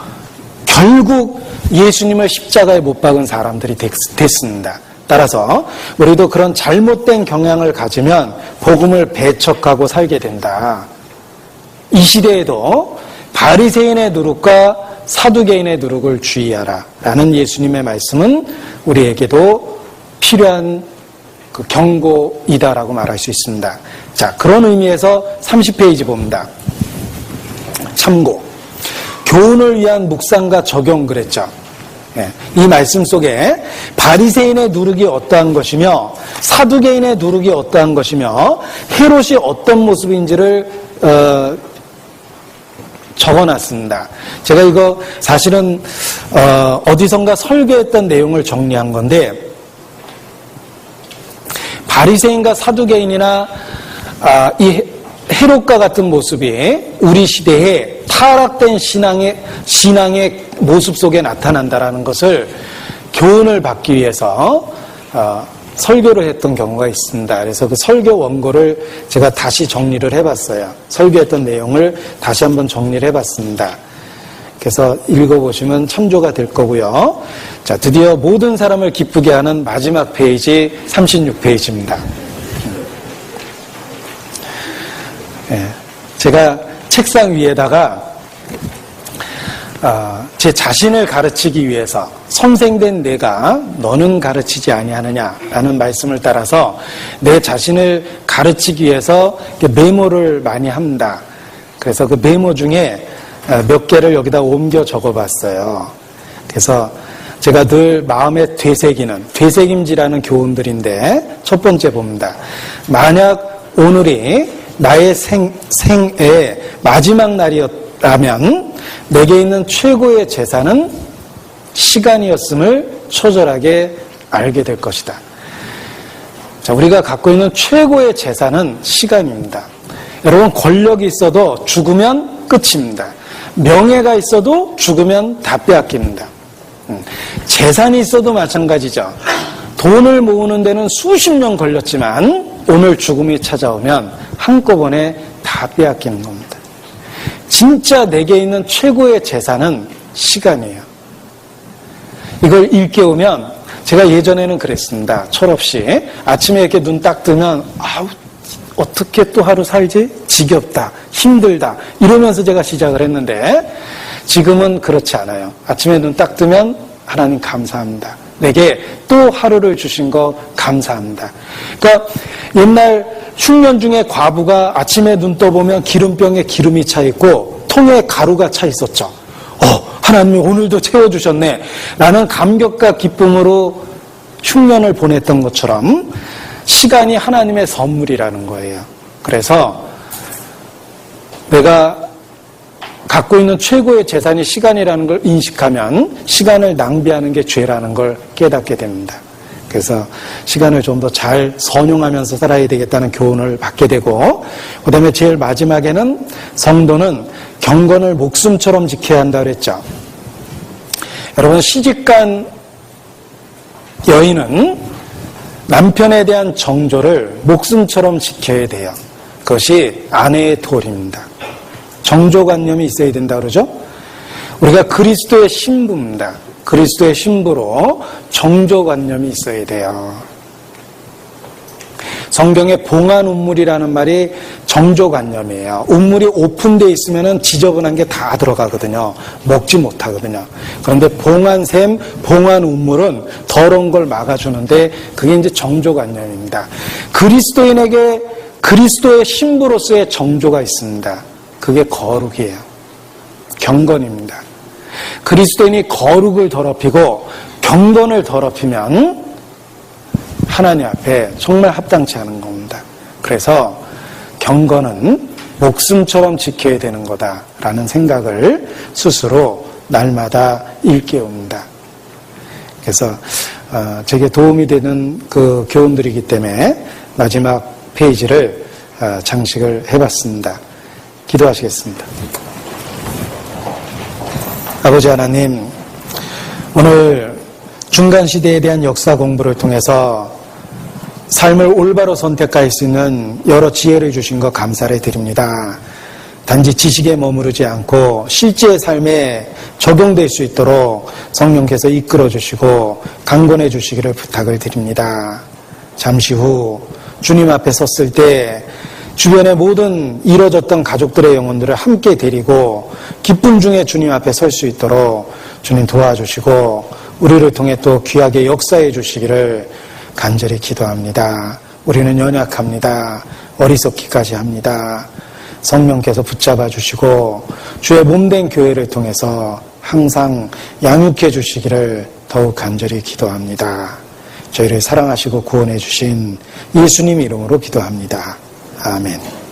결국 예수님을 십자가에 못 박은 사람들이 됐습니다. 따라서 우리도 그런 잘못된 경향을 가지면 복음을 배척하고 살게 된다. 이 시대에도 바리새인의 누룩과 사두개인의 누룩을 주의하라 라는 예수님의 말씀은 우리에게도 필요한 그 경고이다라고 말할 수 있습니다. 자, 그런 의미에서 30페이지 봅니다. 참고. 교훈을 위한 묵상과 적용 그랬죠. 이 말씀 속에 바리새인의 누룩이 어떠한 것이며 사두개인의 누룩이 어떠한 것이며 헤롯이 어떤 모습인지를 적어놨습니다. 제가 이거 사실은 어디선가 설교했던 내용을 정리한 건데, 바리새인과 사두개인이나 이 헤롯과 같은 모습이 우리 시대에 타락된 신앙의 모습 속에 나타난다라는 것을 교훈을 받기 위해서 설교를 했던 경우가 있습니다. 그래서 그 설교 원고를 제가 다시 정리를 해봤어요. 설교했던 내용을 다시 한번 정리를 해봤습니다. 그래서 읽어보시면 참조가 될 거고요. 자, 드디어 모든 사람을 기쁘게 하는 마지막 페이지 36페이지입니다. 네, 제가 책상 위에다가 제 자신을 가르치기 위해서 선생된 내가 너는 가르치지 아니하느냐라는 말씀을 따라서 내 자신을 가르치기 위해서 메모를 많이 합니다. 그래서 그 메모 중에 몇 개를 여기다 옮겨 적어봤어요. 그래서 제가 늘 마음에 되새김질하는 교훈들인데 첫 번째 봅니다. 만약 오늘이 나의 생의 마지막 날이었다면 내게 있는 최고의 재산은 시간이었음을 초절하게 알게 될 것이다. 자, 우리가 갖고 있는 최고의 재산은 시간입니다. 여러분, 권력이 있어도 죽으면 끝입니다. 명예가 있어도 죽으면 다 빼앗깁니다. 재산이 있어도 마찬가지죠. 돈을 모으는 데는 수십 년 걸렸지만 오늘 죽음이 찾아오면 한꺼번에 다 빼앗기는 겁니다. 진짜 내게 있는 최고의 재산은 시간이에요. 이걸 일깨우면 제가 예전에는 그랬습니다. 철없이 아침에 이렇게 눈 딱 뜨면 아우 어떻게 또 하루 살지? 지겹다, 힘들다 이러면서 제가 시작을 했는데 지금은 그렇지 않아요. 아침에 눈 딱 뜨면 하나님 감사합니다. 내게 또 하루를 주신 거 감사합니다. 그러니까 옛날 흉년 중에 과부가 아침에 눈 떠보면 기름병에 기름이 차 있고 통에 가루가 차 있었죠. 하나님이 오늘도 채워주셨네 라는 감격과 기쁨으로 흉년을 보냈던 것처럼 시간이 하나님의 선물이라는 거예요. 그래서 내가 갖고 있는 최고의 재산이 시간이라는 걸 인식하면 시간을 낭비하는 게 죄라는 걸 깨닫게 됩니다. 그래서 시간을 좀 더 잘 선용하면서 살아야 되겠다는 교훈을 받게 되고, 그 다음에 제일 마지막에는 성도는 경건을 목숨처럼 지켜야 한다 그랬죠. 여러분, 시집간 여인은 남편에 대한 정조를 목숨처럼 지켜야 돼요. 그것이 아내의 도리입니다. 정조관념이 있어야 된다 그러죠. 우리가 그리스도의 신부입니다. 그리스도의 신부로 정조관념이 있어야 돼요. 성경에 봉한 운물이라는 말이 정조관념이에요. 운물이 오픈되어 있으면 지저분한 게 다 들어가거든요. 먹지 못하거든요. 그런데 봉한 샘, 봉한 운물은 더러운 걸 막아주는데 그게 이제 정조관념입니다. 그리스도인에게 그리스도의 신부로서의 정조가 있습니다. 그게 거룩이에요. 경건입니다. 그리스도인이 거룩을 더럽히고 경건을 더럽히면 하나님 앞에 정말 합당치 않은 겁니다. 그래서 경건은 목숨처럼 지켜야 되는 거다라는 생각을 스스로 날마다 일깨웁니다. 그래서 제게 도움이 되는 그 교훈들이기 때문에 마지막 페이지를 장식을 해봤습니다. 기도하시겠습니다. 아버지 하나님, 오늘 중간시대에 대한 역사 공부를 통해서 삶을 올바로 선택할 수 있는 여러 지혜를 주신 것 감사를 드립니다. 단지 지식에 머무르지 않고 실제의 삶에 적용될 수 있도록 성령께서 이끌어 주시고 강권해 주시기를 부탁을 드립니다. 잠시 후 주님 앞에 섰을 때 주변의 모든 이뤄졌던 가족들의 영혼들을 함께 데리고 기쁨 중에 주님 앞에 설 수 있도록 주님 도와주시고 우리를 통해 또 귀하게 역사해 주시기를 간절히 기도합니다. 우리는 연약합니다. 어리석기까지 합니다. 성령께서 붙잡아 주시고 주의 몸된 교회를 통해서 항상 양육해 주시기를 더욱 간절히 기도합니다. 저희를 사랑하시고 구원해 주신 예수님 이름으로 기도합니다. 아멘.